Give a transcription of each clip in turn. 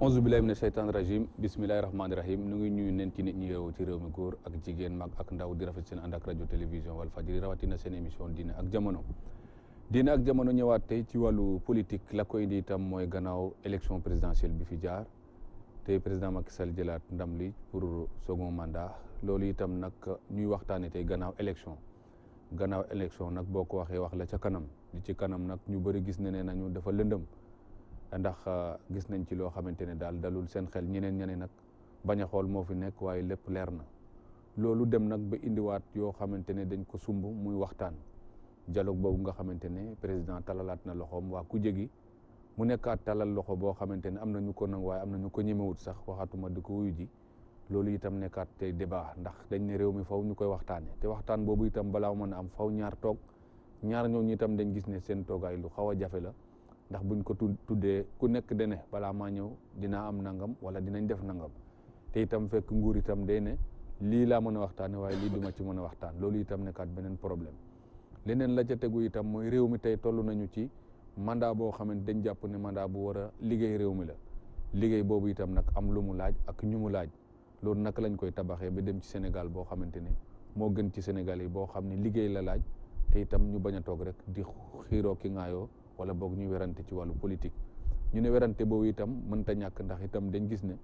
onze billahi mina sheytaan rajim bismillahi rahmaani rahim nu ngi ñuy nen ci nit ñi yeewu ci réew mi góor ak jigéen mag ak ndaw di rafet seen ànd ak rajo télévision Walfadjri rawatina seen émission diine ak jamono ñëwaat tey ci wàllu politique la ko indi itam mooy gannaaw élection présidentielle bi fi jaar te président Macky Sall jëlaat ndam li pour second mandat loolu itam nag ñuy waxtaane tey gannaaw élection nag boo ko waxee wax la ca kanam li ci kanam nag ñu bëri gis ne nañu dafa lëndëm ndax gis nañ ci loo xamante ne daal dalul seen xel ñeneen nag bañ a xool moo fi nekk waaye lépp leer na loolu dem nag ba indiwaat yoo xamante ne dañ ko sumb muy waxtaan dialogue boobu nga xamante ne président talalaat na loxoom waa ku jégi mu nekkaat talal loxo boo xamante ne am na ñu ko nangu waaye am na ñu ko ñemewut sax waxatuma di ko wuyu ji loolu itam nekkaat tey débat ndax dañ ne réew mi faw ñu koy waxtaane te waxtaan boobu itam balaa mën a am faw ñaar toog ñaar ñooñu itam dañ gis ne seen toogaay lu xaw a jafe la ndax buñ ko tuddee ku nekk de ne balaa maa ñëw dinaa am nangam wala dinañ def nangam te itam fekk nguur itam day ne lii laa mën a waxtaane waaye lii duma ci mën a waxtaan loolu itam nekkaat beneen problème leneen la ca tegu itam mooy réew mi tey toll nañu ci mandat boo xamante dañ jàpp ne mandat bu war a liggéey réew mi la liggéey boobu itam nag am lu mu laaj ak ñu mu laaj loolu naka lañ koy tabaxee ba dem ci Sénégal boo xamante ne moo gën ci Sénégal yi boo xam ne liggéey la laaj te itam ñu bañ a toog rek di xiiroo ki ngaayoo wala boog ñu werante ci wàllu politique ñu ne werante boobu itam mënta ñàkk ndax itam dañ gis ne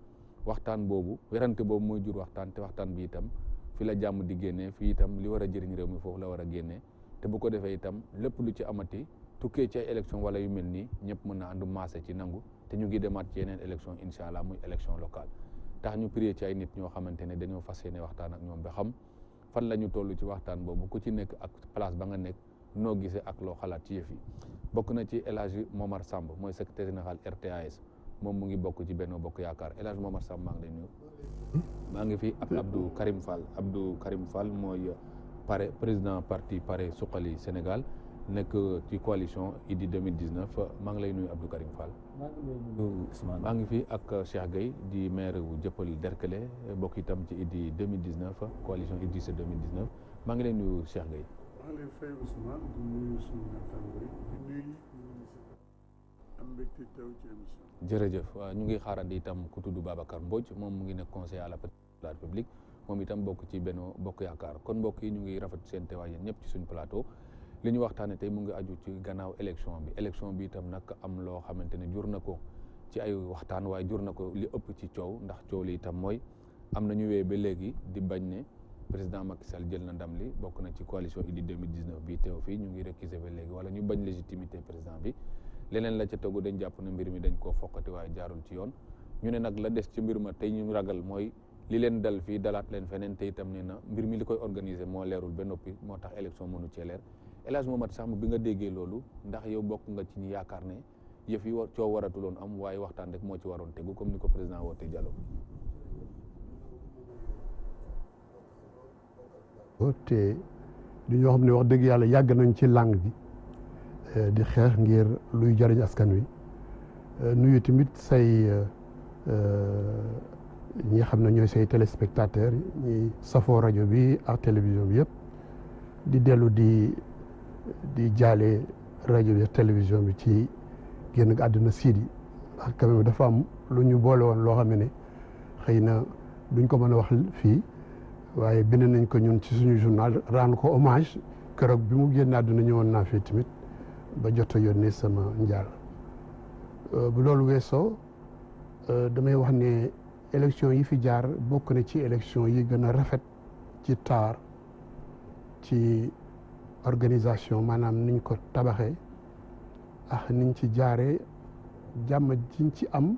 waxtaan boobu werante boobu mooy jur waxtaan te waxtaan bi itam fi la jàmm di génnee fii itam li war a jëriñ réew mi foofu la war a génnee te bu ko defee itam lépp lu ci amati tukkee ci ay élection wala yu mel nii ñëpp mën na àndu maase ci nangu te ñu ngi demaat ci yeneen élection incha allah muy élection locale tax ñu prier ci ay nit ñoo xamante ne dañoo fas yéene waxtaan ak ñoom ba xam fan la ñu toll ci waxtaan boobu ku ci nekk ak place ba nga nekk noo gisee ak loo xalaat ci yëf yi bokk na ci El Hadji Momar Samb mooy secrétaire général RTA-S moom mu ngi bokk ci Benno Bokk Yaakaar El Hadji Momar Samb maa ngi lay nuyu. maa ngi fi ak Abdou Karim Fall mooy président parti Pare Suqali Sénégal nekk ci coalition Idy 2019 maa ngi lay nuyu Abdou Karim Fall. maa ngi fi ak Cheikh Gueye di maire wu Jëppal Derklé bokk itam ci Idy 2019 coalition Idy 2019 maa ngi lay nuyu Cheikh Gueye. maa ngi lay fay Ousmane di nuyu suñu naataango yi di nuyu am mbégte teew ci émission. jërëjëf waaw ñu ngi xaarandi itam ku tudd Babacar Mbodj moom mu ngi nekk conseiller à la présidence de la République moom itam bokk ci Benno Bokk Yaakaar kon mbokk yi ñu ngi rafet seen teewaay yéen ñëpp ci suñu plateau li ñu waxtaane tey mu ngi aju ci gannaaw élection bi itam nag am loo xamante ne jur na ko ci ay waxtaan waaye jur na ko li ëpp ci coow ndax coow li itam mooy am na ñu wee ba léegi di bañ ne président Macky Sall jël na ndam li bokk na ci coalition Idy 2019 bi teew fii ñu ngi récuser ba léegi wala ñu bañ légitimité président bi leneen la ca tegu dañ jàpp ne mbir mi dañ koo fokkati waaye jaarul ci yoon ñu ne nag la des ci mbir ma tey ñu ragal mooy li leen dal fii dalaat leen feneen te itam ne na mbir mi li koy organiser moo leerul ba noppi moo tax élection mënu cee leer El Hadji Momar Samb bi nga déggee loolu ndax yow bokk nga ci ñi yaakaar ne yëf yi coow waratuloon am waaye waxtaan rek moo ci waroon tegu comme ni ko président woote dialogue te di ñoo xam ne wax dëgg yàlla yàgg nañ ci langue bi di xeex ngir luy jariñ askan wi nuyu tamit say ñi nga xam ne ñooy say téléspectateurs ñi safoo rajo bi ak télévision bi yëpp di dellu di jaale rajo bi ak télévision bi ci génn àdduna Sidi ak quand même dafa am lu ñu boole woon loo xam ne xëy na duñ ko mën a wax fii waaye bind nañ ko ñun ci suñu journal rendre ko hommage keroog bi mu génn àdduna ñëwoon naa fii tamit ba jot a yónnee sama njaal bu loolu weesoo damay wax ne élection yi fi jaar bokk na ci élection yi gën a rafet ci taar ci organisation maanaam niñ ko tabaxee ak niñ ci jaaree jàmm jiñ ci am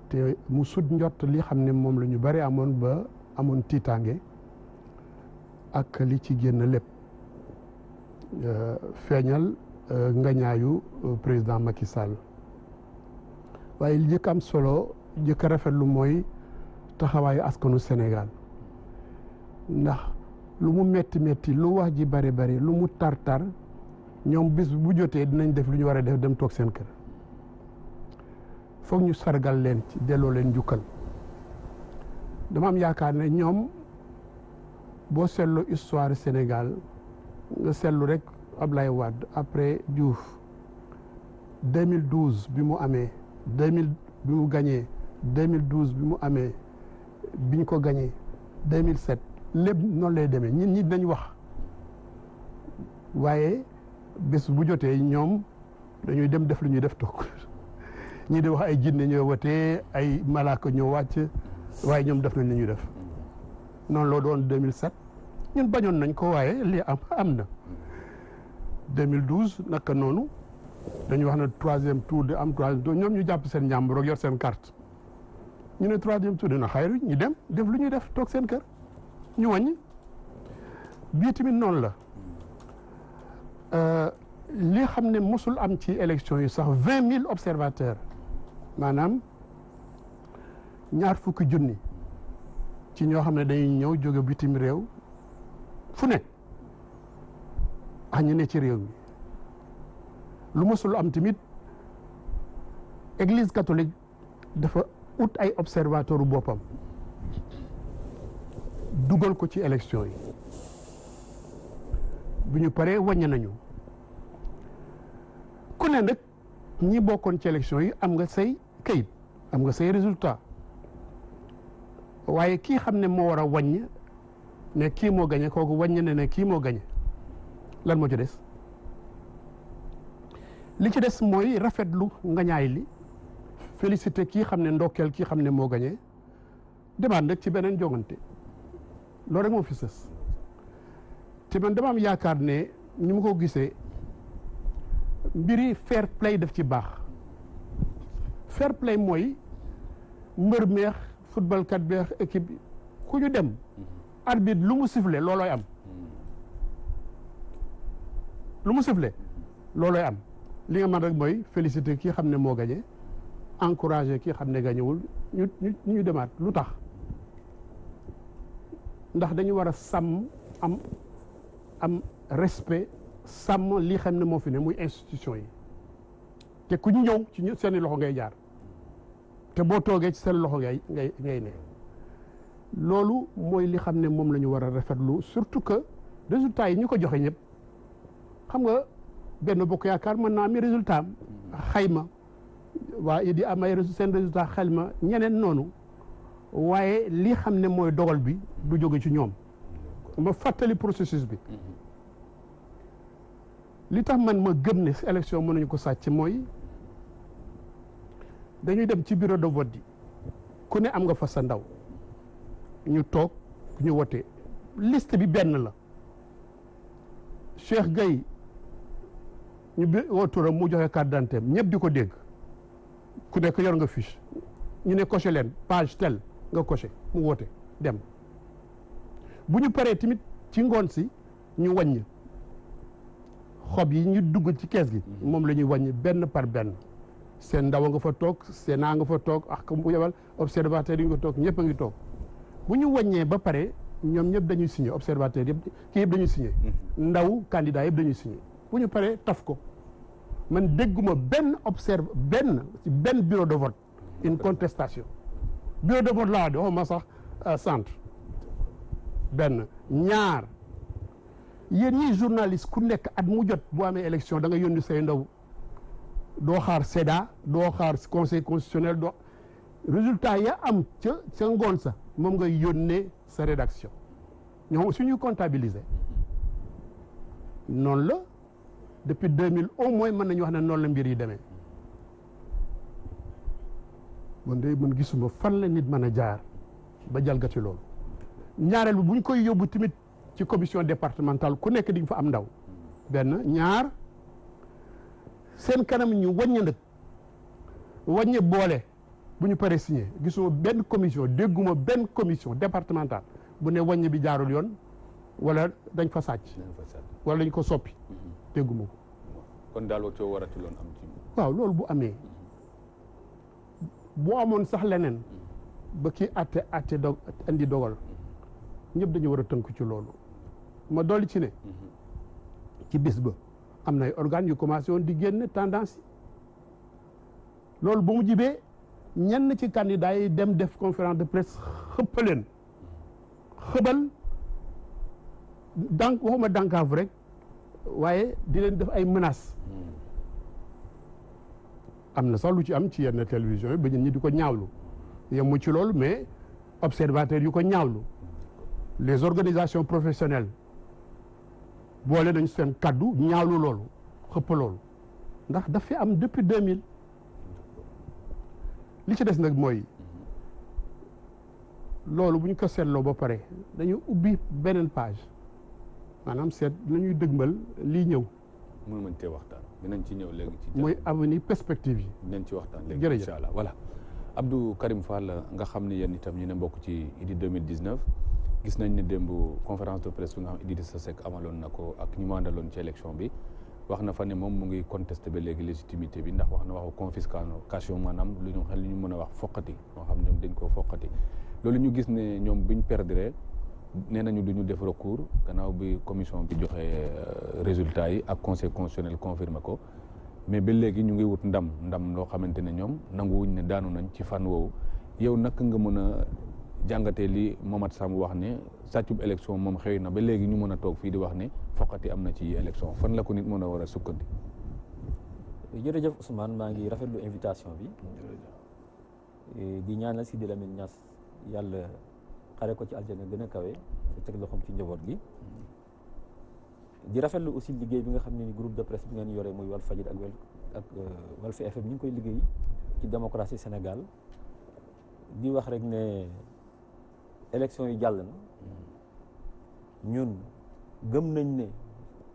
te mu sut njott li xam ne moom la ñu bari amoon ba amoon tiitaange ak li ci génn lépp feeñal ngañaayu président Macky Sall waaye li njëkk am solo njëkk a rafetlu mooy taxawaayu askanu Sénégal ndax lu mu metti metti lu wax ji bari bari lu mu tar tar ñoom bis bu jotee dinañ def lu ñu war a def dem toog seen kër foog ñu sargal leen ci delloo leen njukkal dama am yaakaar ne ñoom boo seetlu histoire Sénégal nga seetlu rek Ablaye Wade après Diouf 2012 bi mu amee bi mu gagné 2012 bi mu amee bi ñu ko gagné 2007 lépp noonu lay demee ñi dañ wax waaye bés bu jotee ñoom dañuy dem def lu ñuy def toog ñii di wax ay jinne ñoo watee ay malaaka ñoo wàcc waaye ñoom def nañ li ñuy def noonu loo doon 2007 ñun bañoon nañ ko waaye lii am na 2012 naka noonu dañu wax ne troisième tour de am troisième tour ñoom ñu jàpp seen njàmbur yor seen carte ñu ne troisième tour dina xayru ñu dem def lu ñuy def toog seen kër ñu wàññi bii tamit noonu la li xam ne mosul am ci élection yi sax 20 000 observateurs maanaam 20 junni ci ñoo xam ne dañuy ñëw jóge bitim réew fu ne ñu ne ci réew mi lu mosul am tamit église catholique dafa ut ay observateur boppam dugal ko ci élection yi bu ñu paree wàññi nañu ku ne nag ñi bokkoon ci élection yi am nga say kayit am nga say résultat waaye kii xam ne moo war a wàññ ne kii moo gañe kooku wàññ ne kii moo gañe lan moo ci des li ci des mooy rafetlu ngañaay li félicité kii xam ne ndokkeel kii xam ne moo gañe demaat nag ci beneen jongante loolu rek moo fi sës te man dama am yaakaar ne ni ma ko gisee mbiri fair play daf ci baax fair play mooy mbër meex football kat beex équipe ku ñu dem arbitre lu mu sifflé loolooy am lu mu sifflé loolooy am li nga man rek mooy félicité kii xam ne moo gañe encouragé kii xam ne gañewul ñu demaat lu tax ndax dañu war a sàmm am respect sàmm li xam ne moo fi ne muy institution yi te ku ñu ñëw ci seeni loxo ngay jaar te boo toogee ci seen loxo ngay ne loolu mooy li xam ne moom la ñu war a rafetlu surtout que résultat yi ñu ko joxe ñëpp xam nga benn bokk yaakaar mën naa am résultat am xayma waaye di am ay seen résultat xayma ñeneen noonu waaye li xam ne mooy dogal bi du jóge ci ñoom ma fàttali processus bi li tax man ma gëm ne élection mën nañu ko sàcc mooy dañuy dem ci bureau de vote yi ku ne am nga fa sa ndaw ñu toog ñu wote liste bi benn la Cheikh Gueye ñu bi woo turam mu joxe carte d'identité ñëpp di ko dégg ku nekk yor nga fiche ñu ne coché leen page tel nga coché mu wote dem bu ñu paree tamit ci ngoon si ñu wàññ xob yi ñu dugg ci kees gi moom la ñuy wàññi benn par benn seen ndaw nga fa toog Sénat nga fa toog ak mu yebal observateur yi nga toog ñëpp a ngi toog bu ñu wàññee ba pare ñoom ñëpp dañuy signé observateur yëpp kii yëpp dañuy signé ndaw candidat yëpp dañuy signé bu ñu paree taf ko man dégguma benn ci benn bureau de vote une contestation bureau de vote laa de waxuma sax centre benn ñaar yéen ñii journaliste ku nekk at mu jot boo amee élection da nga yónni say ndaw doo xaar SEDA doo xaar conseil constitutionnel doo résultat ya am ca ngoon sa moom nga yónnee sa rédaction ñoom suñuy comptabiliser noonu la depuis 2000 au moins mën nañu wax ne noonu la mbir yi demee man de man gisuma fan la nit mën a jaar ba jalgati loolu ñaareel bi bu ñu koy yóbbu tamit ci commission départementale ku nekk di nga fa am ndaw benn ñaar seen kanam ñu wàññi nag wàññi boole bu ñu paree signé gisuma benn commission dégguma benn commission départementale bu ne wàññi bi jaarul yoon wala dañ fa sàcc wala dañ ko soppi dégguma ko kon daal coow waratu loon am ci waaw loolu bu amee bu amoon sax leneen ba kii atte andi dogal ñëpp dañu war a tënku ci loolu ma dolli ci ne ci bis ba am na ay organes yu commencé woon di génn tendance yi loolu ba mu jibee ñenn ci candidats yi dem def conférence de presse xëppaleen xëbal waxuma dànkaaf rek waaye di leen def ay menaces am na sax lu ci am ci yenn télévision yi ba nit ñi di ko ñaawlu yemu ci loolu mais observateurs yu ko ñaawlu les organisations professionnelles boole nañ seen kaddu ñaawlu loolu xëpp loolu ndax daf fi am depuis 2000 li ci des nag mooy loolu bu ñu ko seetloo ba pare dañu ubbi beneen page maanaam seet nañuy dëgmal lii ñëw. mun nañ cee waxtaan dinañ ci ñëw léegi. ci mooy avenir perspective yi. dinañ ci waxtaan léegi jërëjëf incha allah voilà. Abdou Karim Fall nga xam ne yéen itam ñu ne mbokk ci Idy 2019 gis nañ ne démb conférence de presse bi nga xam Idrissa Seck amaloon na ko ak ñu mandaloon ci élection bi wax na fa ne moom mu ngi contesté ba léegi légitimité bi ndax wax na waxu confiscation maanaam lu ñu mën a wax foqati moo xam ñoom dañ koo foqati loolu ñu gis ne ñoom buñ perdre nee nañu du ñu def recours gannaaw bi commission bi joxe résultat yi ak conseil constitutionnel confirmé ko mais ba léegi ñu ngi wut ndam loo xamante ne ñoom nanguwuñ ne daanu nañ ci fànn woowu yow naka nga mën a jàngatee li Momath Samb wax ne sàccub élection moom xëy na ba léegi ñu mën a toog fii di wax ne foqati am na ci élection fan la ko nit mën a war a sukkandi. jërëjëf Ousmane maa ngi rafetlu invitation bi di ñaanal Sidi Lamine Niass yàlla xare ko ci aljana gën a kawe te teg loxoom ci njaboot gi di rafetlu aussi liggéey bi nga xam ne ni groupe de presse bi ngeen yore muy Walfadjri ak Walf FM ñu ngi koy liggéey ci démocratie Sénégal di wax rek ne élection yi jàll na ñun gëm nañ ne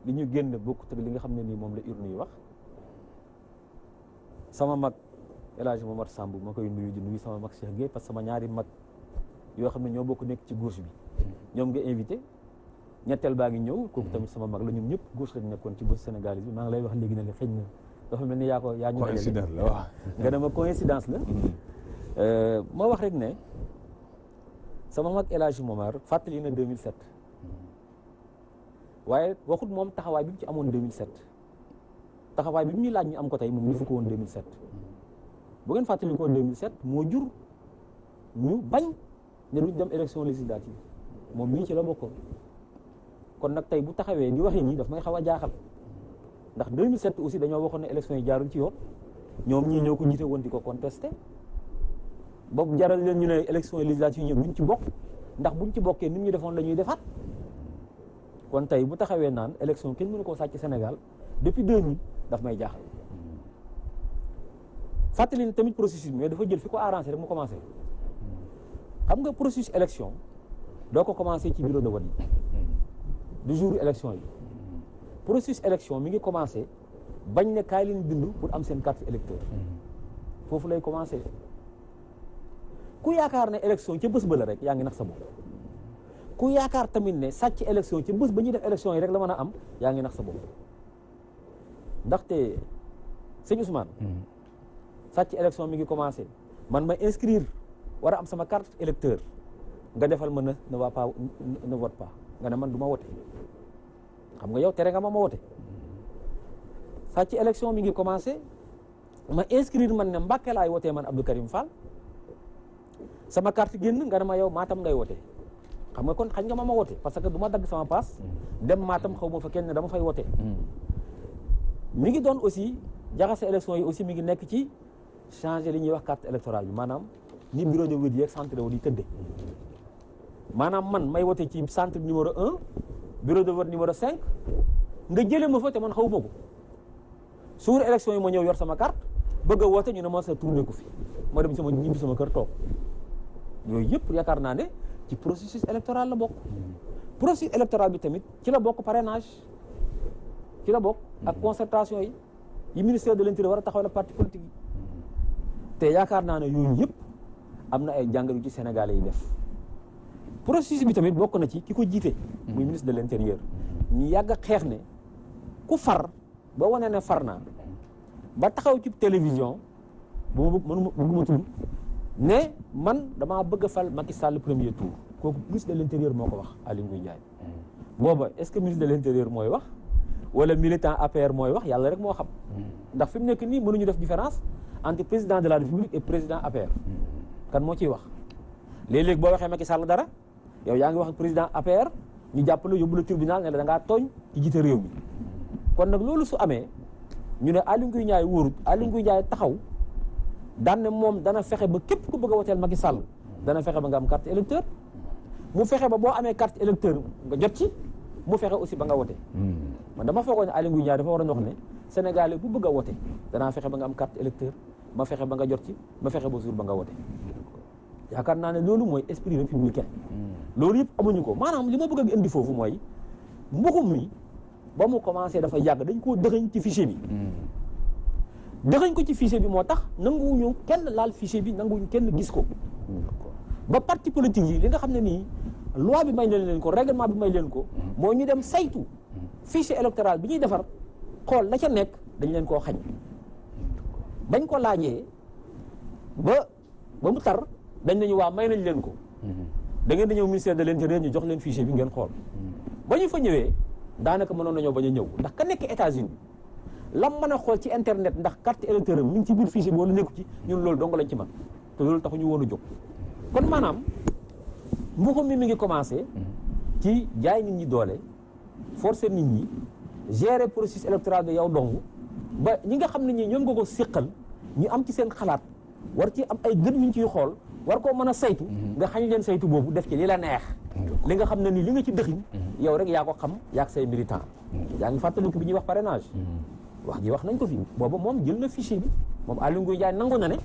li ñu génn bokkut ak li nga xam ne nii moom la urne yi wax sama mag El Hadj Momath Samb ma koy nuyu di nuyu sama mag Cheikh Gueye parce que sama ñaari mag yoo xam ne ñoo bokk nekk ci gauche bi ñoom nga invité ñetteel baa ngi ñëw kooku tamit sama mag la ñun ñëpp gauche lañ nekkoon ci gauche sénégalaise bi maa ngi lay wax léegi ne la xëy na dafa mel ni yaa ñu coïncidence la waaw nga ne ma coïncidence la ma wax rek ne sama mag El Hadj Momar fàttali na 2007 waaye waxut moom taxawaay bi mu ci amoon 2007 taxawaay bi mu ñuy laaj ñu am ko tey moom ñu fu ko woon 2007 bu ngeen fàttali ko 2007 moo jur ñu bañ ne duñ dem élection législative moom mii ci la bokkoon kon nag tey bu taxawee di waxee nii daf may xaw a jaaxal ndax 2007 aussi dañoo waxoon ne élection yi jaarul ci yoon ñoom ñii ñoo ko jiite woon di ko contesté boobu jaral leen ñu ne élection législative ñoom buñ ci bokk ndax buñ ci bokkee ni ñu defoon la ñuy defaat kon tey bu taxawee naan élection kenn mënu koo sàcc Sénégal depuis 2000 daf may jaaxal fàttali ni tamit processus bi mais dafa jël fi ko arrangé rek mu commencé xam nga processus élection doo ko commencé ci bureau de vote yi du jour élection yi processus élection mi ngi commencé bañ ne kaay leen bindu pour am seen carte électeur foofu lay commencé ku yaakaar ne élection ca bés ba la rek yaa ngi nax sa bopp ku yaakaar tamit ne sàcc élection ca bés ba ñuy def élection yi rek la mën a am yaa ngi nax sa bopp ndaxte sëñ Ousmane sàcc élection mi ngi commencé man ma inscrire war a am sama carte électeur nga defal ma ne va pas ne vote pas nga ne man du ma wote xam nga yow tere nga ma wote sàcc élection mi ngi commencé ma inscrire man ne Mbàkke laay wotee man Abdou Karim Fall sama carte génn nga ne ma yow Matam ngay wote xam nga kon xañ nga ma wote parce que du ma dagg sama paas dem Matam xaw ma fa kenn dama fay wote mi ngi doon aussi jaxase élection yi aussi mi ngi nekk ci changer li ñuy wax carte électorale bi maanaam ni bureau de vote yi ak centre de vote yi tëdde maanaam man may wote ci centre numéro 1 bureau de vote numéro 5 nga jëlee ma fa te man xawuma ko suur élection yi ma ñëw yor sama carte bëgg a woote ñu ne ma sa tourné ko fi ma dem sama ñibbi sama kër toog yooyu yëpp yaakaar naa ne ci processus électoral la bokk processus électoral bi tamit ci la bokk parrainage ci la bokk ak concertation yi ministère de l'intérieur war a taxawal parti politique yi te yaakaar naa ne yooyu yëpp am na ay jàngat yu ci Sénégalais yi def processus bi tamit bokk na ci ki ko jiite muy ministre de l'intérieur ñu yàgg a xeex ne ku far ba wane ne far naa ba taxaw ci télévision bu ma tudd ne man damaa bëgg a fal Macky Sall premier tour kooku ministre de l'intérieur moo ko wax Aly Ngouille Ndiaye booba est-ce que ministre de l'intérieur mooy wax wala militant APR mooy wax yàlla rek moo xam ndax fi mu nekk nii mënuñu def différence entre président de la République et président APR kan moo ciy wax léeg-léeg boo waxee Macky Sall dara yow yaa ngi wax ak président APR ñu jàppale yóbbu la tribunal ne la da ngaa tooñ ci jiite réew mi kon nag loolu su amee ñu ne Aly Ngouille Ndiaye wóorut Aly Ngouille Ndiaye taxaw daan ne moom dana fexe ba képp ku bëgg a woteel Macky Sall dana fexe ba nga am carte électeur mu fexe ba boo amee carte électeur nga jot ci mu fexe aussi ba nga wote man dama foogoon ne Aly Ngouille Ndiaye dafa war a wax ne Sénégalais bu bëgg a wote danaa fexe ba nga am carte électeur ma fexe ba nga jot ci ma fexe ba jour ba nga wote yaakaar naa ne loolu mooy esprit républicain loolu yëpp amuñu ko maanaam li ma bëgg a indi foofu mooy mbuxum mi ba mu commencé dafa yàgg dañ koo dëxëñ ci fichier bi dëxëñ ko ci fichier bi moo tax nanguwuñu kenn laal fichier bi nanguwuñu kenn gis ko ba parti politique yi li nga xam ne nii loi bi may leen ko règlement bi may leen ko moo ñu dem saytu fichier électoral bi ñuy defar xool la ca nekk dañ leen koo xañ bañ ko laajee ba mu tar dañ nañu waa may nañ leen ko da ngeen di ñëw ministère de l'intérieur ñu jox leen fichier bi ngeen xool ba ñu fa ñëwee daanaka mënoon nañoo bañ a ñëw ndax ka nekk États-Unis lam mën a xool ci internet ndax carte électeur am mi ngi ci biir fichier bi wala nekku ci ñun loolu dong lañ ci man te loolu taxu ñu woon a jóg kon maanaam mbuxum mi ngi commencé ci jaay nit ñi doole forcer nit ñi gérer processus électoral bi yow dong ba ñi nga xam ne ñi ñoom nga ko séqal ñu am ci seen xalaat war ci am ay gën ñu ciy xool war koo mën a saytu nga xañ leen saytu boobu def ci li la neex li nga xam ne ni li nga ci dëxiñ yow rek yaa ko xam yaa say militant yaa ngi fàttaliku bi ñuy wax parrainage wax ji wax nañ ko fi booba moom jël na fichier bi moom Aly Ngouille Ndiaye nangu na ne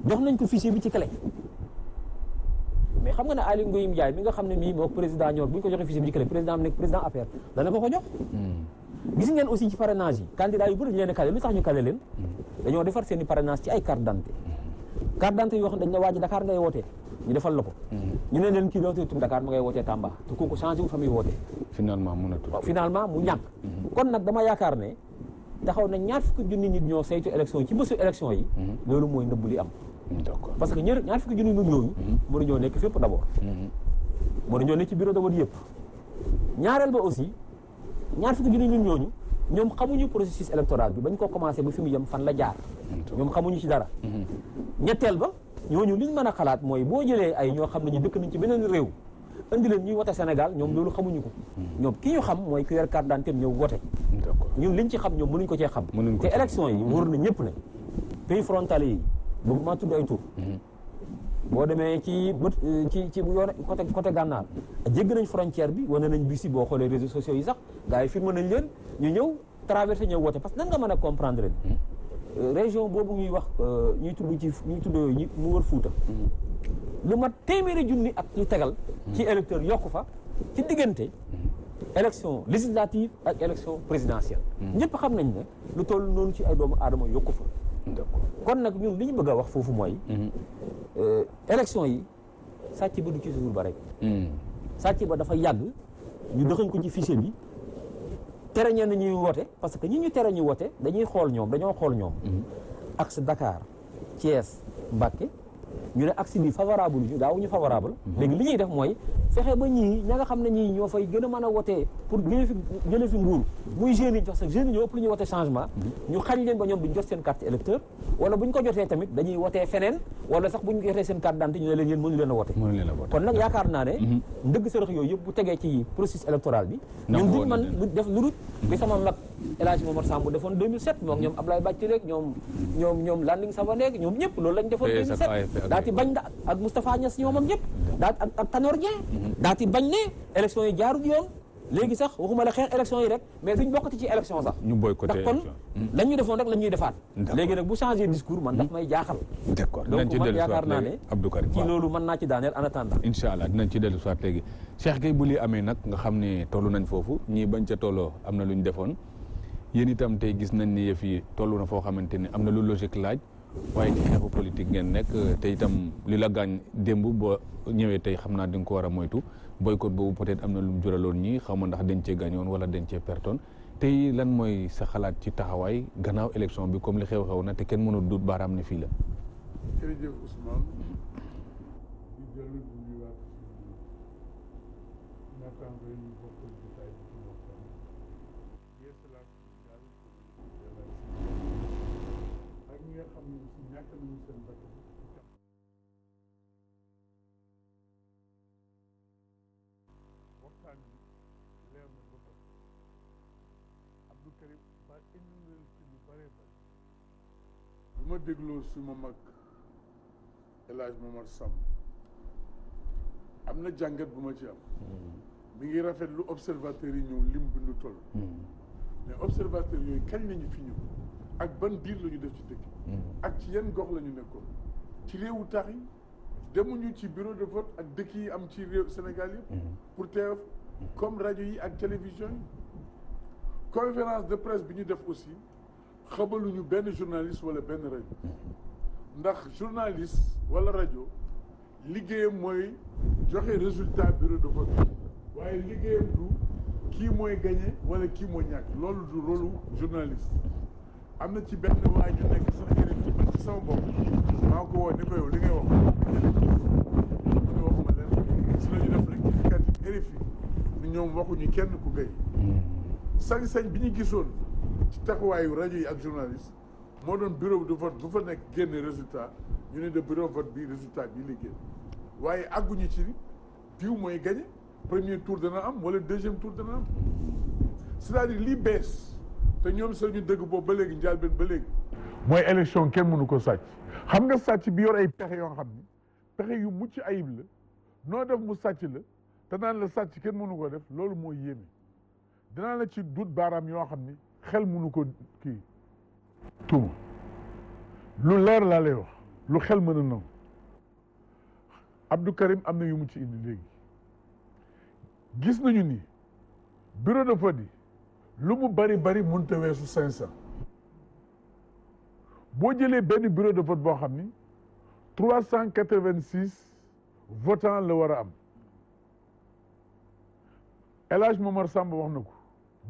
jox nañ ko fichier bi ci clé mais xam nga ne Aly Ngouille Ndiaye mi nga xam ne mii moo président ñor bu ñu ko joxee fichier bi ci clé président am nekk président APR dana ko jox gis ngeen aussi ci parrainage yi candidat yu bëri ñu leen a kale lu tax ñu kale leen dañoo defar seen i parrainage ci ay carte d'identité yoo xam ne dañ ne waa ji Dakar ngay wootee ñu defal la ko ñu ne leen kii dootu tur Dakar ma ngay wootee Tamba te kooku changé wu fa muy wootee finalement mu ñàkk kon nag dama yaakaar ne taxaw na 20 junni nit ñoo saytu élection yi ci bésu élection yi loolu mooy nëbb li am parce que 20 junni nit ñooñu mënuñoo nekk fépp d'abord mënuñoo nekk ci bureau de vote yëpp ñaareel ba aussi 20 junni nit ñooñu ñoom xamuñu processus électoral bi bañ ko commencé ba fi mu yem fan la jaar ñoom xamuñu ci dara ñetteel ba ñooñu liñ mën a xalaat mooy boo jëlee ay ñoo xam ne ñu dëkk nañ ci beneen réew indi leen ñuy wote Sénégal ñoom loolu xamuñu ko ñoom ki ñu xam mooy ku yor carte d'identité ñëw wote ñun liñ ci xam ñoom mënuñ ko cee xam te élection yi wóor na ñëpp ne pays frontalier yi boobu maa tudd ay tur boo demee ci yoon côté gànnaar jégg nañ frontière bi wane nañ bisi boo xoolee réseaux sociaux yi sax gars yi firmé nañ leen ñu ñëw traversé ñëw wote parce que nan nga mën a comprendre leen région boobu ñuy wax ñuy tudd mu wër Fuuta lu mat téeméeri junni ak ñu tegal ci électeur yokku fa ci diggante élection législative ak élection présidentielle ñëpp xam nañ ne lu toll noonu ci ay doomu aadama yokku fa kon nag ñun li ñu bëgg a wax foofu mooy élection yi sàcc ba du ci jour ba rek sàcc ba dafa yàgg ñu dëxañ ko ci fichier bi tere ñenn ñuy woote parce que ñi ñu tere ñu woote dañoo xool ñoom axe Dakar Thiès Mbacké ñu ne axe bi favorable ñu daawuñu favorable léegi li ñuy def mooy fexe ba ñii ña nga xam ne ñii ñoo fay gën a mën a wotee pour jële fi nguur muy jeunes yi jox sax jeunes yi ñoo ëpp lu ñuy wote changement ñu xañ leen ba ñoom duñ jot seen carte électeur wala buñ ko jotee tamit dañuy wotee feneen wala sax buñ jotee seen carte d'identité ñu ne leen yéen mënu leen a wote kon nag yaakaar naa ne ndëgg sërëx yooyu yëpp bu tegee ci processus électoral bi ñun duñ mën lu def lu dul bi sama mag El Hadji Momar Samb defoon 2007 moom ñoom Ablaye Bathily ñoom Landing Savané ñoom ñëpp loolu lañ defoon 2007 daati bañ ak Moustapha Niass ñoom ak ñëpp daat ak Tanor Dieng daati bañ ne élection yi jaarul yoon léegi sax waxuma la xeex élection yi rek mais duñ bokkati ci élection sax ñu boycotté ndax kon lañ ñu defoon rek la ñuy defaat léegi nag bu changé discours man daf may jaaxal d'accord donc man yaakaar naa ne Abdou Karim ci loolu mën naa ci daaneel en attendant incha allah dinañ ci dellu soit léegi Cheikh Gueye bu lii amee nag nga xam ne toll nañ foofu ñii bañ ca tolloo am na lu ñu defoon yéen itam tey gis nañ ni yëf yi toll na foo xamante ni am na lu logique laaj waaye ci xeexu politique ngeen nekk te itam li la gaañ démb boo ñëwee tey xam naa di nga ko war a moytu boycott boobu peut-être am na lu mu juraloon ñii xaw ma ndax dañ cee gaañoon wala dañ cee pertoon tey lan mooy sa xalaat ci taxawaay gannaaw élection bi comme li xew-xew na te kenn mënul dut baaraam ne fii la. jërëjëf Ousmane di dellu di nuyuwaat naataango yi ñu bokkal jotaay bi ci waxtaan yeesalaat daal ak ñi nga xam ne aussi ñàkk nañu seen bakkan waxtaan bi leer na ba pare Abdou Karim ba indi na ci lu bare bare bu ma dégloo suma mag El Hadj Momar Samb am na jàngat bu ma ci am mi ngi rafet lu observateurs yi ñëw lim bi nu toll mais observateurs yooyu kañ lañu fi ñëw ak ban biir la ñu def ci dëkk ak ci yan gox la ñu nekkoon ci réewu taax yi demuñu ci bureau de vote ak dëkk yi am ci réew Sénégal yëpp pour teew comme rajo yi ak télévision yi conférence de presse bi ñu def aussi xabaluñu benn journaliste wala benn rajo ndax journaliste wala rajo liggéeyam mooy joxe résultat bureau de vote waaye liggéeyam du kii mooy gagné wala kii mooy ñàkk loolu du rôlu journaliste am na ci benn waa ñu nekk sax RFI man ci sama bopp maa ko woo ni ko yow li ngay wax mu ne waxuma leen si la ñu def rectificatif RFI ni ñoom waxuñu kenn ku gay sañ-sañ bi ñu gisoon ci taxawaayu rajo yi ak journaliste moo doon bureau de vote bu fa nekk génne résultat ñu ne de bureau de vote bi résultat bii la génn waaye àgguñu ci diw mooy gagné premier tour dana am wala deuxième tour dana am c'est-à-dire lii bees te ñoom sax ñu dëgg boobu ba léegi njëlbéen ba léegi. mooy élection kenn mënu ko sàcc xam nga sàcc bi yor ay pexe yoo xam ni pexe yu mucc ayib la noo def mu sàcc la te naan la sàcc kenn mënu ko def loolu mooy yéeme dinaa la ci dut baaraam yoo xam ni xel mënu ko kii tuuma lu leer laa lay wax lu xel mën a nangu Abdou Karim am na yu mu ci indi léegi gis nañu ni bureau de vote yi lu mu bari bari mënut a weesu 500 boo jëlee benn bureau de vote boo xam ni 386 votants la war a am El Hadj Momar Samb wax na ko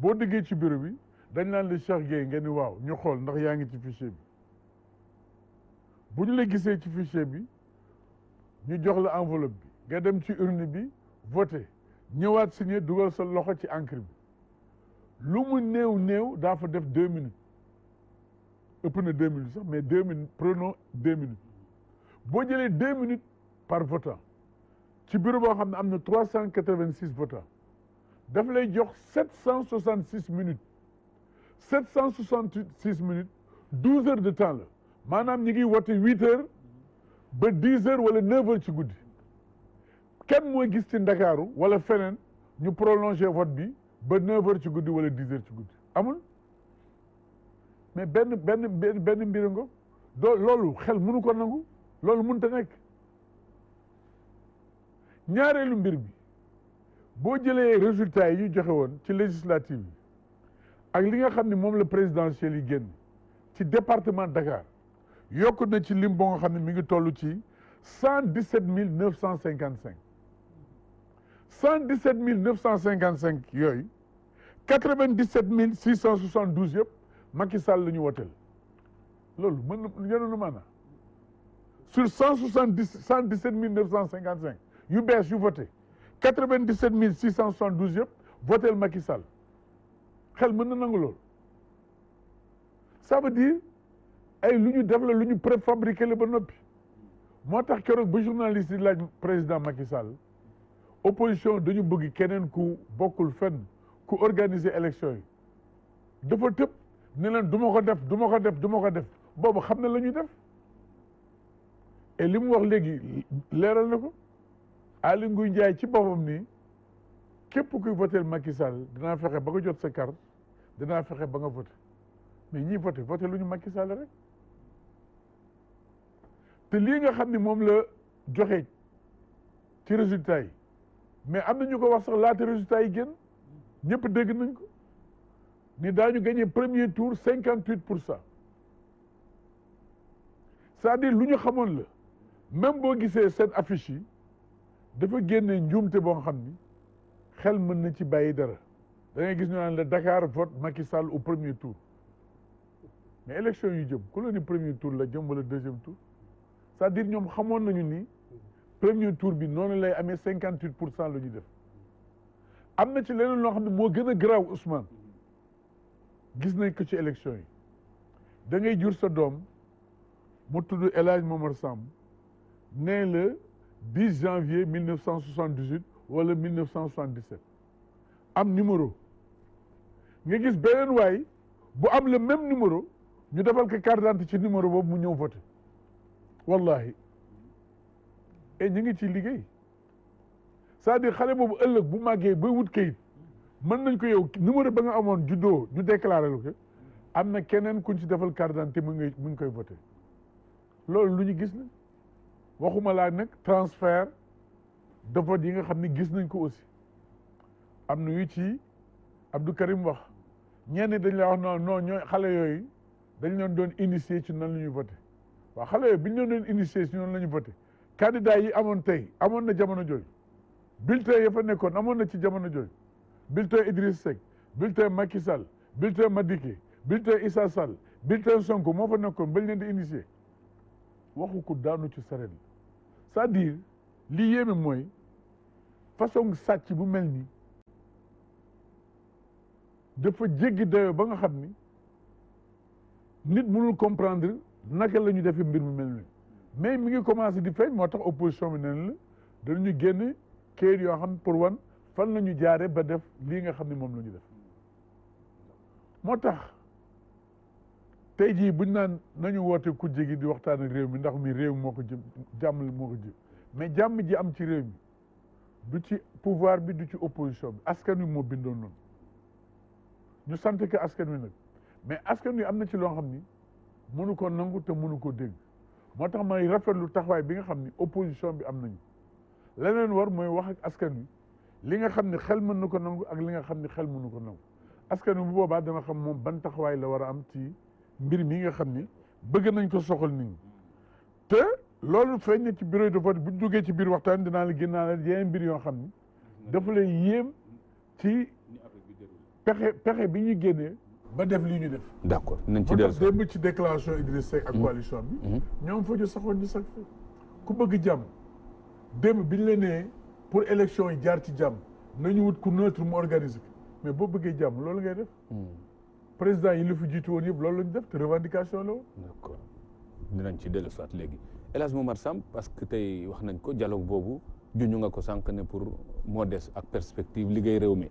boo déggee ci bureau bi dañ naan la Cheikh Gueye nga ni waaw ñu xool ndax yaa ngi ci fichier bi bu ñu la gisee ci fichier bi ñu jox la enveloppe bi nga dem ci urne bi voté ñëwaat signé dugal sa loxo ci encre bi lu mu néew néew daa fa def 2 minutes ëpp na 2 minutes sax mais 2 minutes prenons 2 minutes boo jëlee 2 minutes par votant ci bureau boo xam ne am na 386 votants daf lay jox 766 minutes 766 minutes 12 heures de temps la maanaam ñi ngi wote 8 heures ba 10 heures wala 9 heures ci guddi kenn mooy gis ci Ndakaaru wala feneen ñu prolonger vote bi ba 9 heures ci guddi wala 10 heures ci guddi amul mais benn mbir nga loolu xel mënu ko nangu loolu mënut a nekk ñaareelu mbir bi boo jëlee résultats yi ñu joxe woon ci législative yi ak li nga xam ne moom la présidentielle yi génn ci département Dakar yokk na ci lim boo nga xam ne mi ngi toll ci 117 955 117 955 yooyu 97 672 yëpp Macky Sall la ñu woteel loolu mën na yenoonu maanaam sur 117 955 yu bees yu voté 97 672 yëpp voteel Macky Sall xel mën na nangu loolu ça veut dire ay lu ñu def la lu ñu préfabriqué la ba noppi moo tax keroog ba journaliste yi laaj président Macky Sall opposition dañu bëgg keneen ku bokkul fenn ku organiser élection yi dafa tëb ne leen du ma ko def du ma ko def du ma ko def boobu xam na la ñuy def et li mu wax léegi leeral na ko Aly Ngouille Ndiaye ci boppam nii képp kuy voté Macky Sall dinaa fexe ba nga jot sa carte dinaa fexe ba nga voté mais ñii voté lu ñu Macky Sall rek te lii nga xam ne moom la joxe ci résultat yi mais am na ñu ko wax sax laata résultat yi génn ñëpp dégg nañ ko ni daañu gagné premier tour 58%. C'est-à-dire lu ñu xamoon la même boo gisee seen affiche yi dafa génne njuumte boo xam ni xel mën na ci bàyyi dara da ngay gis ñu naan la Dakar vote Macky Sall au premier tour mais élection yu jëm ku la ni premier tour la jëm wala deuxième tour c'est-à-dire ñoom xamoon nañu ni premier tour bi noonu lay amee 58% la ñu def am na ci leneen loo xam ne moo gën a garaaw Ousmane gis nañ ko ci élection yi da ngay jur sa doom mu tudd El Hadj Momar Samb né le 10 janvier 1978 wala 1977 am numéro nga gis beneen waay bu am le même numéro ñu defal ko carte d'identité ci numéro boobu mu ñëw voté wallahi et ñu ngi ci liggéey c'est-à-dire xale boobu ëllëg bu màggee ba wut kayit mën nañ ko yow numéro ba nga amoon juddoo ñu déclaré lu ko am na keneen kuñ ci defal carte d'identité mu ngi koy voté loolu lu ñu gis la waxuma laa nag transfert de vote yi nga xam ne gis nañ ko aussi am na yu ci Abdou Karim wax ñenn dañ la wax non ñooy xale yooyu dañ leen doon initier ci nan la ñuy voté waaw xale yooyu bi ñu leen doon initier ci noonu la ñuy voté candidat yi amoon tey amoon na jamono jooju bulletin ya fa nekkoon amoon na ci jamono jooju bulletin Idriss Seck bulletin Macky Sall bulletin Madické bulletin Issa Sall bulletin Sonko moo fa nekkoon bañ leen di initier waxu ko daanu ci saret la c'est-à-dire li yéeme mooy façon sàcc bu mel ni dafa jéggi dayoo ba nga xam ni nit mënul comprendre naka la ñu defee mbir mu mel ni mais mi ngi commencé di feeñ moo tax opposition bi nen la dañu génne kayit yoo xam pour wan fan la ñu jaare ba def lii nga xam ne moom la ñu def moo tax tey jii buñ naan nañu woote ku jégi di waxtaan ak réew mi ndax mi réew moo ko jëm jàmm moo ko jëm mais jàmm ji am ci réew mi du ci pouvoir bi du ci opposition bi askan wi moo bindoon noonu ñu sant que askan wi nag mais askan wi am na ci loo xam ni mënu ko nangu te mënu ko dégg moo tax may rafetlu taxawaay bi nga xam ni opposition bi am nañu leneen war mooy wax ak askan wi li nga xam ne xel mën na ko nangu ak li nga xam ne xel mënu ko nangu askan wi bu boobaa dana xam moom ban taxawaay la war a am ci mbir mi nga xam ni bëgg nañ ko soxal nit ñi te loolu feeñ na ci bureau de vote bu ñu jógee ci biir waxtaan dinaa la génnaale yeneen mbir yoo xam ni dafa lay yéem ci pexe bi ñu génnee ba def lii ñu def. d'accord nañ ci dellu si démb ci déclaration Idriss Seck ak coalition bi. ñoom fa ñu saxoon ñu sax ku bëgg jàmm démb bi ñu la nee pour élection yi jaar ci jàmm nañu wut ku neutre mu organiser mais boo bëggee jàmm loolu ngay def. président yi la fi jiitu woon yëpp loolu la ñu def te revendication la woon. d'accord dinañ ci dellu soit léegi El Hadj Momar Samb parce que tey wax nañ ko dialogue boobu juñu nga ko sànq ne pour moo des ak perspective liggéey réew mi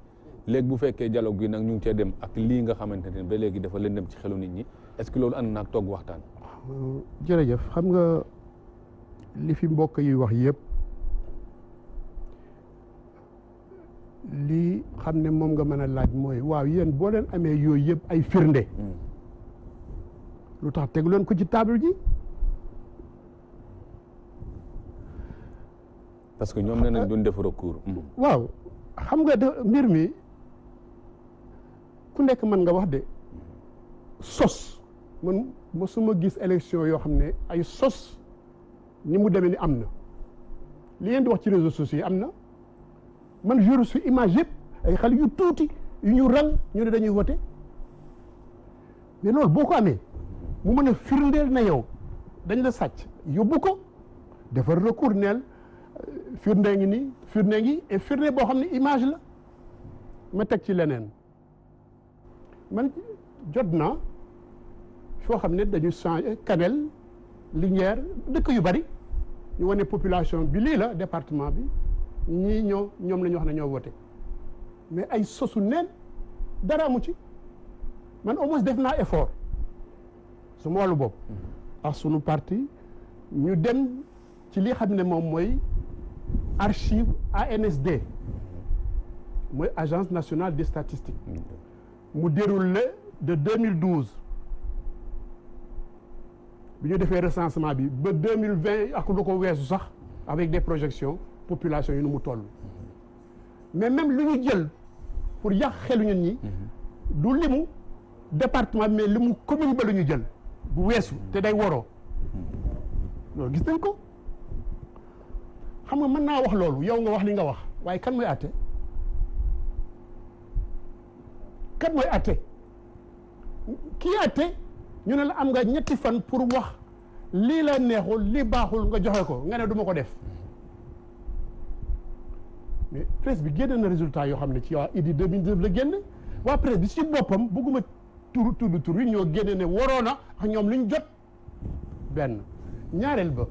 léegi bu fekkee dialogue bi nag ñu ngi cee dem ak lii nga xamante ne ba léegi dafa leen dem ci xelu nit ñi est-ce que loolu ànd naag toog waxtaan. jërëjëf xam nga li fi mbokk yi wax yëpp lii xam ne moom nga mën a laaj mooy waaw yéen boo leen amee yooyu yëpp ay firnde lu tax tegu leen ko ci table ji. parce que ñoom nee nañ doon def recours. waaw xam nga mbir mi ku nekk mën nga wax de sos man mosuma gis élection yoo xam ne ay sos ni mu demee ni am na li ngeen di wax ci réseaux sociaux yi am na man je reçois image yëpp ay xale yu tuuti yu ñu rang ñu ne dañuy voté mais loolu boo ko amee mu mën a firndeel na yow dañ la sàcc yóbbu ko defar recours neel firnde ngi nii firnde ngi et firnde boo xam ne image la ma teg ci leneen man jot naa foo xam ne dañu changé Kanel Linguère dëkk yu bari ñu wane population bi lii la département bi ñii ñoom la ñu wax ne ñoo voté mais ay sosu neen dara amu ci man au moins def naa effort su ma wàllu bopp ak sunu parti ñu dem ci li xam ne moom mooy archive ANSD mooy agence nationale des statistiques mu déroulé de 2012 bi ñu defee recensement bi ba 2020 ak lu ko weesu sax avec des projections population yi nu mu toll mais même lu ñu jël pour yàq xelu ñun ñi du limu département mais limu commune ba lu ñu jël bu weesu te day waroo loolu gis nañ ko xam nga mën naa wax loolu yow nga wax li nga wax waaye kan mooy àtte kii àtte ñu ne la am nga ñetti fan pour wax lii la neexul lii baaxul nga joxe ko nga ne du ma ko def mais presse bi génne na résultat yoo xam ne ci waa Idy 2019 la génne waa presse bi ci boppam bëgguma tur yi ñoo génne ne waroona ak ñoom lu ñu jot benn ñaareel ba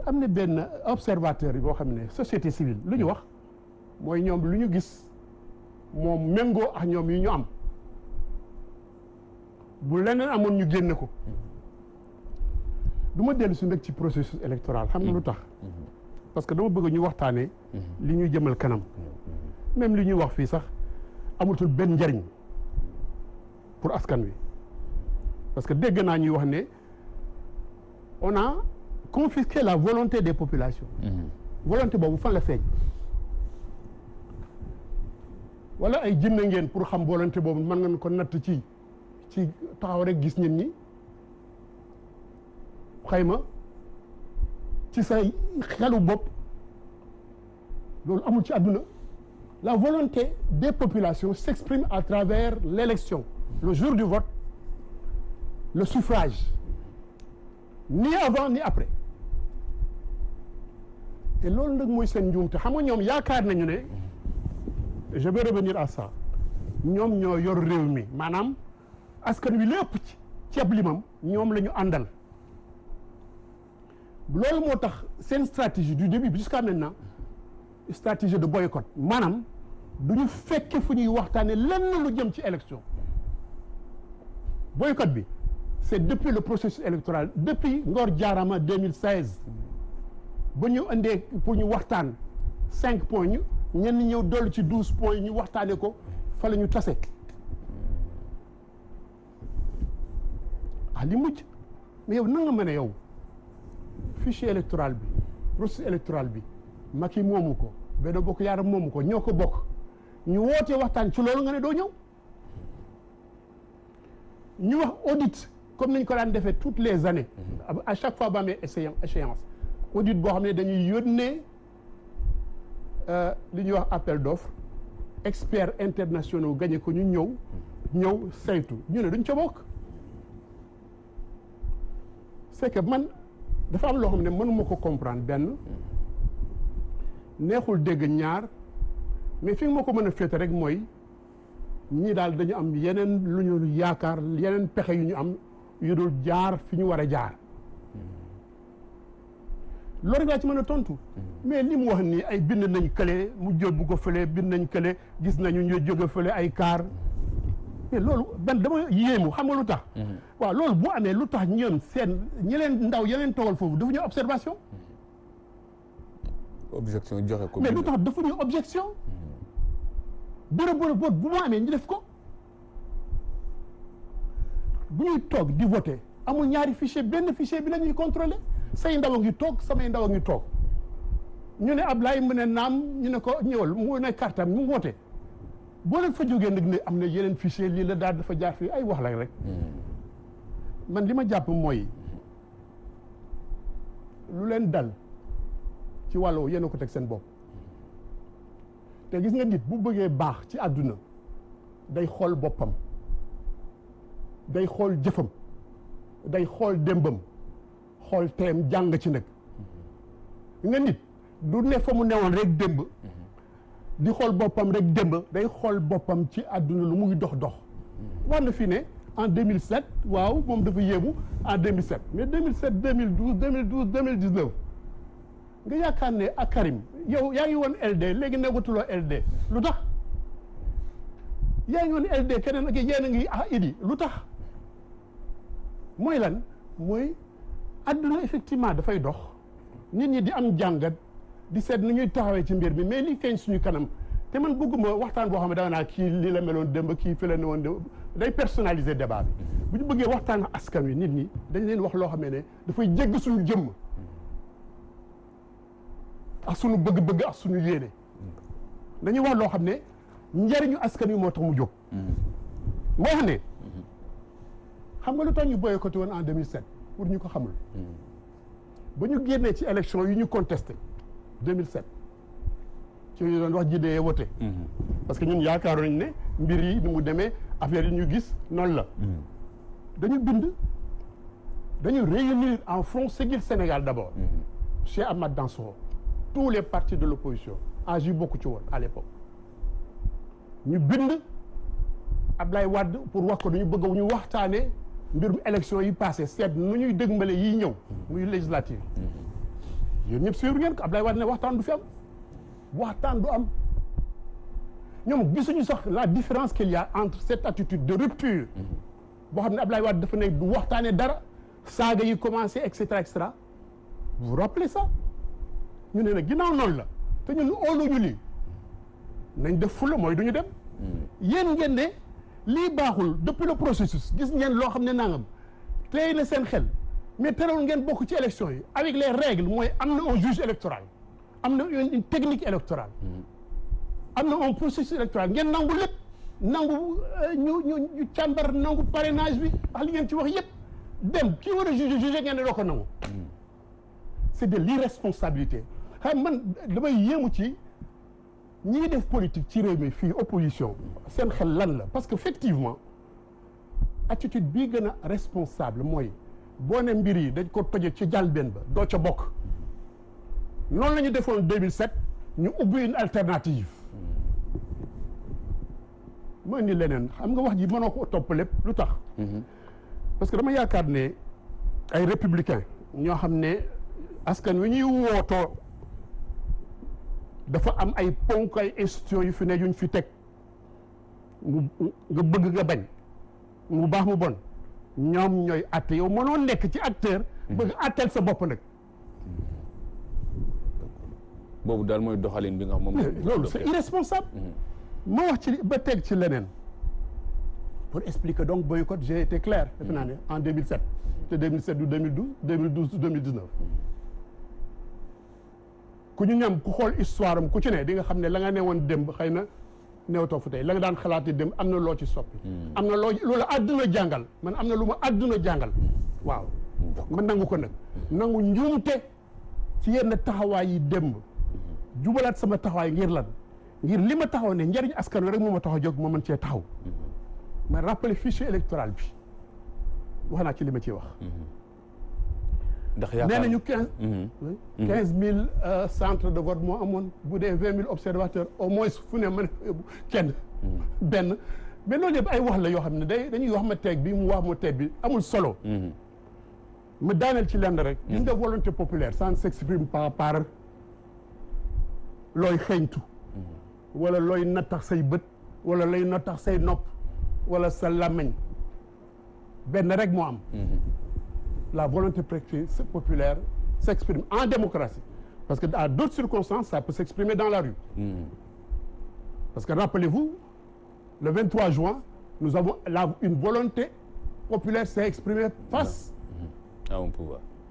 am na benn observateur boo xam ne société civile lu ñu wax mooy ñoom lu ñu gis moom méngoo ak ñoom yi ñu am bu leneen amoon ñu génne ko du ma dellu si nag ci processus électoral xam nga lu tax parce que dama bëgg ñu waxtaanee li ñuy jëmal kanam même li ñuy wax fii sax amatul benn njariñ pour askan wi parce que dégg naa ñuy wax ne on a confisqué la volonté des populations volonté boobu fan la feeñ wala ay jinne ngeen pour xam volonté boobu mën ngeen ko natt ci taxaw rek gis nit ñi xayma ci say xelu bopp loolu amul ci àdduna la volonté des populations s'exprime à travers l'élection le jour du vote le suffrage ni avant ni après te loolu nag mooy seen njuumte xam nga ñoom yaakaar nañu ne je vais revenir à ça ñoom ñoo yor réew mi maanaam askan wi lépp ci ceeb limam ñoom la ñu àndal loolu moo tax seen stratégie du début jusqu'à maintenant stratégie de boycott maanaam du ñu fekke fu ñuy waxtaane lenn lu jëm ci élection boycott bi c'est depuis le processus électoral depuis Ngor Jaarama 2016 ba ñu indee pour ñu waxtaan 5 points ñu ñenn ñëw dollu ci 12 points ñu waxtaane ko fa la ñu tase li mujj mais yow na nga mën a yow fichier électoral bi processus électoral bi Macky moomu ko Benno Bokk Yaakaar moomu ko ñoo ko bokk ñu wootee waxtaan ci loolu nga ne doo ñëw ñu wax audit comme nañ ko daan defee toutes les années à chaque fois ba amee échéance audit boo xam ne dañuy yónnee li ñuy wax appel d'offre experts internationaux gagné ko ñu ñëw saytu ñu ne duñ ca bokk c'est que man dafa am loo xam ne mënuma ko comprendre benn neexul dégg ñaar mais fi ma ko mën a féete rek mooy ñii daal dañu am yeneen lu ñu yaakaar yeneen pexe yu ñu am yu dul jaar fi ñu war a jaar loolu rek laa ci mën a tontu mais li mu wax nii ay bind nañ kële mu jóbbu ko fële bind nañ kële gis nañu ñu jóge fële ay kaar mais loolu ban dama yéemu xam nga lu tax waaw loolu bu amee lu tax ñoom seen ñi leen ndaw yeneen toogal foofu dafa ñu observation objection joxe ko mais lu tax dafa ñu objection bërëb bu mu amee ñu def ko bu ñuy toog di voter amul ñaari fichier benn fichier bi la ñuy contrôler say ndaw a ngi toog samay ndaw a ngi toog ñu ne Ablaye mu ne naam ñu ne ko ñëwal mu ne kartam mu voter boo leen fa jógee nag ne am na yeneen fichier lii la daal dafa jaar fii ay wax la rek man li ma jàpp mooy lu leen dal ci wàllu yéen a ko teg seen bopp te gis nga nit bu bëggee baax ci àdduna day xool boppam day xool jëfam day xool démbam xool teem jàng ci nag nga nit du ne fa mu newoon rek démb di xool boppam rek démb day xool boppam ci àdduna lu muy dox war na fi ne en 2007 waaw moom dafa yéemu en 2007 mais 2007 2012 2019 nga yaakaar ne ak Karim yow yaa ngi woon LD léegi nekkatuloo LD lu tax yaa ngi woon LD keneen ak yéen a ngi idi lu tax mooy lan mooy àdduna effectivement dafay dox nit ñi di am jàngat di seet nu ñuy taxawee ci mbir mi mais li feeñ suñu kanam te man bëgguma waxtaan boo xam ne danga naa kii lii la meloon démb kii fi la ne woon démb day personnaliser débat bi bu ñu bëggee waxtaan askan wi nit ñi dañ leen wax loo xam ne dafay jégg suñu jëmm ak suñu bëgg-bëgg ak suñu yéene dañuy wax loo xam ne njariñu askan wi moo tax mu jóg moo xam ne xam nga lu tax ñu boycotté woon en 2007 pour ñu ko xamul ba ñu génnee ci élection yi ñu contesté 2007 ci ñu doon wax jiddee wote parce que ñun yaakaaroon nañ ne mbir yi ni mu demee affaire yi ñu gis noonu la dañu bind dañu réunir en front Siggil Sénégal d'abord Cheikh Amath Dansokho tous les partis de l'opposition âge yi bokku ci woon à l'époque ñu bind Ablaye Wade pour wax ko dañu bëgg ñu waxtaane mbirum élection yi passé seet nu ñuy dëgmale yi ñëw muy législative yéen ñëpp suivre ngeen ko Ablaye Wade ne waxtaan du fi am waxtaan du am ñoom gisuñu sax la différence qu'il y a entre cette attitude de rupture boo xam ne Abdoulaye Wade dafa nekk du waxtaanee dara saaga yi commencé et cetera vous vous rappelez ça ñu ne nag ginnaaw noonu la te ñun óoluñu lii nañ def fula mooy du ñu dem yéen ngeen ne lii baaxul depuis le processus gis ngeen loo xam ne nangam tey na seen xel mais terewul ngeen bokk ci élection yi avec les règles mooy am na un juge électoral am na une technique électorale am na un processus électoral ngeen nangu lépp nangu ñu càmbar nangu parrainage bi wax li ngeen ci wax yëpp dem kii war a juge ngeen ne doo ko nangu c'est de l'irresponsabilité xam man damay yéemu ci ñi def politique ci réew mi fii opposition seen xel lan la parce que effectivement attitude bii gën a responsable mooy boo ne mbir yi dañ ko toje ci jàlbeen ba doo ca bokk noonu la ñu defoon 2007 ñu ubbi une alternative ma indi leneen xam nga wax ji mënoo ko topp lépp lu tax parce que dama yaakaar ne ay républicains ñoo xam ne askan wi ñuy wootoo dafa am ay ponk ay institutions yu fi ne yuñ fi teg nga bëgg nga bañ mu baax mu bon ñoom ñooy atte yow mënoo nekk ci acteur bëgg atteel sa bopp nag boobu daal mooy doxalin bi nga xam moom loolu c'est irresponsable ma wax ci ba teg ci leneen pour expliquer donc boycott j'ai été clair defe naa ne en 2007 te 2007 du 2012 2012 du 2019 ku ñu ñam ku xool histoire am ku ci ne di nga xam ne la nga ne woon démb xëy na neewtoo fu tey la nga daan xalaati démb am na loo ci soppi am na loolu àdduna jàngal man am na lu ma àdduna jàngal waaw man nangu ko nag nangu njuumte ci yenn taxawaay yi démb jubalaat sama taxawaay ngir lan ngir li ma taxaw ne njariñ askan wi rek moo ma tax a jóg ma mën cee taxaw ma rappelé fichier électoral bi wax naa ci li ma ciy wax ndax yaakaar nee nañu 15 000 centres de vote moo amoon bu dee 20 000 observateurs au moins fu ne mën a yóbbu kenn benn mais loolu yëpp ay wax la yoo xam ne dañuy wax ma teeg bi mu wax ma teeg bi amul solo ma daaneel ci lenn rek gis nga volonté populaire ça ne s'exprime pas par looy xeeñtu wala looy nattax say bët wala looy nattax say nopp wala sa làmmiñ benn rek moo am la volonté populaire s'exprime en démocratie parce que à d'autres circonstances ça peut s'exprimer dans la rue parce que rappelez-vous le 23 juin nous avons une volonté populaire s'est exprimée face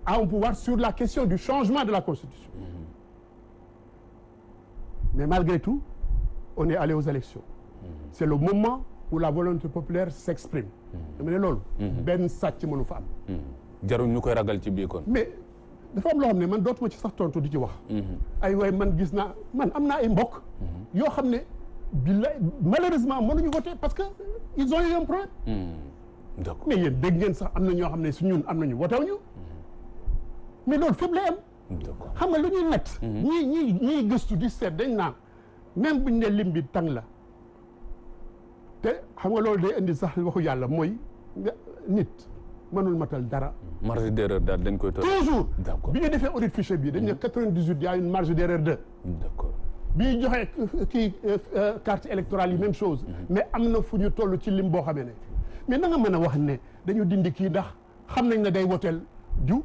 à un pouvoir sur la question du changement de la Constitution mais malgré tout on est allé aux élections c'est le moment où la volonté populaire s'exprime dama ne loolu benn sàcc mënu fa am jarul ñu koy ragal ci biir kon mais dafa am loo xam ne man dootuma ci sax tontu di ci wax ay waay man gis naa man am naa ay mbokk yoo xam ne billaay malheureusement mënuñu voter parce que ils ont eu un problème d'accord mais yéen dégg ngeen sax am na ñoo xam ne su ñun am nañu wotewuñu mais loolu fépp lay am xam nga lu ñuy nett ñii gëstu di seet dañ naan même buñ ne lim bi tàng la te xam nga loolu day indi sax waxu yàlla mooy nga nit mënul matal dara marge d'erreur daal dañ koy toujours d'accord bi ñu defee audit fichier bi dañ ne 98 y a une marge d'erreur de d'accord bi ñu joxee kii carte électorale yi même chose mais am na fu ñu toll ci lim boo xamee ne mais na nga mën a wax ne dañu dindi kii ndax xam nañ ne day woteel diw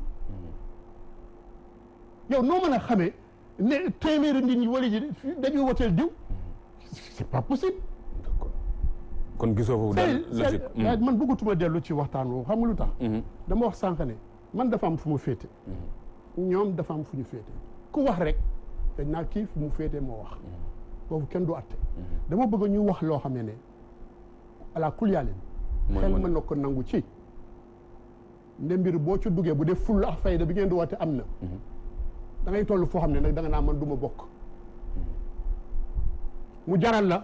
yow noo mën a xamee ne téeméeri nit ñi wala ji dañuy woteel diw c'est pas possible d'accord kon gisoo foofu daal logique man bëggatuma dellu ci waxtaan woowu xam nga lu tax dama wax sànq ne man dafa am fu mu féete ñoom dafa am fu ñu féete ku wax rek dañ naa kii fu mu féete moo wax boobu kenn du atte dama bëgg ñu wax loo xam ne ala kulyaalin xel mën na ko nangu ci nde mbir boo ci duggee bu dee fulla ak fayda bi ngeen di woote am na da ngay toll foo xam ne nag da nga naa man du ma bokk mu jaral la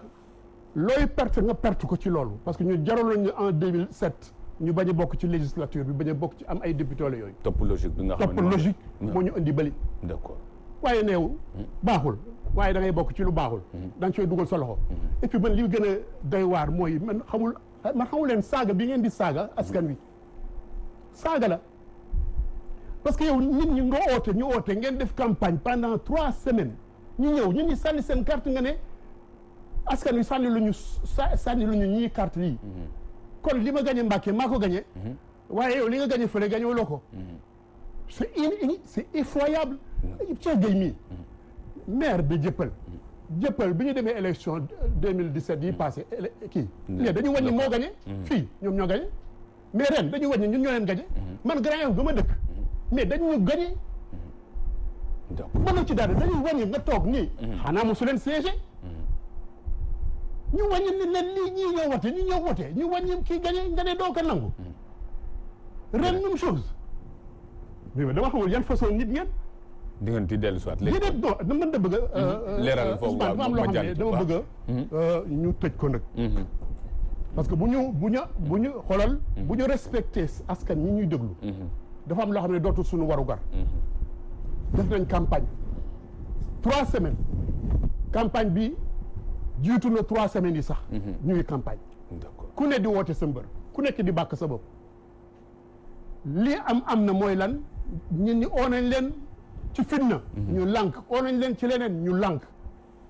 looy perte nga perte ko ci loolu parce que ñu jaraloon ñu en 2007 ñu bañ a bokk ci législature bi bañ a bokk ci am ay député la yooyu topp logique bi nga xam ne topp logique moo ñu indi bëli d'accord waaye neew baaxul waaye da ngay bokk ci lu baaxul da nga cooy dugal sa loxo et puis man li gën a doy waar mooy man xamul leen saaga bi ngeen di saaga askan wi saaga la parce que yow nit ñi nga oote ñu oote ngeen def campagne pendant 3 semaines ñu ñëw ñu ngi sànni seen carte nga ne askan wi sànni lu ñu ñii carte yi kon li ma gagné Mbacké maa ko gagné waaye yow li nga gagné fële gagné loo ko c'est effroyable Cheikh Gueye mii maire bi jëppal bi ñu demee élection 2017 yi passé kii mais dañu wàññi moo gagné fii ñoom ñoo gagné mais ren dañu wàññi ñun ñoo leen gagné man Grand Yoff ga ma dëkk mais dañu gagné mënu ci dara dañuy wàññi nga toog nii xanaa mosu leen siégé ñu wàññi ni leen lii ñii ñoo wote ñi ñoo wote ñu wàññi kii gagné nga ne doo ko nangu ren même chose mais dama xamul yan façon nit ngeen di ngeen ci dellu soit léegi non mën da bëgg a leeral foofu waaw dafa am loo xam ne dama bëgg a ñu tëj ko nag parce que bu ñu xoolal bu ñu respecté askan ñi ñuy déglu dafa am loo xam ne dootul suñu warugar def nañ campagne 3 semaines campagne bi jiitu na 3 semaines yi sax ñu ngi campagne ku ne di woote sa mbër ku nekk di bàkk sa bopp lii am na mooy lan ñun ñi oo nañ leen ci fitna ñu lànk oo nañ leen ci leneen ñu lànk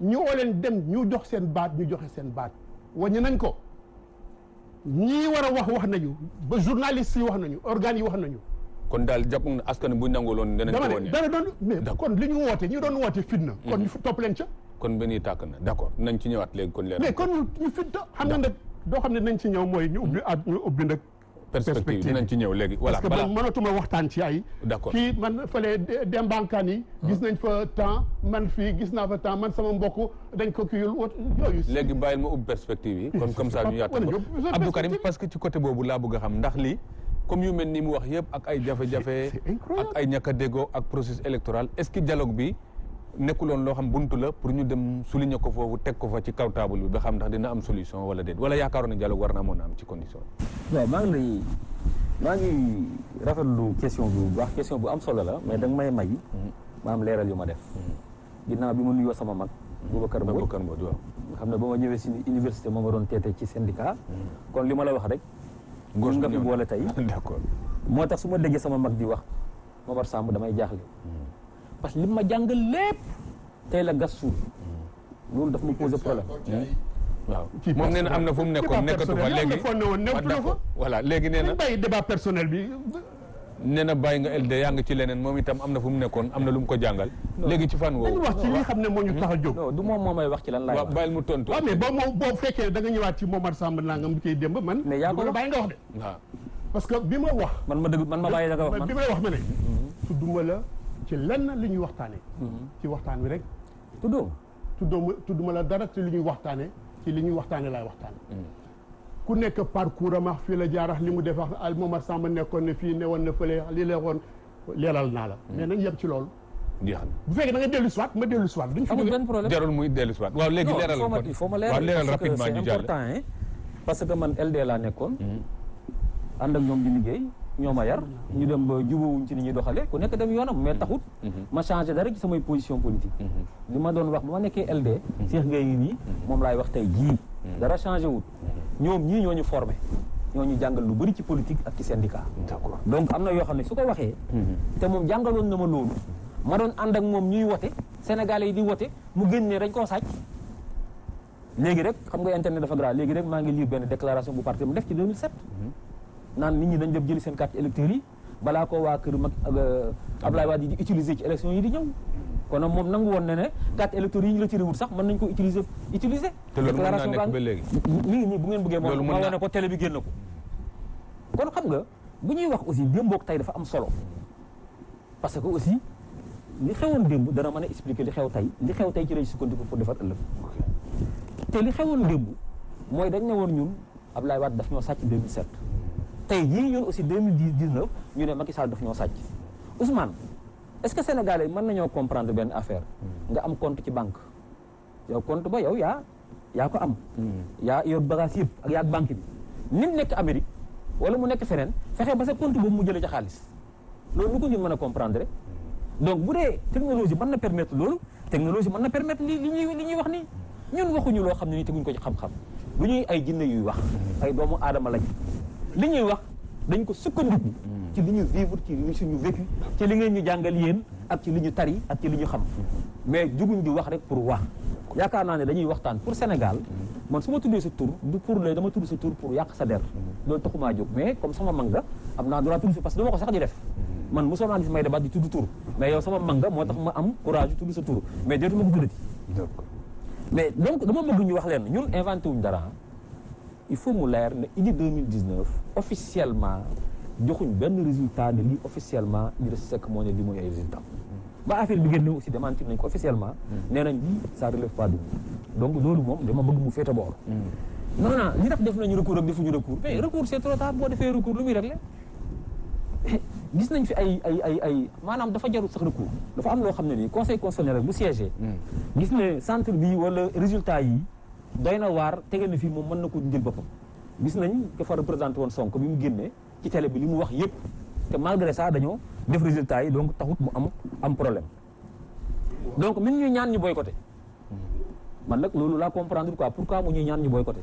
ñu oo leen dem ñu jox seen baat ñu joxe seen baat wàññi nañ ko ñii war a wax nañu ba journalistes yi wax nañu organes yi wax nañu kon daal jàpp nga askan bu ñu nanguloon danañ ko wane dara doon mais kon li ñu woote ñu doon woote fitna kon ñu topp leen ca kon benn tàkk na d'accord nañ ci ñëwaat léegi kon leer mais kon ñu fitna xam nga nag doo xam ne nañ ci ñëw mooy ñu ubbi nag perspective dinañ ci ñëw léegi voilà parce que man mënatuma waxtaan ci ay d'accord kii man fële dembankaan yi gis nañ fa temps man fii gis naa fa temps man sama mbokk dañ ko kiyul yooyu léegi bàyyil ma ubbi perspective yi kon comme ça ñu yaatal ko Abdou Karim parce que ci côté boobu laa bëgg a xam ndax lii comme yu mel ni mu wax yëpp ak ay jafe-jafe ak ay ñàkk a déggoo ak processus électoral est-ce que dialogue bi nekkuloon loo xam buntu la pour ñu dem souligner ko foofu teg ko fa ci kaw table bi ba xam ndax dina am solution wala déet wala yaakaaroon ne dialogue war naa mën a am ci condition waaw maa ngi rafetlu question bi bu baax question bu am solo la mais da nga may ma am leeral yu ma def ginnaaw bi ma nuyoo sama mag Boubacar Mbodj waaw nga xam ne ba ma ñëwee si université moo ma doon teete ci syndicat kon li ma la wax rek góor nga fi boole tey d'accord moo tax su ma déggee sama mag di wax Momar Samb damay jaaxle parce que li ma jàngal lépp tey la gas suul loolu daf ma posé problème waaw moom nee na am na fu mu nekkoon nekkatu fa léegi voilà léegi nee na bàyyi débat personnel bi nee na bàyyi nga LD yaa ngi ci leneen moom itam am na fu mu nekkoon am na lu mu ko jàngal léegi ci fan woowu wax ci li xam ne moo ñu tax a jóg non du moom moo may wax ci lan laay wax bàyyil mu tontu waaw mais boo fekkee da nga ñëwaat ci Momar Samb nangam koy démb man mais yaa ko bàyyi nga wax de waaw parce que bi ma wax man ma bàyyi da nga wax man bi may wax ma ne tudduma la ci lenn li ñuy waxtaane ci waxtaan wi rek tudduma la dara ci li ñuy waxtaane ci li ñuy waxtaane laay waxtaane ku nekk parcours am fii la jaarax li mu def ak Momar Samb nekkoon ne fii newoon na fële li la woon leeral naa la mais nañ yem ci loolu jeex na bu fekkee da nga dellu siwaat ma dellu siwaat duñ fi amul benn problème jarul muy dellu siwaat waaw léegi leeral il faut ma leeral rapidement ñu jàll parce que man LD laa nekkoon ànd ak ñoom di liggéey ñoo ma yar ñu dem ba jubóowuñ ci ni ñuy doxale ku nekk dem yoonam mais taxut ma changé dara ci samay position politique li ma doon wax ba ma nekkee LD Cheikh Gueye ngi nii moom laay wax tey jii dara changé wut ñoom ñii ñoo ñu formé ñoo ñu jàngal lu bëri ci politique ak ci syndicat d'accord donc am na yoo xam ne su ko waxee te moom jàngaloon na ma loolu ma doon ànd ak moom ñuy wote sénégalais yi di wote mu génn ne dañ koo sàcc léegi rek xam nga internet dafa grave léegi rek maa ngi lire benn déclaration bu parti mu def ci 2007 naan nit ñi dañ dem jëli seen carte électeur yi balaa ko waa kër mag Abdoulaye Wade di utiliser ci élection yi di ñëw kon nag moom nangu woon ne ne carte électeur yi ñu la ci réwut sax mën nañ ko utiliser te loolu mën naa nekk ba léegi mi ngi nii bu ngeen bëggee moom ma wane ko télé bi génn ko kon xam nga bu ñuy wax aussi démboog tey dafa am solo parce que aussi li xewoon démb dana mën a expliquer li xew tey ci lañ sukkandiku pour defar ëllëg te li xewoon démb mooy dañ ne woon ñun Abdoulaye Wade daf ñoo sàcc 2007 tey jii ñun aussi 2019 ñu ne Macky Sall daf ñoo sàcc Ousmane est-ce que Sénégalais mën nañoo comprendre benn affaire nga am compte ci banque yow compte ba yow yaa ko am yaa yor bagage yëpp ak yaa ak banque bi ni mu nekk Amérique wala mu nekk feneen fexe ba sa compte boobu mu jëlee ca xaalis loolu lu ko ñu mën a comprendre rek donc bu dee technologie mën na permettre loolu technologie mën na permettre li ñuy wax nii ñun waxuñu loo xam ne nii teguñ ko ci xam-xam lu ñuy ay jinne yuy wax ay doomu aadama lañ li ñuy wax dañ ko sukkandiku ci li ñu vivre ci li suñu vécu ci li ngeen ñu jàngal yéen ak ci li ñu tari ak ci li ñu xam mais juguñ di wax rek pour wax yaakaar naa ne dañuy waxtaan pour Sénégal man su ma tuddee sa tur du pour la dama tudd sa tur pour yàq sa der loolu taxumaa jóg mais comme sama mag nga am naa droit tudd parce que dama ko sax di def man mosoo naa gis may débat di tudd tur mais yow sama mag nga moo tax ma am courage tudd sa tur mais dootuma ko tuddati mais donc dama bëgg ñu wax leen ñun inventé wuñ dara il faut mu leer ne Idy 2019 officiellement joxuñ benn résultat ne lii officiellement Idrissa Seck moo ne lii mooy ay résultat ba affaire bi génne aussi démentir nañ ko officiellement nee nañ lii ça relève pas de donc loolu moom dama bëgg mu féete boor non li tax def nañu recours ak defuñu recours mais recours c'est trop tard boo defee recours lu muy réglé gis nañ fi ay maanaam dafa jarul sax recours dafa am loo xam ne nii conseil constitutionnel rek bu siégé gis ne centre bi wala résultat yi doy na waar tege na fii moom mën na ko jël boppam gis nañ ko fa représenté woon Sonko bi mu génnee ci télé bi li mu wax yëpp te malgré ça dañoo def résultat yi donc taxut mu am problème donc min ñuy ñaan ñu boycotté man nag loolu laa comprendre quoi pourquoi mu ñuy ñaan ñu boycotté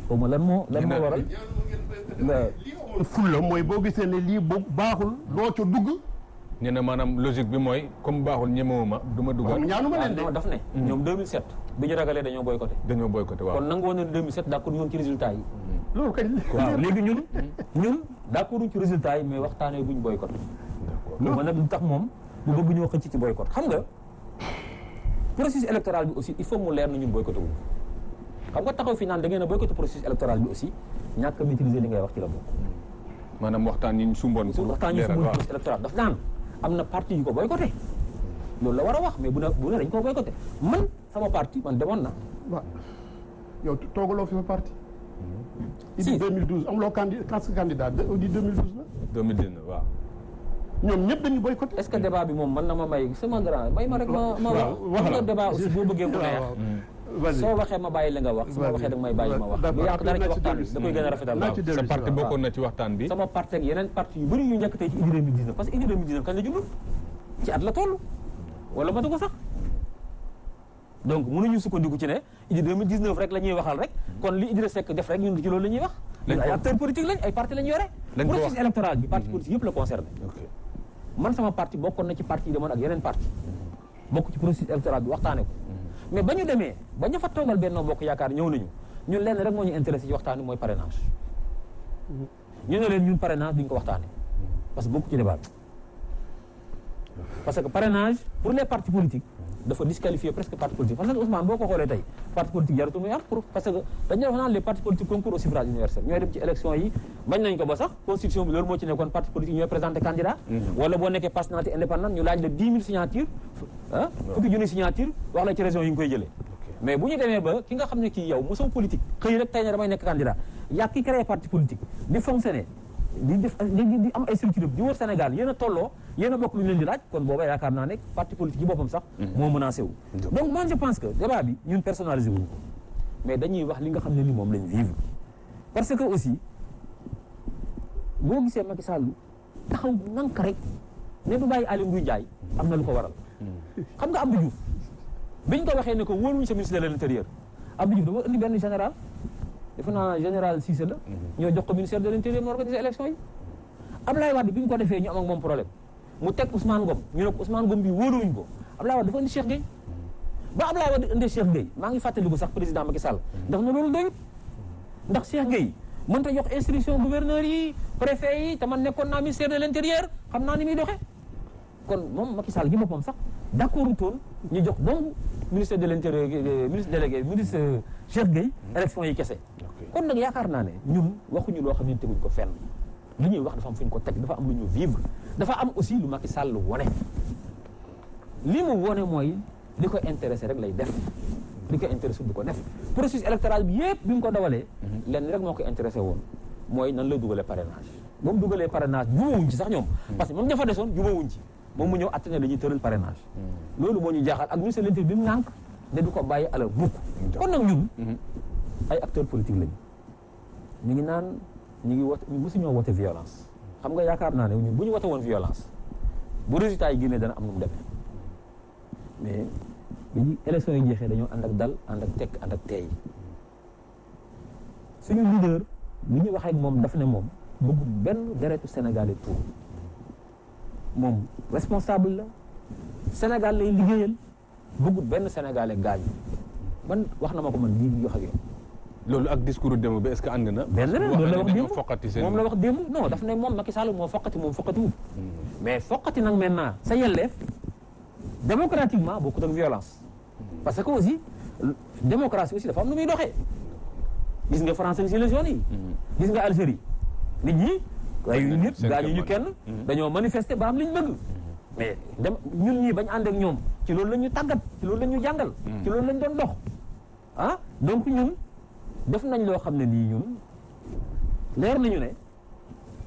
xaw ma lan moo waral ful la mooy boo gisee ne lii baaxul doo ca dugg ñu ne maanaam logique bi mooy comme baaxul ñemewuma du ma dugg ñaanuma leen de non daf ne ñoom 2007 bi ñu ragalee dañoo boycotté waaw kon nangu woon na 2007 d'accord ñoon ci résultat yi loolu kañ waaw léegi ñun d'accord ci résultat yi mais waxtaanee buñ boycotté man nag lu tax moom bu bëgg ñoo xëcc ci boycott xam nga processus électoral bi aussi il faut mu leer na ñun boycotté wuñ xam nga taxaw fi naan da ngeen a boycotté processus électoral bi aussi ñàkk a maîtriser li ngay wax ci la bokk maanaam waxtaan yi ñu sumboon waxtaan yi sumboon processus électoral daf naan am na parti yu ko boycotté loolu la war a wax mais bu ne dañ ko boycotté man sama parti man demoon na waaw yow toogaloo fi sa parti Idy 2012 amuloo candidat di 2012 la 2019 waaw ñoom ñëpp dañuy boycotté est-ce que débat bi moom mën na ma may sama grand may ma rek ma wax xam nga débat aussi boo bëggee mu neex soo waxee ma bàyyi li nga wax su ma waxee da nga may bàyyi ma wax bu yàq dara ci waxtaan bi da koy gën a rafetal sa parti bokkoon na ci waxtaan bi sama parti ak yeneen parti yu bëri yu njëkk tey ci Idy 2019 parce que Idy 2019 kañ la judd ci at la toll wala matu ko sax donc mënuñu sukkandiku ci ne Idy 2019 rek la ñuy waxal rek kon li Idrissa Seck def rek ñun ci loolu la ñuy wax ay acteurs politiques lañ ay parti la ñu yore processus électoral bi parti politique yëpp la concerné man sama parti bokkoon na ci parti yi demoon ak yeneen parti bokk ci processus électoral bi waxtaane ko mais ba ñu demee ba ñu fa toogal Benno Bokk Yaakaar ñëw nañu ñun lenn rek moo ñu intéressé ci waxtaan bi mooy parrainage ñu ne leen ñun parrainage duñ ko waxtaane parce que bokku ci débat parce que parrainage pour les partis politiques dafa disqualifier presque parti politique parce que Ousmane boo ko xoolee tey parti politique jaratul muy am parce que dañu def naan les partis politiques concours au suffrage universel ñooy dem ci élection yi bañ nañ ko ba sax constitution bi loolu moo ci nekkoon parti politique ñooy présenté candidat wala boo nekkee personnalité indépendante ñu laaj la 10 000 signatures fukki junni signature wax la ci région yi nga koy jëlee mais bu ñu demee ba ki nga xam ne kii yow mosoo politique xëy rek tey ne damay nekk candidat yaa ki créé parti politique di fonctionner di am ay structure di wër Sénégal yéen a tolloo yéen a bokk lu ñu leen di laaj kon booba yaakaar naa ne parti politique yi boppam sax moo menacé wu donc moi je pense que débat bi ñun personnalisé wuñu ko mais dañuy wax li nga xam ne ni moom lañ vivre parce que aussi boo gisee Macky Sall taxaw nank rek ne du bàyyi Aly Ngouille Ndiaye am na lu ko waral xam nga Abdou Diouf biñ ko waxee ne ko wóoluñu sa ministre de l'intérieur Abdou Diouf dafa indi benn général defe naa général Cissé la ñoo jox ko ministère de l'intérieur mu organiser élection yi Abdoulaye Wade bi ñu ko defee ñu am ak moom problème mu teg Ousmane Ngom ñu ne ko Ousmane Ngom bi wóoluwuñ ko Abdoulaye Wade dafa indi Cheikh Gueye ba Abdoulaye Wade indi Cheikh Gueye maa ngi fàttaliku sax président Macky Sall ndax na loolu doyut ndax Cheikh Gueye mënta jox instruction gouverneur yi préfet yi te man nekkoon naa ministère de l'intérieur xam naa ni muy doxee kon moom Macky Sall gi boppam sax d'accord utoon ñu jox donc ministère de l'intérieur ministre délégué ministre Cheikh Gueye élection yi kese kon nag yaakaar naa ne ñun waxuñu loo xam ne teguñ ko fenn li ñuy wax dafa am fu ñu ko teg dafa am lu ñu vivre dafa am aussi lu Macky Sall wone li mu wone mooy li ko intéressé rek lay def li ko intéressé du ko def processus électoral bi yëpp bi mu ko dawalee lenn rek moo ko intéressé woon mooy nan lay dugalee parrainage ba mu dugalee parrainage jubawuñ ci sax ñoom parce que moom dafa desoon jubawuñ ci moom mu ñëw atte ne dañuy tëral parrainage loolu moo ñu jaaxal ak ministre de l'Intérieur bi mu ŋànk ne du ko bàyyi à la bukk kon nag ñun ay acteurs politiques lañu ñu ngi naan ñu ngi wote mosuñoo wote violence xam nga yaakaar naa ne ñun bu ñu wote woon violence bu résultat yi génnee dana am nu mu demee mais bi ñu élection yi jeexee dañoo ànd ak dal ànd ak tekk ànd ak teey suñu leader bi ñu waxee ak moom daf ne moom bëggul benn deretu sénégalais tout moom responsable la Sénégal lay liggéeyal bëggul benn sénégalais gaañu man wax na ma ko man lii di wax ak yow loolu ak discours démb bi est-ce que ànd na. benn la loolu la wax démb moom la wax démb non daf ne moom Macky Sall moo foqati moom foqatiwul. mais foqati nag maintenant sa yelleef démocratiquement bokkut ak violence. parce que aussi démocratie aussi dafa am nu muy doxee. gis nga français ci élection yi. gis nga Algérie nit ñi. ay nit gaañu ñu kenn. dañoo manifester ba am li ñu bëgg. mais ñun ñii bañ ànd ak ñoom ci loolu la ñu tàggat ci loolu la ñu jàngal. ci loolu la ñu doon dox. ah donc ñun def nañ loo xam ne nii ñun leer nañu ne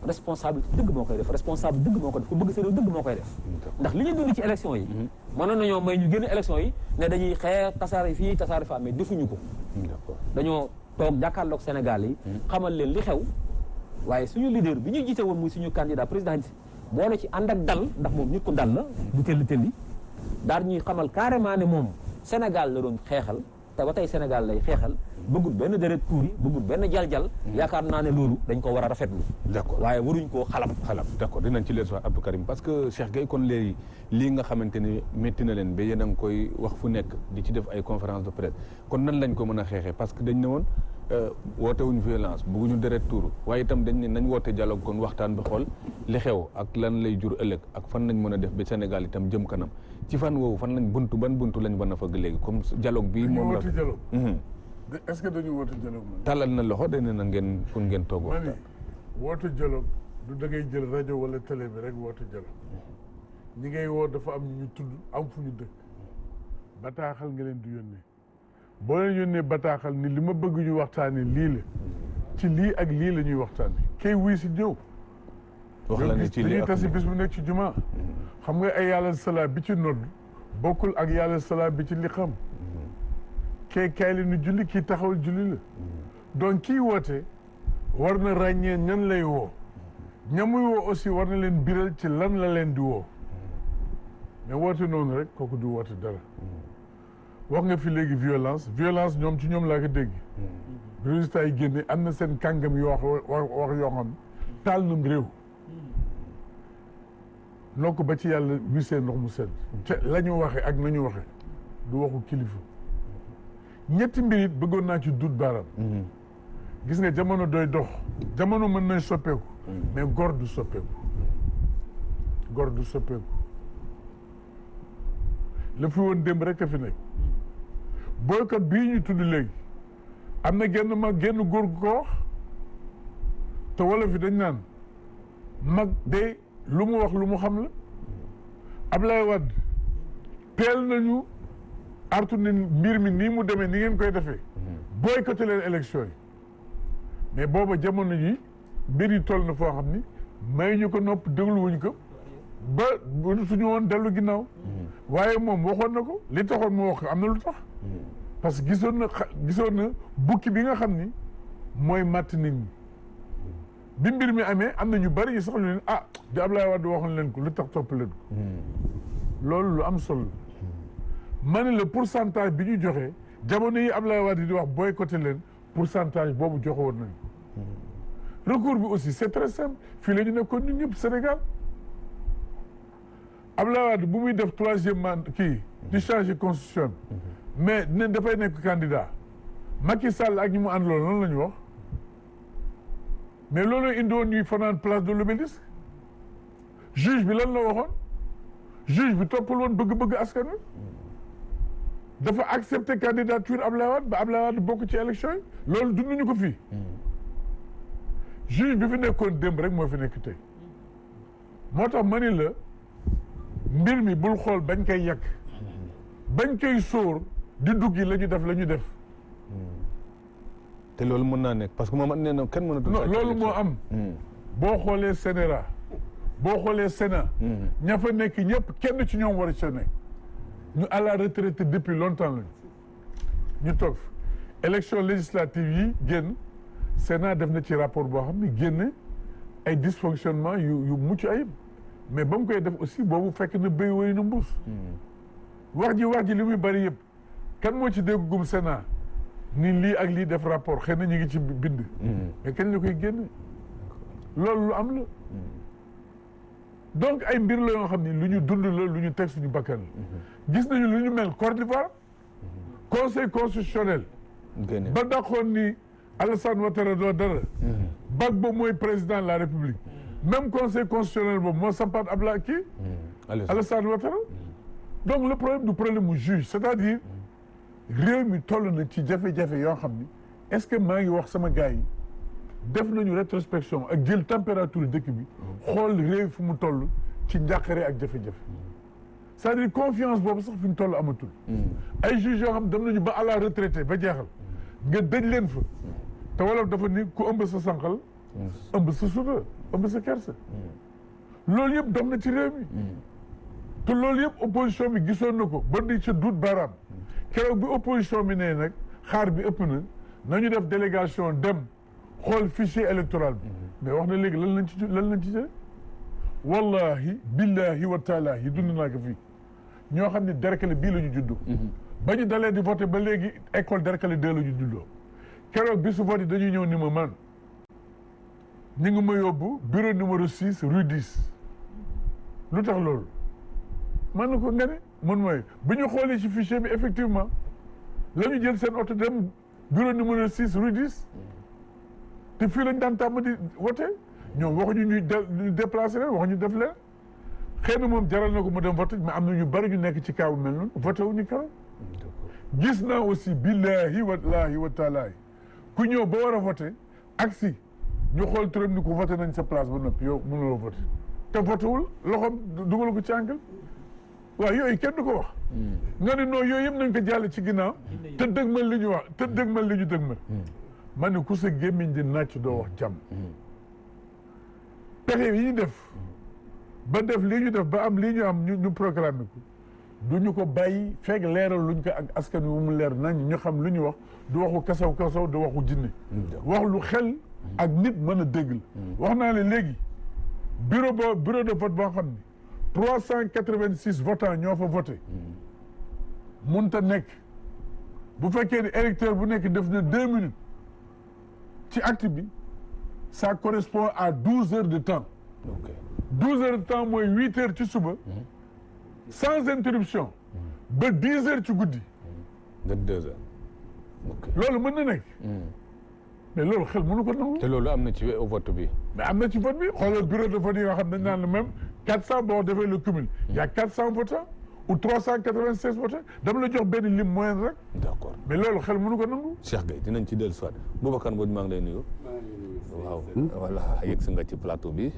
responsable dëgg moo koy def responsable dëgg moo ko def ku bëgg seen dëgg moo koy def. ndax li ñu dund ci élection yi. mënoon nañoo may ñu génn élection yi ne dañuy xeex tasaare fii tasaare fa mais defuñu ko. dañoo toog jàkkaarloog Sénégal yi. xamal leen li xew waaye suñu leader bi ñu jiite woon muy suñu candidat président boole ci ànd ak dal ndax moom nit ko dal la du telli daal ñuy xamal carrément ne moom Sénégal la doon xeexal te ba tey Sénégal lay xeexal bëggul benn deret tuuri bëggul benn jal-jal yaakaar naa ne loolu dañ ko war a rafetlu. d'accord waaye waruñ koo xalam d'accord dinañ ci leer soit Abdou Karim parce que Cheikh Gueye kon léegi lii nga xamante ni métti na leen ba yéen a ngi koy wax fu nekk di ci def ay conférence de presse kon nan lañ ko mën a xeexee parce que dañ ne woon woote wuñ violence bëgguñu deret tuuru waaye itam dañ ne nañ woote dialogue kon waxtaan bi xool li xew ak lan lay jur ëllëg ak fan nañ mën a def ba Sénégal itam jëm kanam ci fan woowu fan lañ ban buntu lañ mën a fëgg léegi comme dialogue bi moom la est-ce que dañu woote dialogue man tàllal na loxo dañ ne na ngeen pour ngeen toog waxtaan woote dialogue du da ngay jël rajo wala télé bi rek woote dialogue ñi ngay woo dafa am ñu tudd am fu ñu dëkk bataaxal nga leen di yónnee boo leen yónnee bataaxal ni li ma bëgg ñu waxtaanee lii la ci lii ak lii la ñuy waxtaanee kay wuy si ñëw wax la ne ci lii dañuy tasi bis bu nekk ci jumaa xam nga ay yàlla salaa bi ci nodd bokkul ak yàlla salaa bi ci li xam kay li nu julli kii taxawal julli la donc kii woote war na ràññee ñan lay woo ñamuy woo aussi war na leen biral ci lan la leen di woo mais woote noonu rek kooku du woote dara wax nga fi léegi violence ñoom ci ñoom laa ko dégg résultat yi génne am na seen kàngam yoo wax yoo xam taal nam réew noo ko ba ci yàlla wisee ndox mu sedd te la ñu waxee ak nañu waxee du waxu kilifa ñetti mbir it bëggoon naa ci dut baaraam gis nga jamono doy dox jamono mën nañ soppeeku mais góor du soppeeku la fi woon démb rek a fi nekk boycott bii ñu tudd léegi am na genn góor gu ko wax te wala fi dañ naan mag de lu mu wax lu mu xam la Ablaye Wade teel nañu artu ne mbir mi nii mu demee ni ngeen koy defee boycotté leen élection yi mais booba jamono ji mbir yi toll na foo xam ni may ñu ko nopp dégluwuñ ko ba suñu woon dellu ginnaaw waaye moom waxoon na ko li taxoon mu wax ko am na lu tax parce que gisoon na bukki bi nga xam ni mooy matt nit ñi bi mbir mi amee am na ñu bari yi sax lu leen di Ablaye Wade waxoon leen ko lu tax topp leen ko loolu lu am solo ma ne le pourcentage bi ñu joxe jamono yi Ablaye Wade di wax boycotté leen pourcentage boobu joxe woon nañ ko recours bi aussi c'est très simple fii la ñu nekkoon ñun ñëpp Sénégal Ablaye Wade bu muy def troisième mandat di changer constitution mais ne dafay nekk candidat Macky Sall ak ñi mu ànd loolu noonu la ñu wax mais loolu indi woon ñuy fanaan place de l'Obélisque juge bi lan la waxoon juge bi toppal woon bëgg-bëgg askan wi dafa accepter candidature Ablaye Wade ba Ablaye Wade bokk ci élection yi loolu dunduñu ko fii juge bi fi nekkoon démb rek moo fi nekk tey moo tax ma ni la mbir mi bul xool bañ koy yàq bañ koy sóor di duggi la ñu def te loolu mën naa nekk parce que moom nee na kenn mënatul non loolu moo am boo xoolee Sénégal boo xoolee Sénat ña fa nekk ñëpp kenn ci ñoom war a ca nekk ñu à la retraite depuis longtemps lañu ñu toog fi élection législative yi génn Sénat def na ci rapport boo xam ne génn ay dysfonctionnement yu mucc ayib mais ba mu koy def aussi boobu fekk na béy wéy na mbuus wax ji li muy bari yëpp kan moo ci déggum Sénat ni lii ak lii def rapport xëy na ñu ngi ci bind mais kañ la koy génn loolu lu am la donc ay mbir la yoo xam ne lu ñu dund la lu ñu teg suñu bakkan la gis nañu lu ñu mel Côte d'Ivoire conseil constitutionnel ba dàqoon ni Alassane Ouattara doo dara Gbagbo mooy président de la République même conseil constitutionnel boobu moo sampaat Abdoulaye kii Alassane Ouattara donc le problème du problème mu juge c'est-à-dire réew mi toll na ci jafe-jafe yoo xam ni est-ce que maa ngi wax sama gars yi def nañu rétrospection ak jël température dëkk bi xool réew fu mu toll ci njàqare ak jafe-jafe c'est-à-dire confiance boobu sax fi ñu toll amatul ay juges yoo xam dem nañu ba à la retraité ba jeexal nga dëj leen fa te wolof dafa ni ku ëmb sa sànqal ëmb sa sutura ëmb sa kersa loolu yëpp dem na ci réew mi te loolu yëpp opposition bi gisoon na ko ba di ca dut baaraam keroog bi opposition bi nee nag xaar bi ëpp na nañu def délégation dem xool fichier électoral bi mais wax na léegi lan lañ ci jële wallahi billahi wa taalahi dund naa ko fii ñoo xam ne Derklé bii la ñu juddoo ba ñu dalee di voté ba léegi école Derklé 2 la ñu juddoo keroog bi su voté dañuy ñëw ni ma man ñu ngi ma yóbbu bureau numéro 6 rue 10 lu tax loolu man na ko nga ne mun mooy bi ñu xoolee ci fichier bi effectivement la ñu jël seen oto dem bureau numéro 6 rue 10 te fii lañ daan tàmm di voté ñoom waxuñu ñu déplacé leen waxuñu def leen xëy na moom jaral na ko mu dem voté mais am na ñu bari ñu nekk ci kaabu mel noonu voté wu ñu keroog gis naa aussi billahi wallahi wa taalahi ku ñëw ba war a voté aksi ñu xool turam ni ko voté nañ sa place ba noppi yow mënuloo voté te voté wul loxoom dugal ko ci ànkal waaw yooyu kenn du ko wax nga ne non yooyu yëpp nañ ko jàll ci ginnaaw te dëgmal li ñu wax te dëgmal li ñu dëgmal ma ne ku sa gémmiñ di nàcc doo wax jàmm pexe yi ñu def ba def lii ñu def ba am lii ñu am ñu programme ko du ñu ko bàyyi fekk leeral luñ ko ak askan wi mu leer nañ ñu xam lu ñu wax du waxu kasaw du waxu jinne wax lu xel ak nit mën a dégg la wax naa ne léegi bureau de vote boo xam ni 386 votants ñoo fa voté munta nekk bu fekkee ni électeur bu nekk def na 2 minutes ci acte bi ça correspond à 12 heures de temps 12 heures de temps mooy 8 heures ci suba sans interruption ba 10 heures ci guddi de 2 heures loolu mën na nekk mais loolu xel mënu ko nangu te loolu am na ci vote bi mais am na ci vote bi xoolal bureau de vote yi nga xam dañ naan la même 400 boo defee le cumul y a 400 votants ou 396 votants dama la jox benn lim moyenne rek d'accord mais loolu xel mënu ko nangu Cheikh Gueye dinañ ci dellu soit Boubacar Mbodj maa ngi lay nuyu waaw voilà yegg si nga ci plateau bi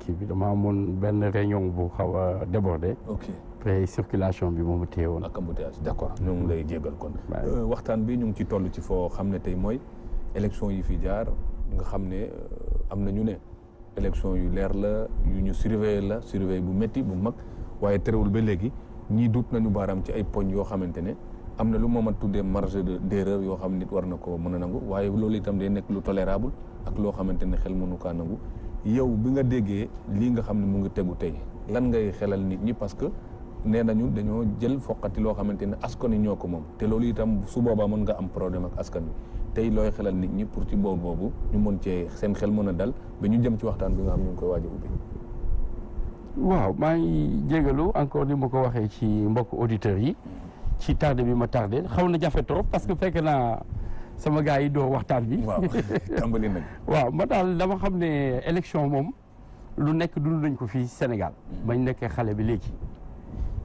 kii bi dama amoon benn réunion bu xaw a débordé ok après circulation bi moomu téye woon ak embouteillage d'accord ñu ngi lay jégal kon waxtaan bi ñu ngi ci toll ci foo xam ne tey mooy élection yi fi jaar nga xam ne am na ñu ne élection yu leer la yu ñu surveiller bu métti bu mag waaye terewul ba léegi ñii dut nañu baaraam ci ay poñ yoo xamante ne am na lu moom a tuddee marge d'erreur yoo xam nit war na ko mën a nangu waaye loolu itam day nekk lu tolérable ak loo xamante ne xel mënu kaa nangu yow bi nga déggee lii nga xam ne mu ngi tegu tey lan ngay xelal nit ñi parce que nee nañu dañoo jël foqati loo xamante ne askan wi ñoo ko moom te loolu itam su boobaa mën nga am problème ak askan wi tey looy xelal nit ñi pour ci boobu ñu mën cee seen xel mën a dal ba ñu jëm ci waxtaan bi nga xam ñu ngi koy waaj a ubbi. waaw maa ngi jégalu encore ni ma ko waxee ci mbokk auditeurs yi ci tardé bi ma tardé xaw na jafe trop parce que fekk naa sama gars yi doo waxtaan bi. waaw tàmbali nañ. waaw ma daal dama xam ne élection moom lu nekk dund nañ ko fii Sénégal. bañ nekkee xale bi léegi.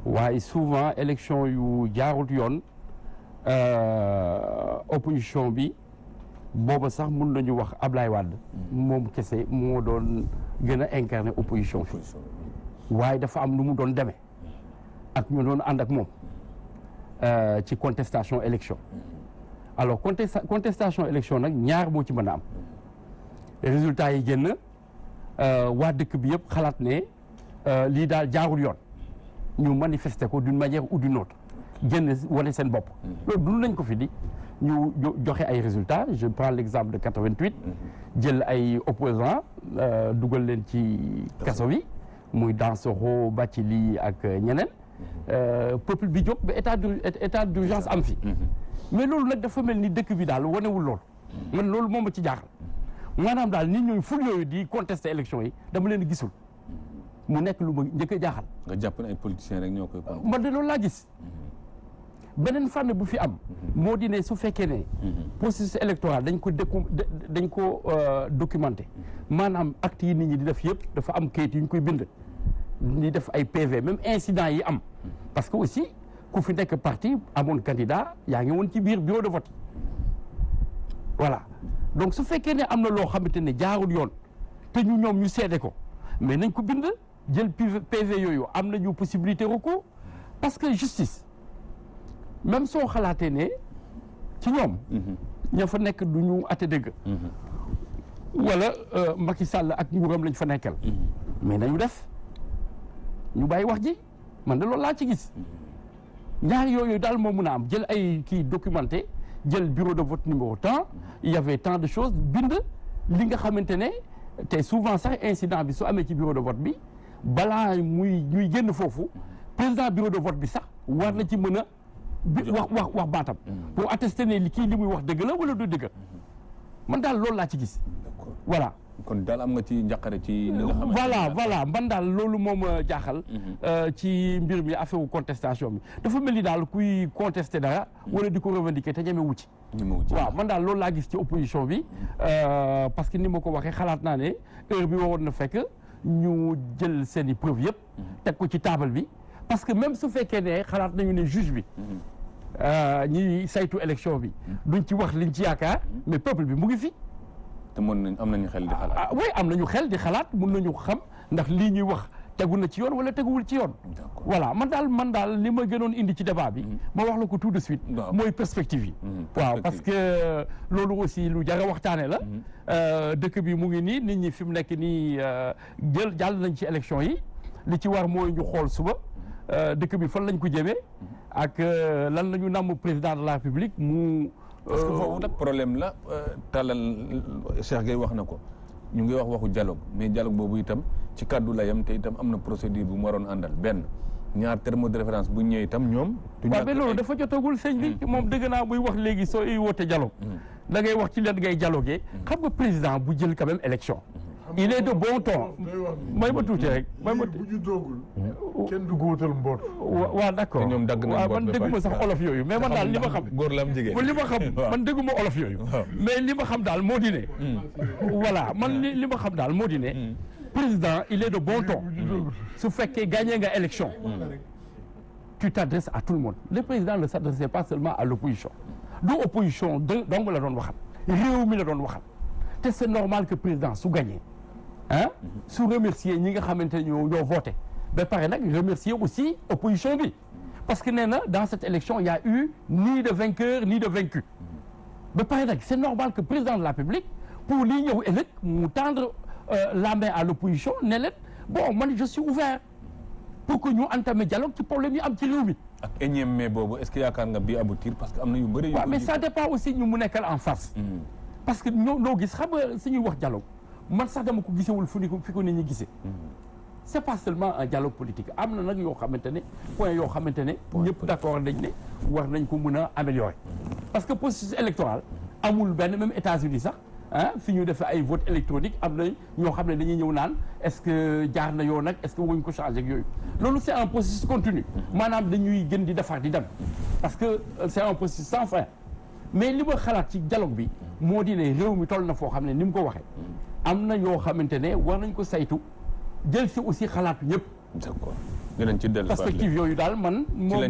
waaye souvent élection yu jaarut yoon opposition bi booba sax mun nañu wax Ablaye Wade. moom kese moo doon gën a incarner opposition fii. waaye dafa am lu mu doon demee. ak ñu doon ànd ak moom. ci contestation élection. alors contestation élection nag ñaar moo ci mën a am. résultat yi génn waa dëkk bi yëpp xalaat ne lii daal jaarul yoon. ñu manifester ko d'une manière ou d'une autre. génn wane seen bopp. loolu dund nañ ko fi di ñu joxe ay résultats je prends l'exemple de 88. jël ay opposants dugal leen ci kaso bi muy Dansokho Bathily ak ñeneen. peuple bi jóg ba état d'urgence am fi. mais loolu nag dafa mel ni dëkk bi daal wanewul lool. man loolu moom ma ci jaaxal. maanaam daal nit ñooy ful yooyu di contester élection yi dama leen gisul. mu nekk lu ma njëkk a jaaxal. nga jàpp ne ay politiciens rek ñoo koy. man de loolu laa gis. beneen fànn bu fi am moo di ne su fekkee ne processus électoral dañ ko documenté maanaam acte yi nit ñi di def yëpp dafa am kayit yu ñu koy bind di def ay PV même incident yi am parce que aussi ku fi nekk parti amoon candidat yaa ngi woon ci biir bureau de vote voilà donc su fekkee ne am na loo xamante ne jaarul yoon te ñoom ñu seede ko mais nañ ko bind jël PV yooyu am nañu possibilité recours parce que justice même soo xalaatee ne ci ñoom ña fa nekk du ñu ate dëgg wala Macky Sall ak nguuram lañ fa nekkal mais nañu def ñu bàyyi wax ji man de loolu laa ci gis ñaar yooyu daal moo mun a am jël ay kii documenté jël bureau de vote numéro tant il y avait tant de choses bind li nga xamante ne te souvent sax incident bi su amee ci bureau de vote bi balaa ñuy génn foofu président bureau de vote bi sax war na ci mën a wax baatam pour attester ne kii li muy wax dëgg la wala du dëgg man daal loolu laa ci gis voilà kon daal am nga ci njaqare ci li nga xam voilà man daal loolu moom jaaxal ci mbir mi affaire contestation bi dafa mel ni daal kuy contester dara wala di ko revendiquer te ñeme wu ci waaw man daal loolu laa gis ci opposition bi parce que ni ma ko waxee xalaat naa ne heure bi waroon na fekk ñu jël seen i preuve yëpp teg ko ci table bi parce que même su fekkee ne xalaat nañu ne juge bi ñi saytu élection bi duñ ci wax liñ ci yaakaar mais peuple bi mu ngi fi te am nañu xel di xalaat oui am nañu xel di xalaat mun nañu xam ndax lii ñuy wax tegu na ci yoon wala teguwul ci yoon voilà man daal li ma gënoon indi ci débat bi ma wax la ko tout de suite mooy perspective yi waaw parce que loolu aussi lu jar a waxtaane la dëkk bi mu ngi nii nit ñi fi mu nekk nii jàll nañ ci élection yi li ci war mooy ñu xool suba dëkk bi fan lañ ko jëmee ak lan la ñu namm président de la République mu parce que foofu nag problème la Tallal Cheikh Gueye wax na ko ñu ngi wax waxu dialogue mais dialogue boobu itam ci kàddu la yam te itam am na procédure bu mu waroon àndal benn ñaar terme de référence bu ñëwee itam ñoom waaw mais loolu dafa jotagul sëñ bi moom dëgg naa buy wax léegi sooy woote dialogue da ngay wax ci leen ngay dialoguer xam nga président bu jël quand même élection il est de bon ton may ma tuuti rek may ma bu ñu doogul kenn du ko wutal mboot waaw d'accord ñoom dagg nañ waaw man dégguma sax olof yooyu mais man daal li ma xam góor la am jigéen li ma xam man dégguma olof yooyu mais li ma xam daal moo di ne voilà man li ma xam daal moo di ne président il est de bon ton su fekkee gagné nga élection tu t'adresses à tout le monde le président ne s'adressait pas seulement à l'opposition du opposition donc la doon waxal réew mi la doon waxal te c'est normal que président su gagné su remercier ñi nga xamante ne ñoo voté ba pare nag remercier aussi opposition bi parce que nee na dans cette élection il y a eu ni de vainqueur ni de vaincu ba pare nag c'est normal que président de la République pour lii ñëw ëllëg mu tendre la main à l'opposition ne leen bon man je suis ouvert pour que ñu entamer dialogue ci problème yi am ci réew mi. ak énième mais boobu est-ce que yaakaar nga bi aboutir parce que am na yu bëri. waaw mais ça dépend aussi ñu mu nekkal en face. parce que noo gis xam nga suñuy wax dialogue man sax dama ko gisewul fi ko nit ñi gisee. c'est pas seulement un dialogue politique am na nag yoo xamante ne point yoo xamante ne ñëpp d'accord nañ ne war nañ ko mën a améliorer. parce que processus électoral amul benn même États-Unis sax fi ñu defee ay vote électronique am na ñoo xam ne dañuy ñëw naan est-ce que jaar na yoon nag est-ce que wuñ ko changer ak yooyu loolu c'est un processus continu maanaam dañuy gën di defar di dem parce que c'est un processus sans fin mais li ma xalaat ci dialogue bi moo di ne réew mi toll na foo xam ne ni mu ko waxee am na ñoo xamante ne war nañ ko saytu jël si aussi xalaatu ñëpp. d'accord dinañ ci dellu perspective yooyu daal man moom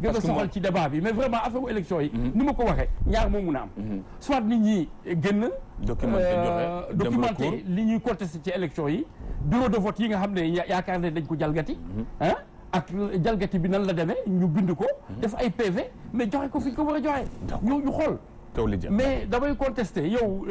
gën a soxal ci débat bi mais vraiment affaire élection yi ni ma ko waxee ñaar moo mun a am soit nit ñi gën documenté li ñuy contesté ci élection yi bureau de vote yi nga xam ne yaakaar ne dañ ko jalgati ak jalgati bi nan la demee ñu bind ko def ay PV mais joxe ko fi ñu ko war a joxe ñu xool mais damay contesté yow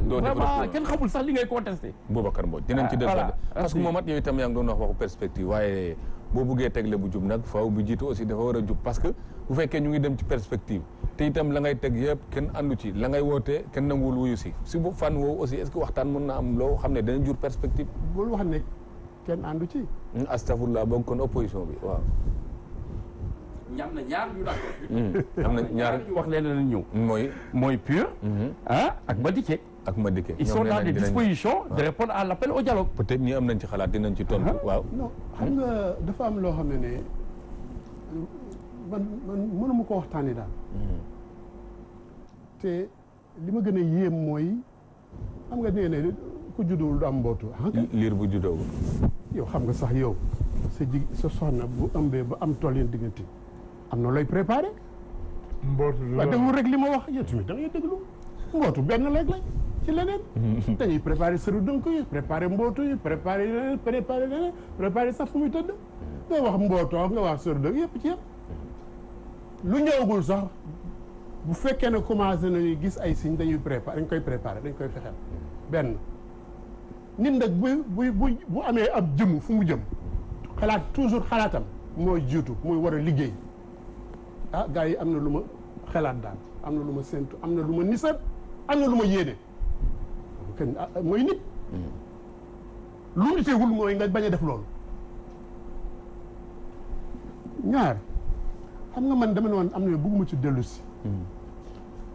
vraiment kenn xamul sax li ngay contesté Boubacar Mbodj dinañ ci dellu parce que moomat yow itam yaa ngi doon wax waxu perspective waaye boo buggee tegle bu jub nag faaw bu jiitu aussi dafa war a jub parce que bu fekkee ñu ngi dem ci perspective te itam la ngay teg yëpp kenn àndu ci la ngay wootee kenn nanguwul wuyu si bu fan woowu aussi est-ce que waxtaan mën na am loo xam ne dana jur perspective bul wax ne kenn àndu ci astafurlah boog kon opposition bi waaw ñam na ñaar ñu d'accord am na ñaar wax leen la ñëw mooy PUR ak Madické ils sont dans des dispositions de répondre à l'appel au dialogue peut-être ñi am nañ ci xalaat dinañ ci tontu waaw non xam nga dafa am loo xam ne man mënuma ko waxtaanee daal. te li ma gën a yéem mooy xam nga nee ne ku judduwul du am mbootu. liir bu juddoo. yow xam nga sax yow sa soxna bu ëmbee ba am tool yéen diggante am na looy préparé. mbootu waaw déglu rek li ma wax yow tamit da ngay déglu mbootu benn léeg lañ ci leneen. dañuy préparé sëru dënk yi préparé mbootu yi préparé leneen préparé sax fu muy tëdd. nga wax mbootoo nga wax sëru dënk yëpp ci yëpp. lu ñëwagul sax bu fekkee ne commencé nañu gis ay signes dañ koy préparé dañ koy fexeel benn. nit nag bu amee ab jëmm fu mu jëm xalaat toujours xalaatam mooy jiitu muy war a liggéey gars yi am na lu ma xalaat daal am na lu ma séntu am na lu ma nisat am na lu ma yéene kenn mooy nit lu niteewul mooy nga bañ a def loolu ñaar xam nga man dama ne woon am na bëgguma ci dellu si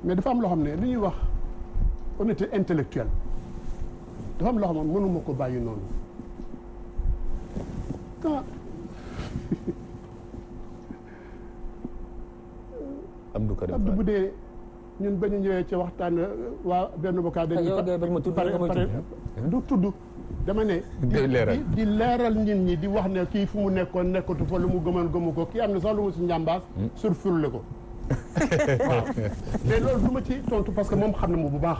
mais dafa am loo xam ne li ñuy wax honnêteté intellectuelle dafa am loo xam ne mënuma ko bàyyi noonu quand Abdou bu dee ñun ba ñu ñëwee ci waxtaan waa benn bokkaa du tudd dama ne di leeral nit ñi di wax ne kii fu mu nekkoon nekkatu fa lu mu gëmoon gëmu ko kii am na sax lu mu si njàmbaas surfurle ko waaw mais loolu du ma ci tontu parce que moom xam na mu bu baax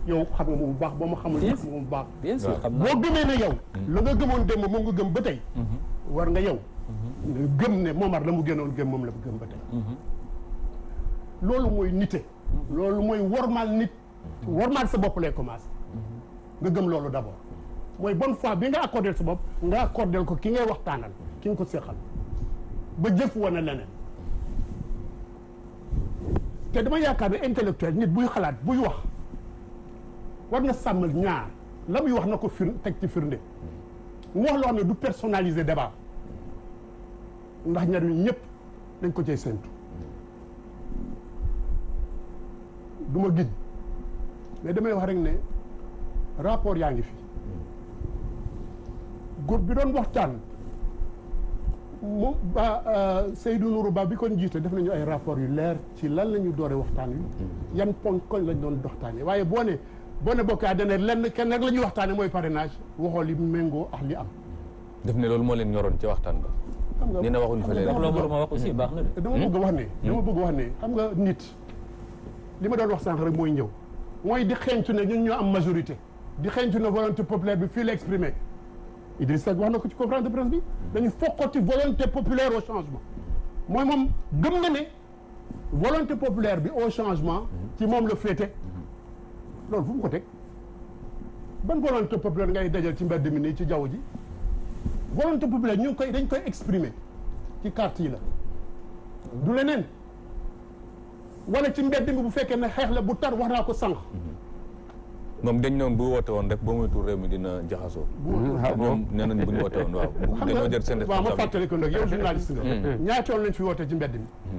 yow xam nga mu bu baax boo ma xamul xam nga mu bu baax bien sûr boo gëmee ne yow la nga gëmoon démb moom nga gëm ba tey war nga yow nga gëm ne Momar la mu génnoon gëm moom la gëm ba tey loolu mooy nite loolu mooy wormaal nit wormaal sa bopp lay commencé nga gëm loolu d'abord mooy bonne foi bi nga accordé sa bopp nga accordé ko ki ngay waxtaanal ki nga ko seqal ba jëf wane leneen te dama yaakaar ne intellectuel nit buy xalaat buy wax war na sàmmal ñaar la muy wax na ko teg ci firnde mu wax loo xam ne du personnaliser débat ndax ñaar ñi ñëpp dañ ko cay séntu du ma gis mais damay wax rek ne rapport yaa ngi fi groupe bi doon waxtaan moom Seydou Nourou Ba bi kon jiite def nañu ay rapport yu leer ci lan la ñu doore waxtaan wi yan ponk koñ lañ doon doxtaane waaye boo ne bokkaa dane lenn kenn rek la ñuy waxtaane mooy parrainage waxoo li méngoo ak li am def ne loolu moo leen ñoroon ci waxtaan ba xam nga ni na waxuñu fa leen loolu ma wax aussi baax na de dama bëgg wax ne xam nga nit li ma doon wax sànq rek mooy ñëw mooy di xeeñtu ne ñun ñoo am majorité di xeeñtu ne volonté populaire bi fii la exprimé Idriss Seck wax na ko ci conférence de presse bi dañu fokkati volonté populaire au changement mooy moom gëm na ne volonté populaire bi au changement ci moom la féete loolu fu mu ko teg ban volonté populaire ngay dajal ci mbedd mi nii ci jaww ji volonté populaire dañ koy exprimer ci carte yi la du leneen wala ci mbedd mi bu fekkee ne xeex la bu tar wax naa ko sànq moom dañ noonu bu woote woon rek ba muy tur réew mi dina jaxasoo ñoom nee nañ bu ñu woote woon waaw dañoo jël seen waaw ma fàttali ko nag yow journaliste nga ñaata yoon lañ fi woote ci mbedd mi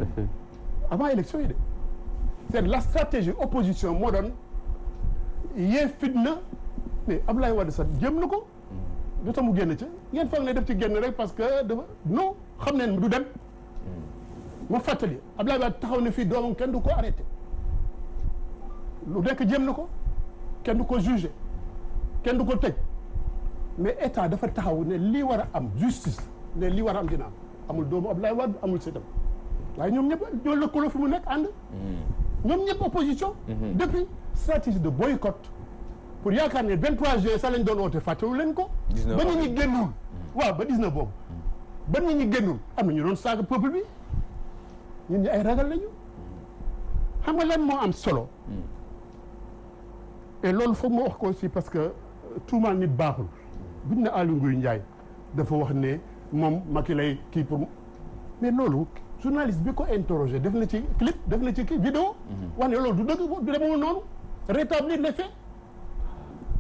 avant élection yi de c'est la stratégie opposition moo doon yee fitna mais Abdoulaye Wade sax jéem na ko du tax mu génn ca ngeen foog ne def ci génn rek parce que dafa non xam ne du dem ma fàttali Abdoulaye Wade taxaw ne fii doomam kenn du ko arrêté lu nekk jéem na ko kenn du ko jugé kenn du ko tëj mais état dafa taxaw ne lii war a am justice ne lii war a am dina am amul doomu Abdoulaye Wade amul sëtam waaye ñoom ñëpp ñoo lëkkaloo fi mu nekk ànd ñoom ñëpp opposition depuis stratégie de boycott pour yaakaar ne 23 juillet sax lañ doon woote fàttewu leen ko ba nit ñi génnul waaw ba 19 boobu ba nit ñi génnul am na ñu doon saaga peuple bi ñun ñi ay ragal lañu xam nga lan moo am solo et loolu foog ma wax ko aussi parce que tuumaal nit baaxul buñ ne Aly Ngouille Ndiaye dafa wax ne moom Macky lay kii pour mais loolu journaliste bi ko interrogé def na ci clip def na ci kii vidéo wax ne loolu du dëgg du demewul noonu rétablir les faits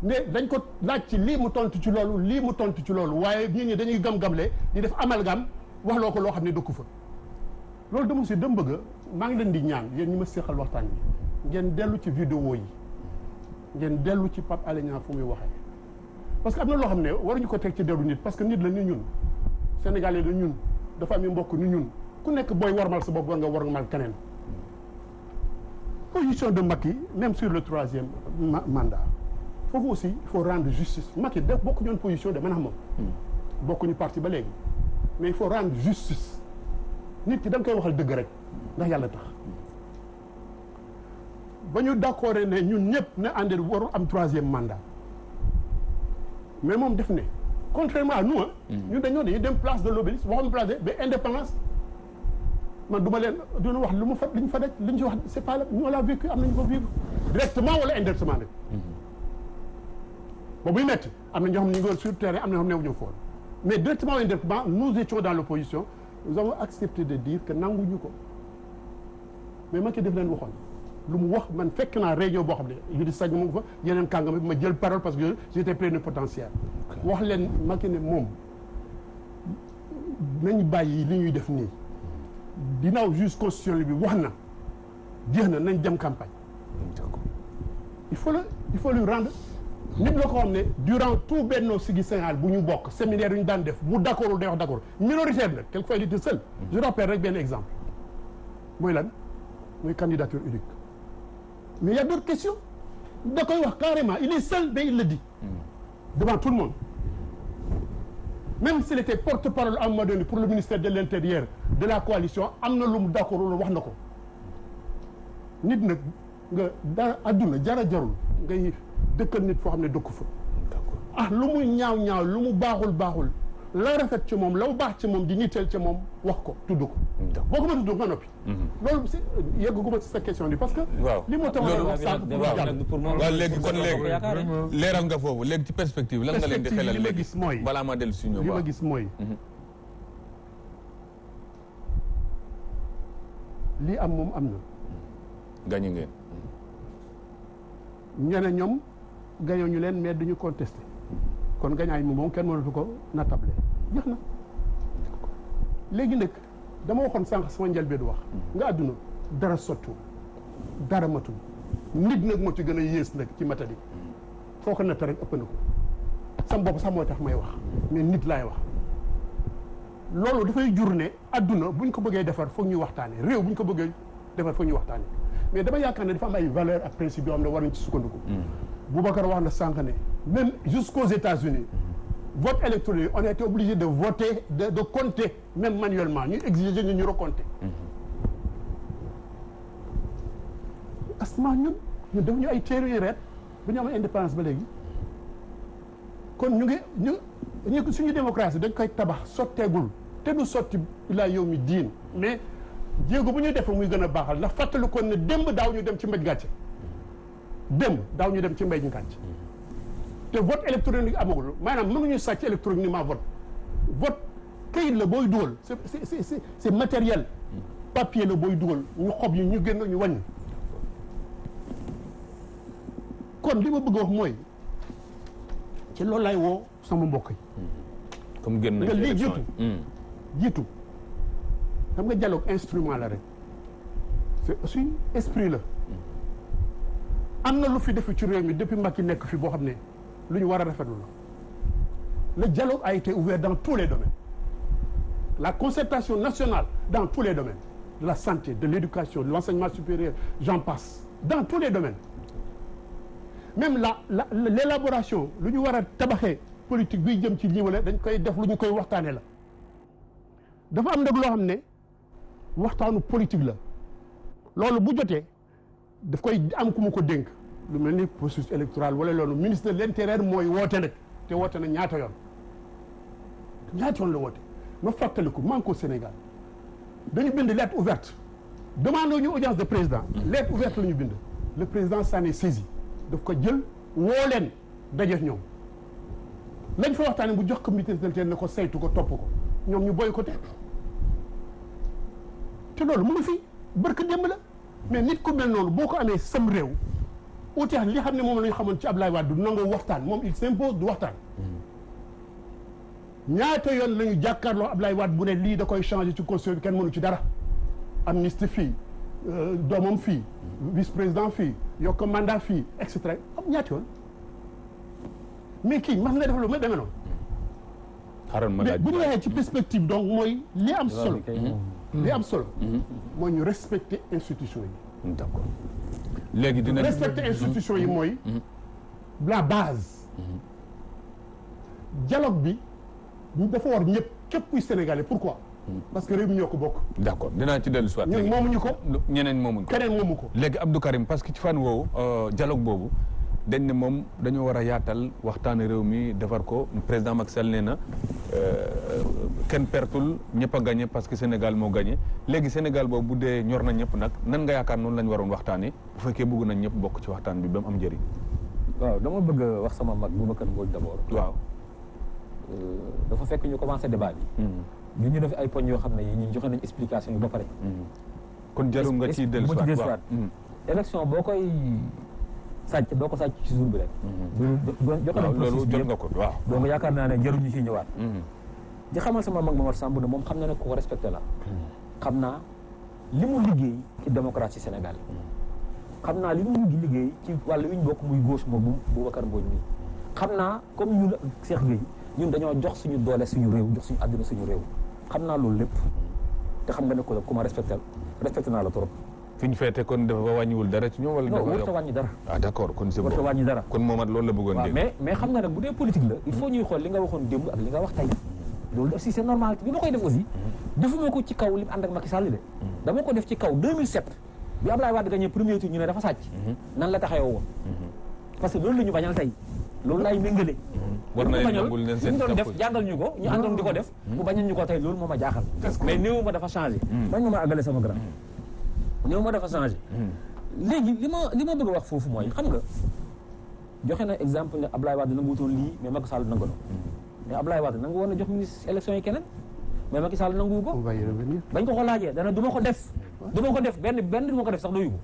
ne dañ ko laaj ci lii mu tontu ci loolu lii mu tontu ci loolu waaye nit ñi dañuy gam-gamle di def amalgame wax loo ko loo xam ne dëkku fa loolu dama si dem bëgg maa ngi leen di ñaan yéen ñi ma seqal waxtaan bi ngeen dellu ci vidéo yi ngeen dellu ci Pape Alé Niang fu muy waxee parce que am na loo xam ne waruñu ko teg ci deru nit parce que nit la ni ñun Sénégalais la ñun dafa am mbokk ni ñun ku nekk booy warmal sa bopp war nga warmal keneen position de Macky même sur le 3e mandat foofu aussi il faut rendre justice Macky def bokku ñoon position de man moom bokkuñu parti ba léegi mais il faut rendre justice nit ki da nga koy waxal dëgg rek ndax yàlla tax ba ñu d'accord ne ñun ñëpp ne àndee warul am 3e mandat mais moom def ne contrairement à nous ñun dañuy dem place de l'Obélisque waxuñu place de ba indépendance man duma leen dina wax lu mu fa li ñu fa def li ñu ci wax c'est pas là nous on l'a vécu am nañu ko vivre directement wala indirectement rek ba muy métti am na ñoo xam ne ñu ngi woon sur terrain am na ñoo xam ne ñu foon mais directement ou indirectement nous étions dans l'opposition nous avons accepté de dire que nanguñu ko mais Macky def leen waxoon lu mu wax man fekk naa réunion boo xam ne yu di sañ mu ngi fa yeneen kàngam bi ma jël parole parce que j'étais plénipotentiaire wax leen Macky ne moom nañ bàyyi li ñuy def nii ginnaaw juge constitutionnel bi wax na jeex na nañ dem campagne il faut lui rendre nit la ko xam ne durant tout Benno Siggil Sénégal bu ñu bokk séminaire yu ñu daan def bu d'accordul day wax d'accord minoritaire nag quelquefois il était seul je rappelle rek benn exemple mooy lan mooy candidature unique mais il y a d'autres questions da koy wax carrément il est seul mais il le dit devant tout le monde même s'il était porte-parole à un moment donné pour le ministère de l'Intérieur de la coalition am na lu mu d'accordul wax na ko nit nag nga dara adduna jara jarul ngay dëkkal nit foo xam ne dëkku fa ah lu muy ñaaw ñaaw lu mu baaxul la rafet ci moom la baax ci moom di nitteel ci moom wax ko tudd ko boo ko ma tudd nga noppi loolu si yegguma ci sa question bi parce que li moo tax wax sànq waaw léegi kon léegi leeral nga foofu léegi ci perspective lan nga leen di xelal li ma gis mooy balaa ma dellu si ñoom li ma gis mooy lii am moom am na gañu ngeen ñeneen ñoom gañoo ñu leen mais duñu contesté kon gañaay moom kenn mënatu ko natable jeex na léegi nag dama waxoon sànq sama njëlbeen du wax nga àdduna dara sottu dara matul nit nag moo ci gën a yées nag ci matadi foo ko natt rek ëpp na ko sama bopp sax moo tax may wax mais nit laay wax loolu dafay jur ne àdduna buñ ko bëggee defar foog ñuy waxtaane réew buñ ko bëggee defar foog ñuy waxtaane mais dama yaakaar ne dafa am ay valeurs ak principes yoo xam ne war nañ ci sukkandiku Boubacar wax na sànq ne même jusqu'aux États-Unis vote électronique on a été obligé de voter de compter même manuellement ñu exiger ñu recompter asma ñun def ñu ay téeméeri reet bu ñu am indépendance ba léegi kon ñu suñu démocratie dañ koy tabax sotteegul te du sotti ilaa yow mi diin mais jéego bu ñuy def muy gën a baaxal ndax fàttali kon ne démb daaw ñu dem ci mbéj gàcce démb daaw ñu dem ci mbéj gàcce te vote électronique amagul maanaam mënuñu sàcc électroniquement vote kayit la booy dugal c'est matériel papier la booy dugal ñu xob yi ñu génn ñu wàññi kon li ma bëgg a wax mooy ci loolu laay woo sama mbokk yi comme génn nañ nga lii jiitu xam nga dialogue instrument la rek c'est aussi esprit la am na lu fi defi ci réew mi depuis Macky nekk fi boo xam ne lu ñu war a rafetlu la le dialogue a été ouvert dans tous les domaines la concertation nationale dans tous les domaines de la santé de l'éducation de l'enseignement supérieur j'en passe dans tous les domaines même l'élaboration lu ñu war a tabaxee politique biy jëm ci lii wala dañ koy def lu ñu koy waxtaane la dafa am nag loo xam ne waxtaanu politique la loolu bu jotee daf koy am ku mu ko dénk lu mel ni processus électoral wala loolu ministre de l'intérieur mooy woote nag te woote na ñaata yoon la woote ma fàttaliku man ko Sénégal dañu bind lettre ouverte demande ñu audience de président lettre ouverte la ñu bind le président s'en est saisi daf ko jël woo leen daje ñoom lañ fa waxtaane bu jox ko ministre de l'intérieur ne ko saytu ko topp ko ñoom ñu boycotté te loolu mu ngi fi barka démb la mais nit ku mel noonu boo ko amee sam réew uteex li xam ne moom la ñu xamoon ci Ablaye Wade du nangoo waxtaan moom il s'impose du waxtaan ñaata yoon la ñu jàkkaarloo Ablaye Wade bu ne lii da koy changer ci constitution bi kenn mënu ci dara amnistie fii doomam fii vice président fii yokk mandat fii et cetera am ñaata yoon mais kii mas nga def lu ma demee noonu xaaral ma mais laaj bu ñu waxee ci perspective donc mooy li am solo li am solo mooy ñu respecter institution yi d'accord léegi dina respecter institution yi mooy la base dialogue bi dafa war ñëpp képp kuy sénégalais pourquoi parce que réew mi ñoo ko bokk d'accord dinaa ci dellu soit ñun moomuñu ko ñeneen moomuñ ko keneen moomu ko léegi Abdou Karim parce que ci fan woowu dialogue boobu dañ ne moom dañoo war a yaatal waxtaane réew mi defar ko président Macky Sall nee na kenn pertul ñëpp a gagné parce que Sénégal moo gagné léegi Sénégal boobu bu dee ñor na ñëpp nag nan nga yaakaar noonu la ñu waroon waxtaanee bu fekkee bëgg nañ ñëpp bokk ci waxtaan bi ba mu am njëriñ. waaw dama bëgg a wax sama mag Boubacar Mbodj d'abord. waaw. dafa fekk ñu commencé débat bi. ñu def ay poñ yoo xam ne ñu joxe nañ explication yi ba pare. kon jarul nga ciy dellu soit élection boo koy sàcc doo ko sàcc ci jour bi rek. joxe nañ loolu jot nga ko waaw. donc yaakaar naa ne jaruñu ci ñëwaat. di xamal sama mag Momar Samb ne moom xam na ne ku ko respecté la. xam naa li mu liggéey ci démocratie Sénégal. xam naa li mu liggéey ci wàllu wi ñu bokk muy gauche moom Boubacar Mbodj mi xam naa comme ñun Cheikh Gueye ñun dañoo jox suñu doole suñu réew jox suñu àdduna suñu réew xam naa loolu lépp te xam nga ne ko la ku ma respecté naa la trop. fi ñu feete kon dafa wàññiwul dara ci ñoom wala. non warut a wàññi dara. ah d'accord kon c'est bon warut a wàññi dara. kon moomat loolu la bëggoon dégg. mais xam nga nag bu dee politique la il faut ñuy xool li nga waxoon démb ak li nga wax tey loolu aussi c'est normal bi ma koy def aussi defuma ko ci kaw li mu ànd ak Macky Sall de dama ko def ci kaw 2007 bi Abdoulaye Wade gagné premier tour ñu ne dafa sàcc nan la taxawoo woon parce que loolu la ñu bañal tey loolu laay méngale war na leen nangul leen seen doon def jàngal ñu ko ñu àndoon di ko def mu bañal ñu ko tey loolu moo ma jaaxal mais néew ma dafa changé bañ ma àggale sama grand néew ma dafa changé léegi li ma bëgg a wax foofu mooy xam nga joxe na exemple ne Abdoulaye Wade nangu wutoon lii mais Macky Sall nangu na mais Abdoulaye Wade nangu woon na jox ministre élection yi keneen mais Macky Sall nangu ko on va y revenir bañ ko laajee dana du ma ko def benn du ma ko def sax doyu ko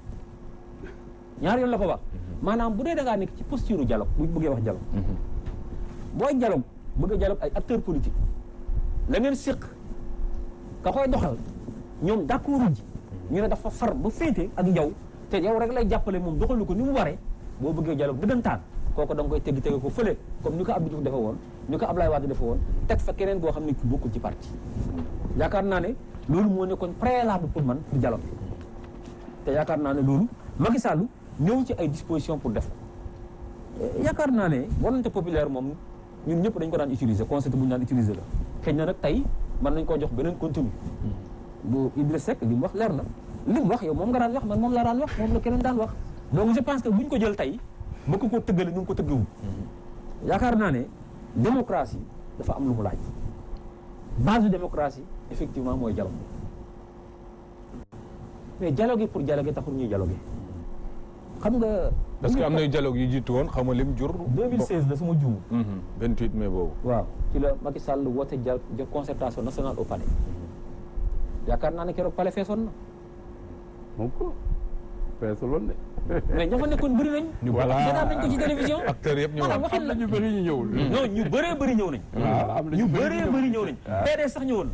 ñaar yoon la ko wax maanaam bu dee da ngaa nekk ci posture dialogue bu bëggee wax dialogue booy dialogue bëgg a dialogue ay acteurs politiques la ngeen séq ka koy doxal ñoom d'accord ji ñu ne dafa far ba féete ak yow te yow rek lay jàppale moom doxalu ko ni mu waree boo bëggee dialogue dëggantaan kooku da nga koy tege ko fële comme ni ko Abdou Diouf defe woon ni ko Abdoulaye Wade defe woon teg fa keneen goo xam ne ki bokkul ci parti yaakaar naa ne loolu moo nekkoon préalable pour man pour dialogue te yaakaar naa ne loolu Macky Sall ñëw ci ay dispositions pour def ko yaakaar naa ne volonté populaire moom ñun ñëpp dañ ko daan utiliser concept bu ñu daan utiliser la xëy na nag tey mën nañ koo jox beneen contenu bu Idriss Seck li mu wax leer na li mu wax yow moom nga daan wax man moom la daan wax moom la keneen daan wax donc je pense que bu ñu ko jël tey bëgg ko tëggale ñu ngi ko tëggawu yaakaar naa ne démocratie dafa am lu mu laaj base de démocratie effectivement mooy dialogue mais dialogue pour dialogue taxul ñuy dialogue xam nga parce que am na dialogue yu jiitu woon xaw ma lim jur 2016 la su ma juum 28 mai boobu waaw ci la Macky Sall woote dialogue concertation nationale au palais yaakaar naa ne keroog palais feesoon na moom ko feesuloon de mais ña fa nekkoon bëri nañ seetaan nañ ko ci télévision acteurs yëpp ñëwoon waxin la ñu bëri ñu ñëwul non ñu bëree bëri ñëw nañ ñu bëree bëri ñëw nañ PDS sax ñëwoon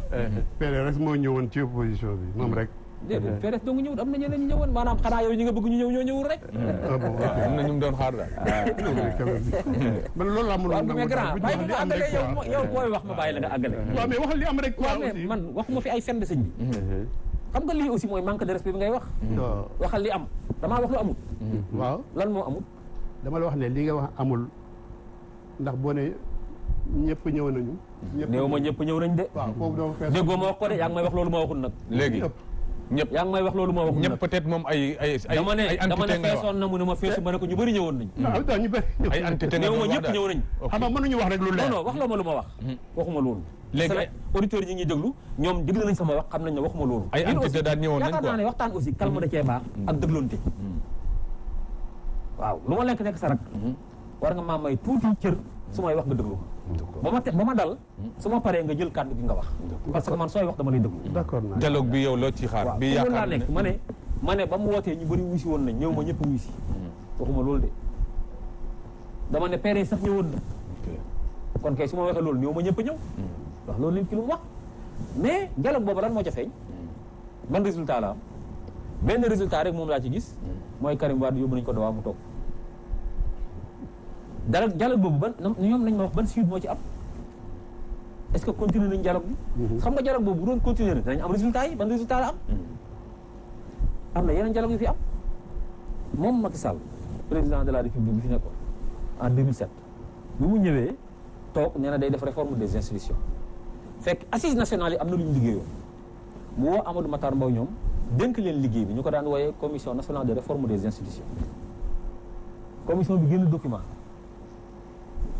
PDS moo ñëwoon ci opposition bi moom rek déedéet PDS dong ñëwul am na ñeneen ñu ñëwoon maanaam xanaa yow ñi nga bëgg ñu ñëw ñoo ñëwul rek am na ñu mu doon xaar daal man loolu laa mënoon mais grand bàyyi ma àggale yow booy wax ma bàyyi la nga àggale waaw mais waxal li am rek waaw mais man waxuma fi ay fen de sëñ bi xam nga lii aussi mooy manque de respect bi ngay wax waxal li am damaa wax lu amul waaw lan moo amul dama la wax ne li nga wax amul ndax boo ne ñëpp ñëw nañu néew ma ñëpp ñëw nañ de waaw foofu dama fees déggoo ma wax ko de yaa ngi may wax loolu ma waxul nag léegi ñëpp yaa ngi may wax loolu ma waxul nag ñëpp peut-être moom ay dama ne entité nga wax feesoon na mu ne ma feesu ma ne ko ñu bëri ñëwoon nañ waaw ñu bëri ay entité nga néew ma wax ñëpp daal ñëw nañ xam nga mënuñu wax rek lu leer non wax la ma lu ma wax waxuma loolu léegi auditeurs yi ñuy déglu ñoom déglu nañ sama wax xam nañ ne waxuma loolu ay entité daal ñëwoon nañ yaakaar naa ne waxtaan aussi calme da cee baax ak dégloonte waaw lu ma nekk sa rak war nga maa may tuuti cër su may wax nga déglu ba ma dal su ma paree nga jël kàddu gi nga wax parce que man sooy wax dama lay déglu d'accord naa dialogue bi yow loo ci xaar bi loolu laa yaakaar nekk ma ne ba mu wootee ñu bëri wuusi woon nañ ñëw ma ñëpp wuusi waxuma loolu de dama ne pere sax ñëwoon na kon kay su ma waxee loolu ñëw ma ñëpp ñëw wax loolu lim ki lu mu wax mais dialogue boobu lan moo ca feeñ ban résultat la am benn résultat rek moom laa ci gis mooy Karim Wade yóbbu nañ ko dawaa mu toog dialogue boobu ban ñoom nañ ma wax ban suite moo ci am est-ce que continuer nañ dialogue bi. xam nga dialogue boobu bu doon continuer danañ am résultat yi ban résultat la am. am na yeneen dialogue yu fi am moom Macky Sall président de la République bi fi nekkoon en 2007 bi mu ñëwee toog nee na day def réforme des institutions fekk assises nationales yi am na lu ñu liggéeyoon mu woo Amadou Matar Mbow ñoom dénk leen liggéey bi ñu ko daan wooyee commission nationale de réforme des institutions commission bi génn document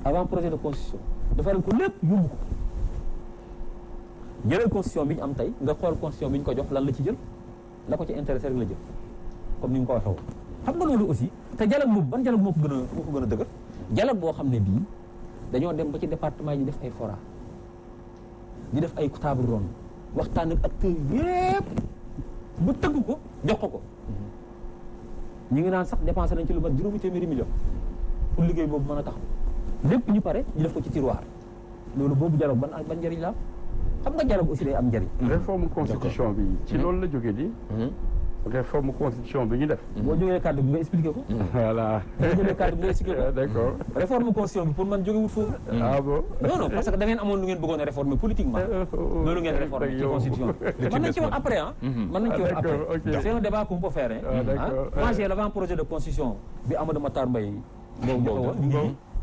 avant projet de constitution defaral ko lépp yóbbu ko jëlal constitution bi ñu am tey nga xool constitution bi ñu ko jox lan la ci jël la ko ci intéressé rek la jël comme ni nga ko waxee woon xam nga loolu aussi te dialogue boobu ban dialogue moo ko gën a dëgër dialogue boo xam ne bii dañoo dem ba ci département yi def ay fora di def ay table ronde waxtaan ak acteurs yépp ba tëgg ko jox ko ñu ngi naan sax dépensé nañ ci lu mat 800 millions pour liggéey boobu mën a tax lépp ñu pare ñu def ko ci tiroir loolu boobu dialogue ban njëriñ la am xam nga dialogue aussi day am njëriñ. réforme constitution bi ci loolu la jógee di. réforme constitution bi ñu def. boo jógee kàddu bi nga expliqué ko. voilà. boo jógee kàddu bi nga expliqué ko. d'accord. réforme constitution bi pour man jógewut foofu. ah bon. non parce que da ngeen amoon lu ngeen bëggoon a réformer politiquement. loolu ngeen réformer ci constitution bi. mën nañ ci wax après ah. mën nañ ci wax après. c'est un débat qu'on peut faire moi j'ai l'avant-projet de constitution bi Amadou Matar Mbaye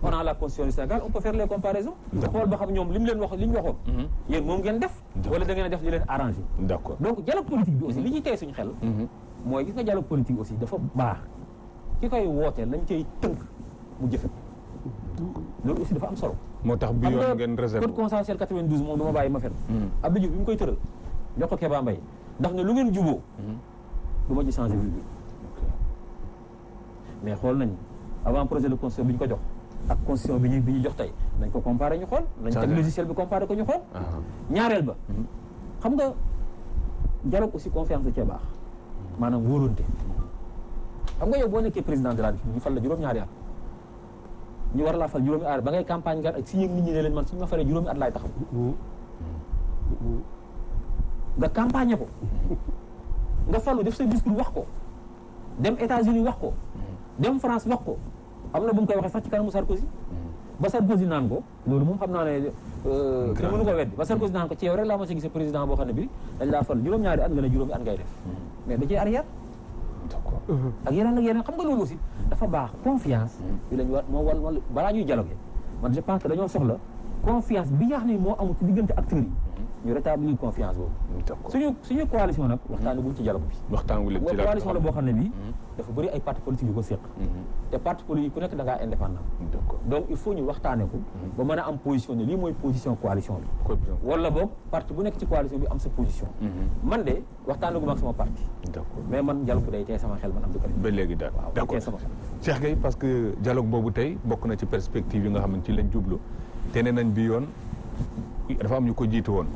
on a la constitution du Sénégal on peut faire les comparaisons. xool ba xam ñoom li mu leen wax li ñu waxoon. yéen moom ngeen def. wala da ngeen a def li leen arrangé. d'accord donc dialogue politique bi aussi li ñuy tey suñu xel. mooy gis nga dialogue politique aussi dafa baax ki koy wootee lañ cay tënk mu jëfe loolu aussi dafa am solo. moo tax bi yoon ngeen réserve code consensuel 92 moom du ma bàyyi ma fen Abdou Diouf bi mu koy tëral jox ko Kéba Mbaye ndax ne lu ngeen juboo du ma ci changé bi mais xool nañ avant projet de constitution bi ñu ko jox ak constitution bi ñu jox tey nañ ko comparé ñu xool nañ teg logiciel bi comparé ko ñu xool ñaareel ba xam nga dialogue aussi confiance da cee baax maanaam wóolonte xam nga yow boo nekkee président de la République ñu fal la juróom-ñaari at ñu war laa fal juróomi at ba ngay campagne nga ak si yëg nit ñi ne leen man suñu ma falee juróomi at laay taxaw nga campagne ko nga falu def sa discours wax ko dem États-Unis wax ko dem France wax ko am na bu mu koy waxee sax ci kanamu Sarkozy ba Sarkozy naan ko loolu moom xam naa ne te mënu ko weddi ba Sarkozy naan ko ci yow rek laa ma sa gisee président boo xam ne bi dañ laa fal juróom-ñaari at nga ne juróomi at ngay def mais da ciy arrière ak yeneen xam nga loolu aussi dafa baax confiance bi lañu war moo wal balaa ñuy dialoguer man je pense que dañoo soxla confiance bi nga xam ne moo amul ci diggante acteurs yi ñu rétablir confiance boobu suñu coalition nag waxtaane buñ ci dialogue bi coalition la boo xam ne bii dafa bëri ay parti politique yu ko séq te parti politique ku nekk da ngaa indépendant donc il faut ñu waxtaane ko ba mën a am position ne lii mooy position coalition bi wala boog parti bu nekk ci coalition bi am sa position man de waxtaane gu ma ak sama parti mais man dialogue bi day tey sama xel man am du ko ba léegi daal d'accord Cheikh Gueye parce que dialogue boobu tey bokk na ci perspective yi nga xam ne ci lañ jublu te nee nañ bi yoon dafa am ñu ko jiitu woon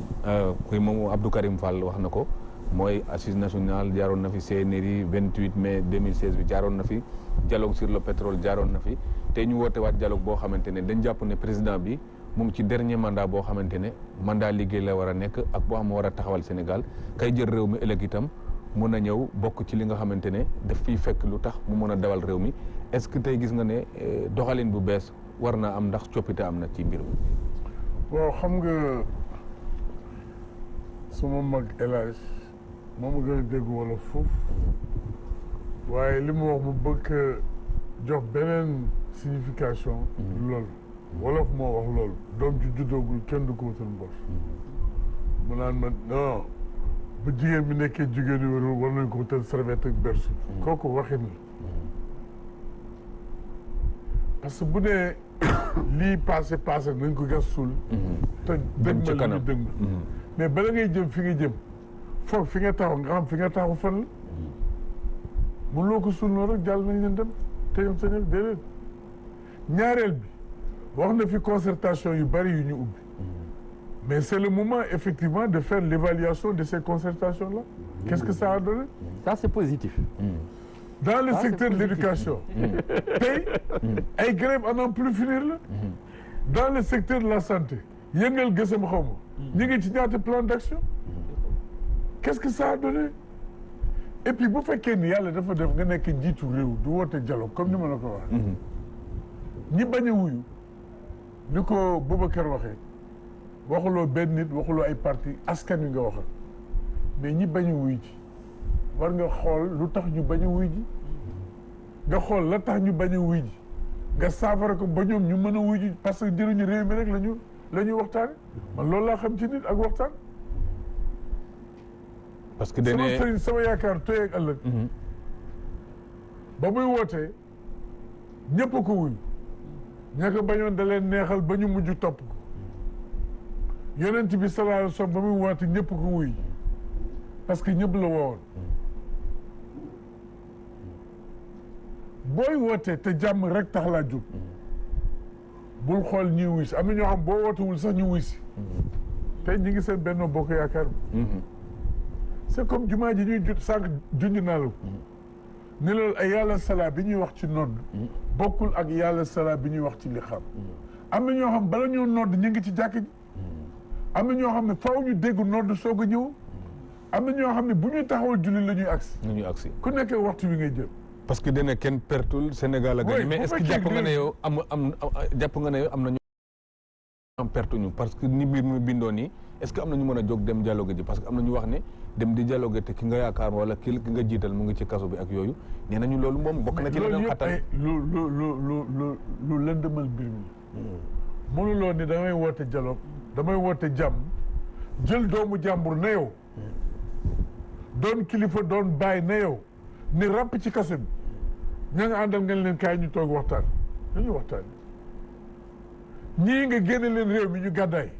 kuy moom Abdou Karim Fall wax na ko mooy assise nationale jaaroon na fi CNRI 28 mai 2016 bi jaaroon na fi dialogue sur le pétrole jaaroon na fi te ñu woote waat dialogue boo xamante ne dañ jàpp ne président bi mu ngi ci dernier mandat boo xamante ne mandat liggéey la war a nekk ak boo xam war a taxawal Sénégal kay jël réew mi ëllëg itam mun a ñëw bokk ci li nga xamante ne daf fiy fekk lu tax mu mën a dawal réew mi est-ce que tey gis nga ne doxalin bu bees war naa am ndax coppite am na ci mbir mi. waaw xam nga suma mag El Hadj moo ma gën a dégg wala foofu waaye li mu wax mu bëgg jox beneen signification loolu wolof moo wax loolu doom ci juddoogul kenn du ko wutal mbos mu naan ma non bu jigéen bi nekkee jigéen yu wérul war nañ ko wutal serviette ak berceau kooku waxin la parce que bu dee lii passé nañ ko gas suul te dëgg ma li ñu dëgg ma mais bala ngay jëm fi nga jëm foofu fi nga taxaw nga xam fi nga taxaw fan la mun loo ko suul noonu rek jàll nañ leen dem te ñoom sa ñëpp déedéet ñaareel bi wax na fi concertation yu bari yu ñu ubbi mais c'est le moment effectivement de faire l'évaluation de ces concertations là qu'est-ce que ça a donné ça c'est positif dans le secteur de l'éducation tey ay grève à n'en plus finir la dans le secteur de la santé yëngal gësam xaw ma ñu ngi ci ñaata plan d'action qu'est-ce que ça a donné et puis bu fekkee ni yàlla dafa def nga nekk njiitu réew du woote dialogue comme ni ma la ko waxee ñi bañ a wuyu ni ko Boubacar waxee waxuloo benn nit waxuloo ay parti askan wi nga waxal mais ñi bañ a wuy ji war nga xool lu tax ñu bañ a wuy ji nga xool la tax ñu bañ a wuy ji nga saafara ko ba ñoom ñu mën a wuy ji parce que jëriñu réew mi rek la ñuy waxtaane man loolu laa xam ci nit ak waxtaan. parce que sama sëriñ sama yaakaar tey ak ëllëg. ba muy wootee ñëpp ko wuy ña ko bañoon da leen neexal ba ñu mujj topp ko yonent bi sallallahu alayhi wasallam ba muy woote ñëpp ko wuy parce que ñëpp la woowoon. booy wootee te jàmm rek tax laa jóg bul xool ñuy wuy si am na ñoo xam boo wootewul sax ñu wuy si tey ñi ngi seen Benno Bokk Yaakaar bi c'est comme jumaa ji ñuy jut sànq junj naa la ko ne loolu ay yàlla salaa bi ñuy wax ci nodd bokkul ak yàlla salaa bi ñuy wax ci li xam am na ñoo xam bala ñoo nodd ñu ngi ci jàkk ji am na ñoo xam ne faaw ñu dégg nodd soog a ñëw am na ñoo xam ne bu ñuy taxawal julli la ñuy agsi ku nekk waxtu wi ngay jël parce que dana kenn pertul Sénégal a gagné mais est-ce que jàpp nga ne yow jàpp nga ne yow am na ñu am pertu ñu parce que ni mbir mi bindoo nii est-ce que am na ñu mën a jóg dem dialogue ji parce que am na ñu wax ne dem di dialogue te ki nga yaakaar wala ki nga jiital mu ngi ci kaso bi ak yooyu nee nañu loolu moom bokk na ci la ñu xatal lu lëndëmal mbir mi mënuloo ni damay woote dialogue damay woote jàmm jël doomu jàmbur na yow doon kilifa doon bàyyi na yow ni ràpp ci kaso bi ña nga àndal nga leen kaay ñu toog waxtaan dañuy waxtaan ñii nga génne leen réew mi ñu gàddaay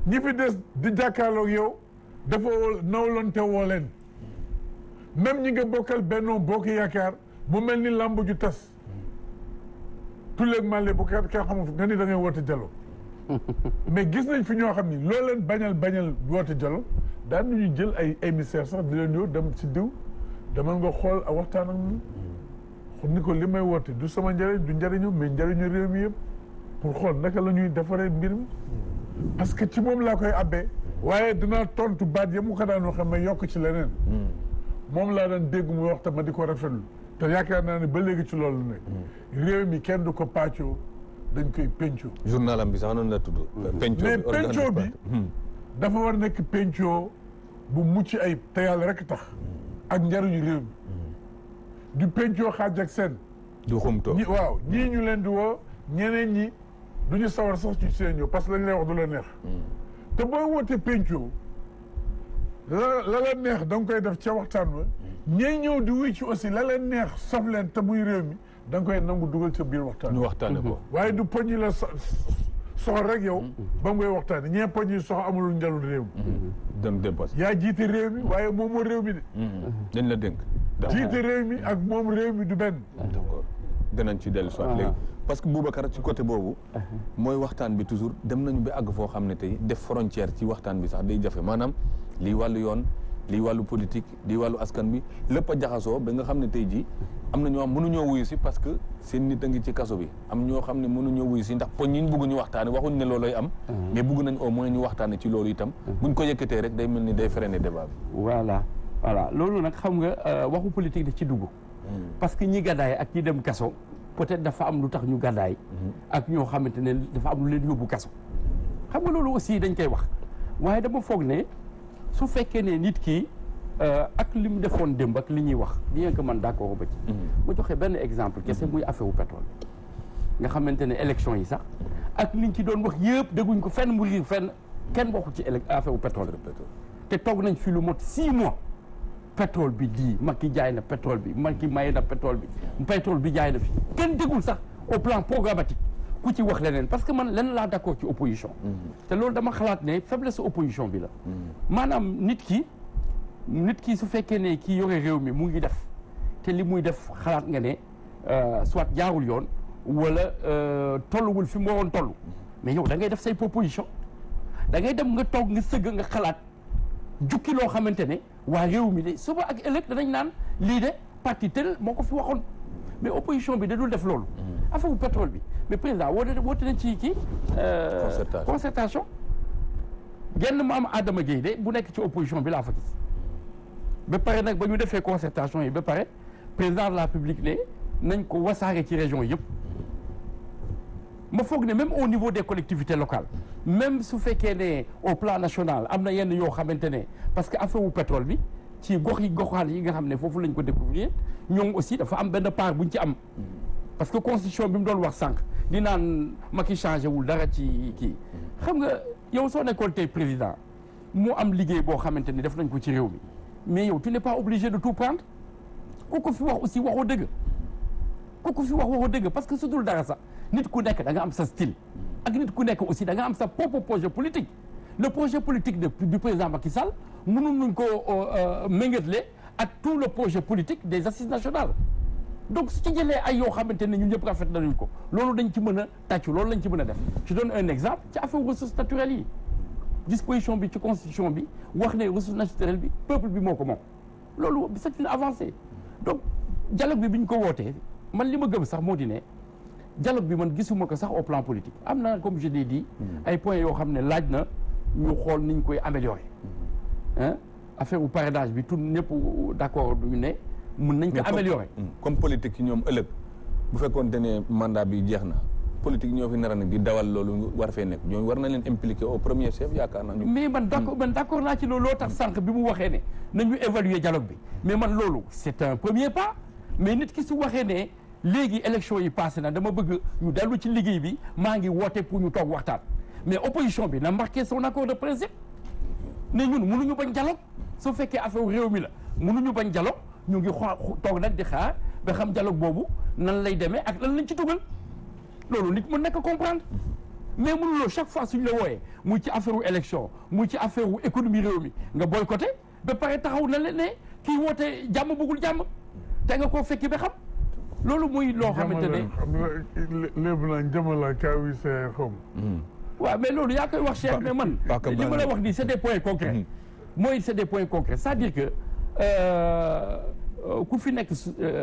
ñi fi des di jàkkaarloog yow dafa nawlonte woo leen même ñi nga bokkal Benno Bokk Yaakaar mu mel ni làmb ju tas tulleeg màlle bu kenn xamul nga ni da ngay woote dialogue mais gis nañ fi ñoo xam ni loo leen bañal woote dialogue daan nañu jël ay émissaire sax di leen yow dem ci diw demal nga xool a waxtaan ak ñun ni ko li may woote du sama njëriñ du njëriñu mais njëriñu réew mi yëpp pour xool naka la ñuy defaree mbir mi parce que ci moom laa koy abbee waaye dinaa tontu baat ya mu ko daan waxee ma yokk ci leneen moom laa daan dégg mu wax te ma di ko rafetlu te yaakaar naa ne ba léegi ci loolu nekk réew mi kenn du ko pàccoo dañ koy pencoo journalam bi sax noonu la tudd mais pencoo bi dafa war nekk pencoo bu mucc ayib te yàlla rek tax ak njariñu réew mi du pencoo xaaj ak seen du xumtoo waaw ñii ñu leen di woo ñeneen ñi du ñu sawar sax ci seen ñëw parce que lañ lay wax du la neex te booy woote pencoo la leen neex da nga koy def ca waxtaan wa ñey ñëw di wuy ci aussi la leen neex saf leen te muy réew mi da nga koy nangu dugal ca biir waxtaan ñu waxtaane ko waaye du poñ yi la soxor rek yow ba mu koy waxtaane ñee poñ yi soxor amulul njalul réew mi dem dépassé yaa jiite réew mi waaye moom moo réew mi de dañ la dénk jiite réew mi ak moom réew mi du benn d'accord danañ ci dellu soit léegi parce que Boubacar ci côté boobu mooy waxtaan bi toujours dem nañu ba àgg foo xam ne tey def frontière ci waxtaan bi sax day jafe maanaam lii wàllu yoon lii wàllu politique lii wàllu askan bi lépp a jaxasoo ba nga xam ne tey jii am na ñoo xam mënuñoo wuyu si parce que seen nit a ngi ci kaso bi am ñoo xam ne mënuñoo wuyu si ndax poñ yi ñu bëgg ñu waxtaane waxuñ ne looloy am mais bëgg nañ au moins ñu waxtaane ci loolu itam buñ ko yëkkatee rek day mel ni day freiner débat bi voilà loolu nag xam nga waxu politique da ci dugg parce que ñi gàddaay ak ñi dem kaso peut-être dafa am lu tax ñu gàddaay ak ñoo xamante ne dafa am lu leen yóbbu kaso xam nga loolu aussi dañ koy wax waaye dama foog ne su fekkee ne nit ki ak li mu defoon démb ak li ñuy wax bien que man d'accord ba ci ma joxe benn exemple kese muy affaire u pétrole nga xamante ne élection yi sax ak liñ ci doon wax yëpp dégguñ ko fenn mu riir fenn kenn waxu ci affaire u pétrole te toog nañ fi lu mot 6 mois pétrole bi di Macky jaay na pétrole bi Macky maye na pétrole bi jaay na fi kenn déggul sax au plan programmatique ku ci wax leneen parce que man leneen laa d'accord ci opposition te loolu dama xalaat ne faiblesse opposition bi la maanaam nit ki su fekkee ne kii yore réew mi mu ngi def te li muy def xalaat nga ne soit jaarul yoon wala tolluwul fi mu waroon toll mais yow da ngay def say proposition da ngay dem nga toog nga sëgg nga xalaat jukki loo xamante ne waa réew mi de suba ak ëllëg danañ naan lii de parti tel moo ko fi waxoon mais opposition bi da dul def loolu affaire pétrole bi mais président woote nañ ci kii concertation genn mu am Adama Gueye de bu nekk ci opposition bi laa fa gis ba pare nag ba ñu defee concertation yi ba pare président de la République ne nañ ko wasaare ci région yëpp ma foog ne même au niveau des collectivités locales même su fekkee ne au plan national am na yenn yoo xamante ne parce que affaire wu pétrole bi ci goxaan yi nga xam ne foofu lañ ko découvrir ñoom aussi dafa am benn part buñ ci am parce que constitution bi mu doon wax sànq di naan Macky changé wul dara ci kii xam nga yow soo nekkoon tey président mu am liggéey boo xamante ni def nañ ko ci réew mi mais yow tu n'es pas obligé de tout prendre ku ko fi wax aussi waxoo dëgg ku ko fi wax waxoo dëgg parce que su dul dara sax nit ku nekk da nga am sa style ak nit ku nekk aussi da nga am sa propre projet politique le projet politique du président Macky Sall mënul nañ ko méngale ak tout le projet politique des assises nationales donc su ci jëlee ay yoo xamante ne ñun ñëpp rafet nañu ko loolu dañ ci mën a tàccu loolu lañ ci mën a def je donne un exemple ci affaire ressources naturelles yi disposition bi ci constitution bi wax ne ressources naturelles bi peuple bi moo ko moom loolu c'est une avancée donc dialogue bi ñu ko wootee man li ma gëm sax moo di ne dialogue bi man gisuma ko sax au plan politique am na comme je l'ai dit ay points yoo xam ne laaj na ñu xool niñ koy améliorer affaire u parrainage bi tout ñëpp d'accord duñu ne mën nañ ko améliorer comme politique yi ñoom ëllëg bu fekkoonte ne mandat bi jeex na politique ñoo fi nar a nag di dawal loolu war fee nekk ñoom war na leen impliquer au premier chef yaakaar naa mais man d'accord naa ci loolu loo tax sànq bi mu waxee ne nañu évaluer dialogue bi mais man loolu c'est un premier pas mais nit ki su waxee ne léegi élection yi passé na dama bëgg ñu dellu ci liggéey bi maa ngi woote pour ñu toog waxtaan mais opposition bi na marqué son accord de principe ne ñun mënuñu bañ dialogue su fekkee affaire réew mi la mënuñu bañ dialogue ñu ngi toog nag di xaar ba xam dialogue boobu nan lay demee ak lan lañ ci dugal loolu nit mën na ko comprendre mais mënuloo chaque fois suñu la wooyee muy ci affaire wu élection muy ci affaire wu économie réew mi nga boycotté ba pare taxaw na leen ne kii woote jàmm bëggul jàmm te nga koo fekki ba xam loolu muy loo xamante ne léegi naan jamala kaawi see xom waaw mais loolu yaa koy wax Cheikh mais man li ma la wax nii c'est des points concrets mooy c'est des points concrets c'est-à-dire que ku fi nekk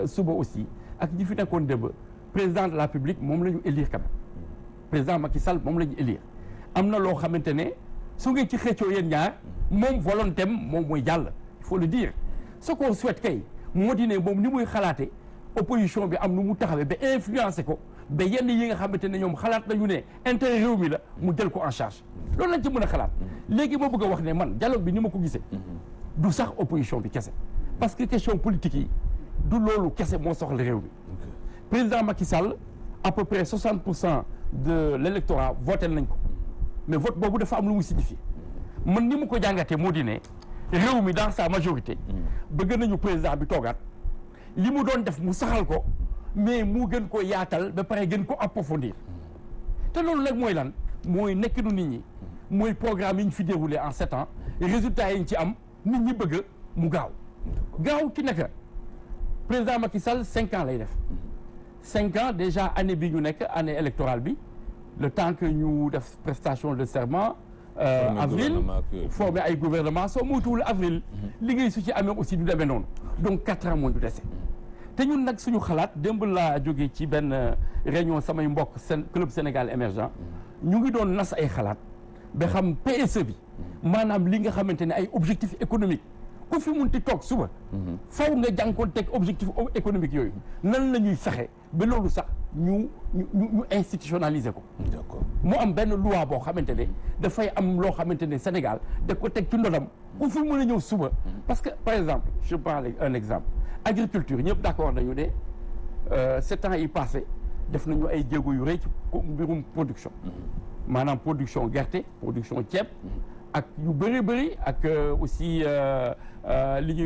suba aussi ak ñi fi nekkoon démb président de la République moom la ñu élire quand même président Macky Sall moom la ñu élire am na loo xamante ne su ngeen ci xëccoo yéen ñaar moom volonté am moom mooy jàll il faut le dire ce qu'on souhaite kay moo di ne moom ni muy xalaate opposition bi am nu mu taxawee ba influencer ko ba yenn yi nga xamante ne ñoom xalaat nañu ne intérêt réew mi la mu jël ko en charge loolu lañ ci mën a xalaat léegi ma bëgg a wax ne man dialogue bi ni ma ko gisee du sax opposition bi kese parce que question politique yi du loolu kese moo soxla réew mi président Macky Sall à peu près 60% de l'électorat voté nañ ko mais vote boobu dafa am lu mu signifié man ni mu ko jàngatee moo di ne réew mi dans sa majorité bëgg nañu président bi toogaat li mu doon def mu saxal ko mais mu gën ko yaatal ba pare gën ko approfondir te loolu nag mooy lan mooy nekkinu nit ñi mooy programme yi ñu fi déroulé en 7 ans résultats yi ñu ci am nit ñi bëgg mu gaaw ci naka président Macky Sall 5 ans lay def 5 ans déjà année bi ñu nekk année électorale bi le temps que ñu def prestation de serment avril formé ay gouvernement soo moytuwul avril liggéey su ci amee aussi du demee noonu donc 4 ans moo ñu dese te ñun nag suñu xalaat démb laa jógee ci benn réunion samay mbokk club Sénégal émergent ñu ngi doon nas ay xalaat ba xam PSE bi maanaam li nga xamante ne ay objectifs économiques ku fi munti toog suba faw nga jànkoon teg objectif économique yooyu nan la ñuy fexe ba loolu sax ñu institutionnaliser ko mu am benn loi boo xamante ne dafay am loo xamante ne Sénégal da ko teg ci ndodam ku fi mën a ñëw suba parce que par exemple je prends un exemple agriculture ñëpp d'accord nañu ne 7 ans yi passé def nañu ay jéego yu rëy ci mbirum production maanaam production gerte production ceeb ak yu bëri ak aussi li ñuy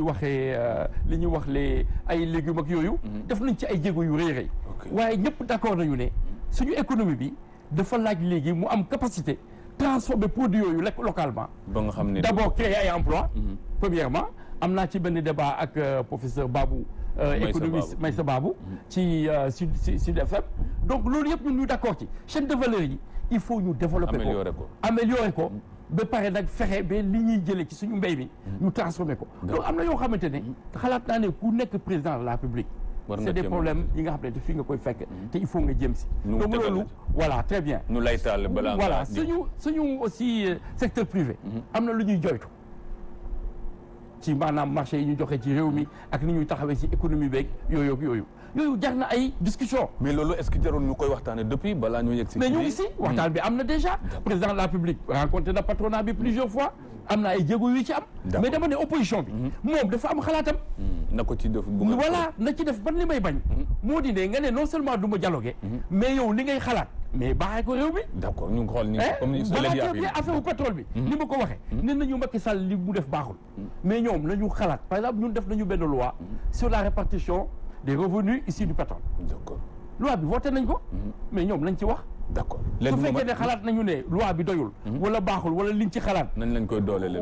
wax les ay légumes ak yooyu def nañ ci ay jéego yu rëy waaye ñëpp d'accord nañu ne suñu économie bi dafa laaj léegi mu am capacité transformer produits yooyu localement ba nga xam ne d'abord créer ay emploi premièrement am naa ci benn débat ak professeur Babou économiste Maïssa Babou ci Sud FM donc loolu yëpp ñun ñu d'accord ci chaîne de valeur yi il faut ñu développer ko améliorer ko ba pare nag fexe ba li ñuy jëlee ci suñu mbéy mi ñu transformer ko donc am na yoo xamante ne xalaat naa ne ku nekk président de la République c'est des problèmes yi nga xam ne fii nga koy fekk te il faut nga jëm si donc loolu voilà très bien nu lay taal balaa voilà suñu aussi secteur privé am na lu ñuy joytu ci maanaam marché yi ñu joxe ci réew mi ak ni ñuy taxawee ci économie beeg yooyu jar na ay discussion. mais loolu est-ce que jaroon ñu koy waxtaanee depuis balaa ñu yegg si. mais ñu ngi si waxtaan bi am na déjà. président de la République rencontré na patronat bi plusieurs fois am na ay jéego yu ci am. mais dama ne opposition bi. moom dafa am xalaatam. na ko ci def voilà na ci def ban li may bañ. moo di ne nga ne non seulement du ma dialoguer. mais yow li ngay xalaat. mais baaxee ko réew mi. d'accord ñu ngi xool ni comme ni affaire pétrole bi. ni ma ko waxee. ne nañu Macky Sall li mu def baaxul. mais ñoom nañu xalaat par exemple ñun def nañu benn loi sur la répartition des revenus issus du pétrole. d'accord loi bi voté nañ ko. mais ñoom lañ ci wax. d'accord léegi su fekkee ne xalaat nañu ne loi bi doyul. wala baaxul wala liñ ci xalaat. nañ lañ koy dooleel.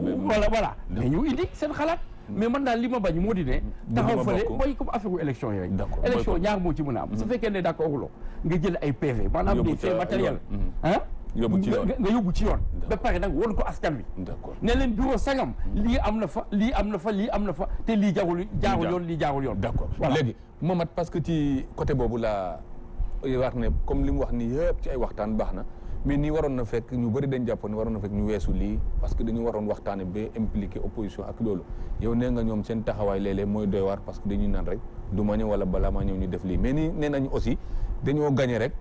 voilà mais ñu indi seen xalaat. mais man daal li ma bañ moo di ne. taxaw fële mooy comme affaire élection yi rek. élection ñaar moo ci mën a am. su fekkee ne d'accord loo nga jël ay PV. maanaam des faits matériels. yóbbu ci yoon nga yóbbu ci yoon. ba pare nag woon ko askan wi. d'accord ne leen bureau sangam. lii am na fa lii am na fa lii am na fa te lii jaarul yoon lii jaarul yoon. d'accord léegi Momat parce que ci côté boobu laa wax ne comme li mu wax nii yëpp ci ay waxtaan baax na mais nii waroon na fekk ñu bëri dañ jàpp ne waroon na fekk ñu weesu lii parce que dañu waroon waxtaane ba impliqué opposition ak loolu yow nee nga ñoom seen taxawaay léeg-léeg mooy doy waar parce que dañuy naan rek du ma ñëw wala balaa maa ñëw ñu def lii mais nii nee nañu aussi dañoo gagné rek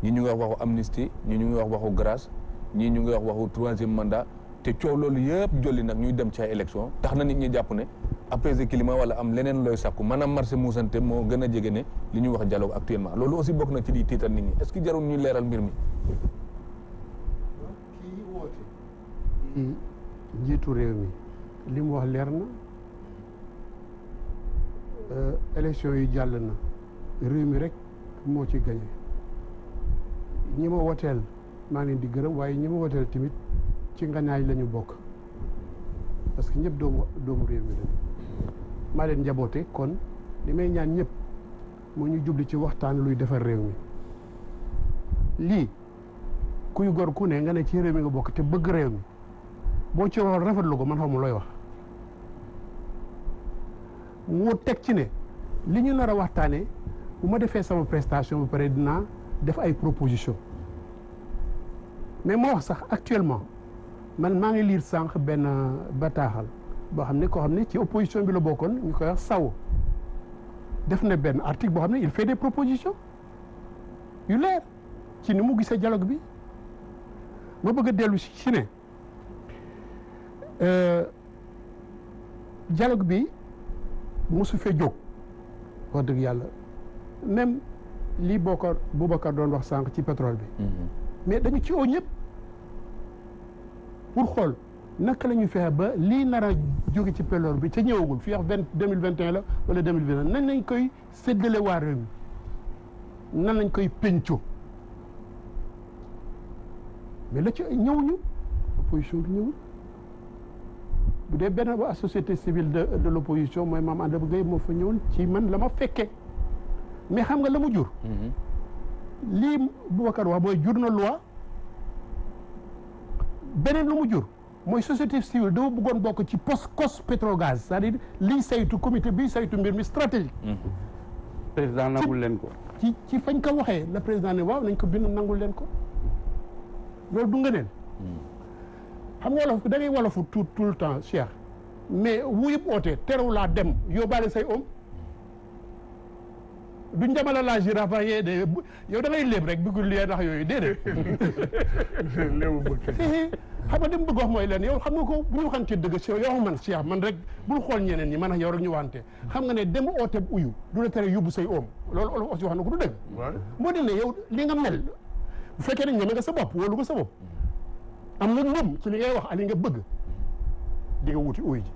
ñii ñu ngi wax waxu amnistie ñii ñu ngi wax waxu grâce ñii ñu ngi wax waxu troisième mandat te coow loolu yëpp jolli nag ñuy dem ci ay élection tax na nit ñi jàpp ne apaiser climat wala am leneen looy sàkku maanaam marché muusante moo gën a jege ne li ñuy wax dialogue actuellement loolu aussi bokk na ci di tiital nit ñi est-ce que jarul ñuy leeral mbir mi. kii woote. njiitu réew mi li mu wax leer na élection yi jàll na réew mi rek moo ci gagné ñi ma woteel maa ngi leen di gërëm waaye ñi ma woteel tamit ci ngañaay la ñu bokk parce que ñëpp doomu réew mi la maa leen njaboote kon li may ñaan ñëpp moo ñu jubli ci waxtaan luy defar réew mi lii kuy gor ku ne nga ne ci réew mi nga bokk te bëgg réew mi boo ci waxoon rafetlu ko man xamul looy wax mu teg ci ne li ñu nar a waxtaanee bu ma defee sama prestation ba pare dinaa def ay proposition mais moo wax sax actuellement man maa ngi lire sànq benn bataaxal boo xam ne koo xam ne ci opposition bi la bokkoon ñu koy wax saw def na benn article boo xam ne il fait des propositions yu leer ci ni mu gisee dialogue bi ma bëgg a dellu si ne dialogue bi mosu fee jóg wax dëgg yàlla même lii Boubacar doon wax sànq ci pétrole bi mais dañu ci oo ñëpp pour xool naka la ñuy fexe ba lii nar a jóge ci pétrole bi ca ñëwagul fii wax 2021 la wala 2021 nan lañ koy séddale waa réew mi nan lañ koy penco mais la ci ñëwuñu opposition bi ñëwul bu dee benn ba société civile de l' opposition mooy Mame Anda Gueye moo fa ñëwoon ci man la ma fekkee mais xam nga la mu jur lii Boubacar wax mooy jur na loi beneen lu mu jur mooy société civile dafa bëggoon bokk ci COS Petrogaz c'est-à-dire liy saytu comité bi saytu mbir mi stratégique président nangul leen ko ci fañ ko waxee le président ne waaw nañ ko bind nangul leen ko loolu du ngëneel xam nga wolof da ngay wolofu tout le temps Cheikh mais wu yëpp oote terew laa dem yóbbaale say om duñ demala la girafe yee de yow da ngay léeb rek bëggul lee ndax yooyu déedéet léewu bëgg xam nga dem bëgg wax mooy leen yow xam nga ko bu ñu waxante dëgg si yow man Cheikh man rek bul xool ñeneen ñi man ak yow rek ñu waxante xam nga ne dem oote uyu du la tere yóbbu say oom loolu olof aussi wax na ko du dëgg moo di ne yow li nga mel bu fekkee ne ñeme nga sa bopp wóolu nga sa bopp am nga ngëm ci li ngay wax ali nga bëgg di nga wuti uyu ji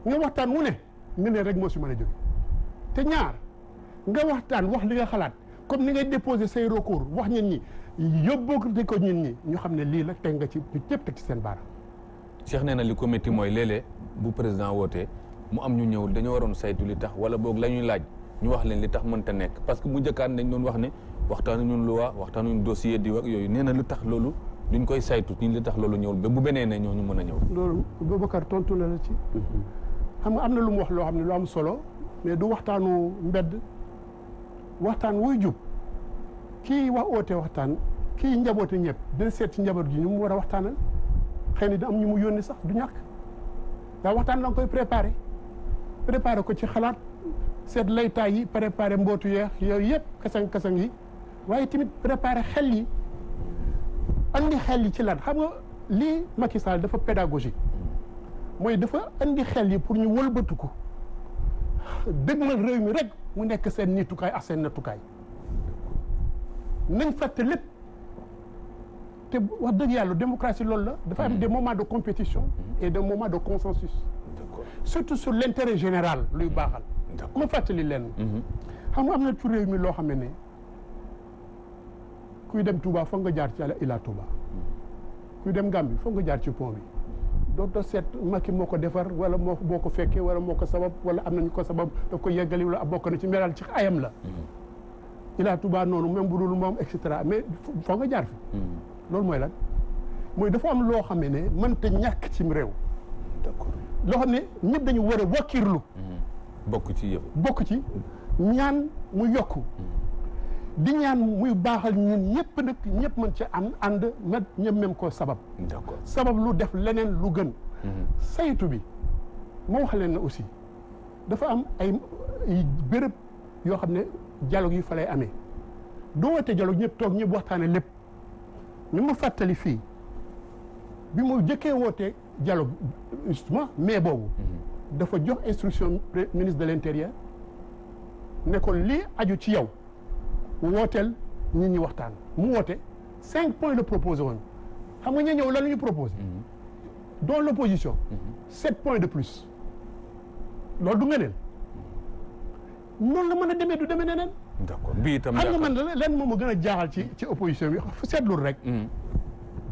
nga waxtaan wu ne nga ne rek moo si mën a jóge te ñaar nga waxtaan wax li nga xalaat comme ni ngay déposer say recours wax ñen ñi yóbboo ko ñen ñi ñu xam ne lii la teg nga ci ñu ñëpp teg ci seen baaraam. Cheikh nee na li ko métti mooy léeg-léeg bu président wootee mu am ñu ñëwul dañoo waroon saytu li tax wala boog la ñuy laaj ñu wax leen li tax mënta nekk parce que bu njëkkaan dañ doon wax ne waxtaanu ñun loi waxtaanu ñun dossier di wax yooyu nee na lu tax loolu duñ koy saytu ñun li tax loolu ñëwul ba bu benee ne ñooñu mën a ñëw. loolu Boubacar tontu na la ci. xam nga am na lu mu wax loo xam ne lu am solo mais du waxtaanu mbedd. waxtaan wuy jub kii wax oote waxtaan kii njaboote ñëpp dina seet ci njaboot gi ñu mu war a waxtaanal xëy na da am ñu mu yónni sax du ñàkk daa waxtaan la nga koy préparé ko ci xalaat seet laytaay yi préparé mbootu yeex yooyu yëpp kasang yi waaye tamit préparé xel yi andi xel yi ci lan xam nga lii Macky Sall dafa pédagogique mooy dafa andi xel yi pour ñu wëlbatu ko dëgmal réew mi rek mu nekk seen nitukaay ak seen nattukaay nañ fàtte lépp te wax dëgg yàlla démocratie loolu la dafa am des moments de compétition et des moments de consensus surtout sur l'intérêt général luy baaxal ma fàttali leen xam nga am na ci réew mi loo xam ne kuy dem Touba foog nga jaar ci Ila Touba kuy dem Gambie foog nga jaar ci pont bi dootoo seet Macky moo ko defar wala moo ko fekkee wala moo ko sabab wala am nañu ko sabab daf ko yeggali wala bokk na ci meral ci ayam la Ila Touba noonu même bu dul moom et cetera mais foog nga jaar fi loolu mooy lan mooy dafa am loo xam ne mënta ñàkk cim réew d'accord loo xam ne ñëpp dañu war a wakkirlu bokk ci yëpp bokk ci ñaan mu yokku di ñaan muy baaxal ñun ñëpp nag ñëpp mën ci am ànd met ñëpp même ko sabab d'accord sabab lu def leneen lu gën saytu bi moo wax leen ne aussi dafa am ay béréb yoo xam ne dialogue yi fa lay amee doo wootee dialogue ñëpp toog ñëpp waxtaane lépp ni ma fàttali fii bi mu jëkkee wootee dialogue justement mais boobu dafa jox instruction ministre de l'intérieur ne ko lii aju ci yow wooteel nit ñi waxtaan mu woote 5 points la proposé woon xam nga ña ñëw lan la ñu proposé dans l'opposition 7 points de plus loolu du ngëneel noonu la mën a demee du demee neneen d'accord bii itam xam nga man leen moom a gën a jaaxal ci opposition bi seetlul rek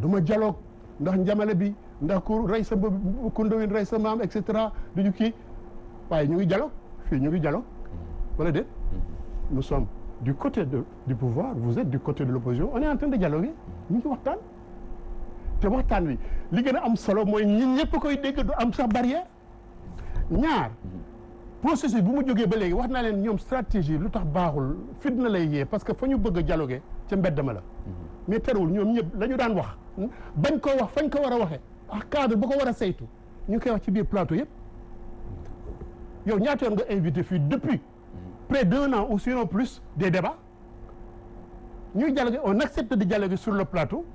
du ma dialogue ndax njamale bi ndax ku rey sa ku ndowin rey sa maam et cetera du ñu kii waaye ñu ngi dialogue fii ñu ngi dialogue wala déet nous sommes du côté du pouvoir vous êtes du côté de l'opposition on est en train de dialoguer ñu ngi waxtaan te waxtaan wi li gën a am solo mooy ñun ñëpp koy dégg du am sax barrière ñaar processus bu mu jógee ba léegi wax naa leen ñoom stratégie lu tax baaxul fitna lay yee parce que fa ñu bëgg a dialoguer ca mbedd ma la mais terewul ñoom ñëpp la ñu daan wax bañ koo wax fañ ko war a waxee ak cadre ba ko war a saytu ñu ngi koy wax ci biir plateau yëpp yow ñaata yoon nga invité fii depuis près d'1 an ou sinon plus des débats ñuy dialoguer on accepte de dialoguer sur le plateau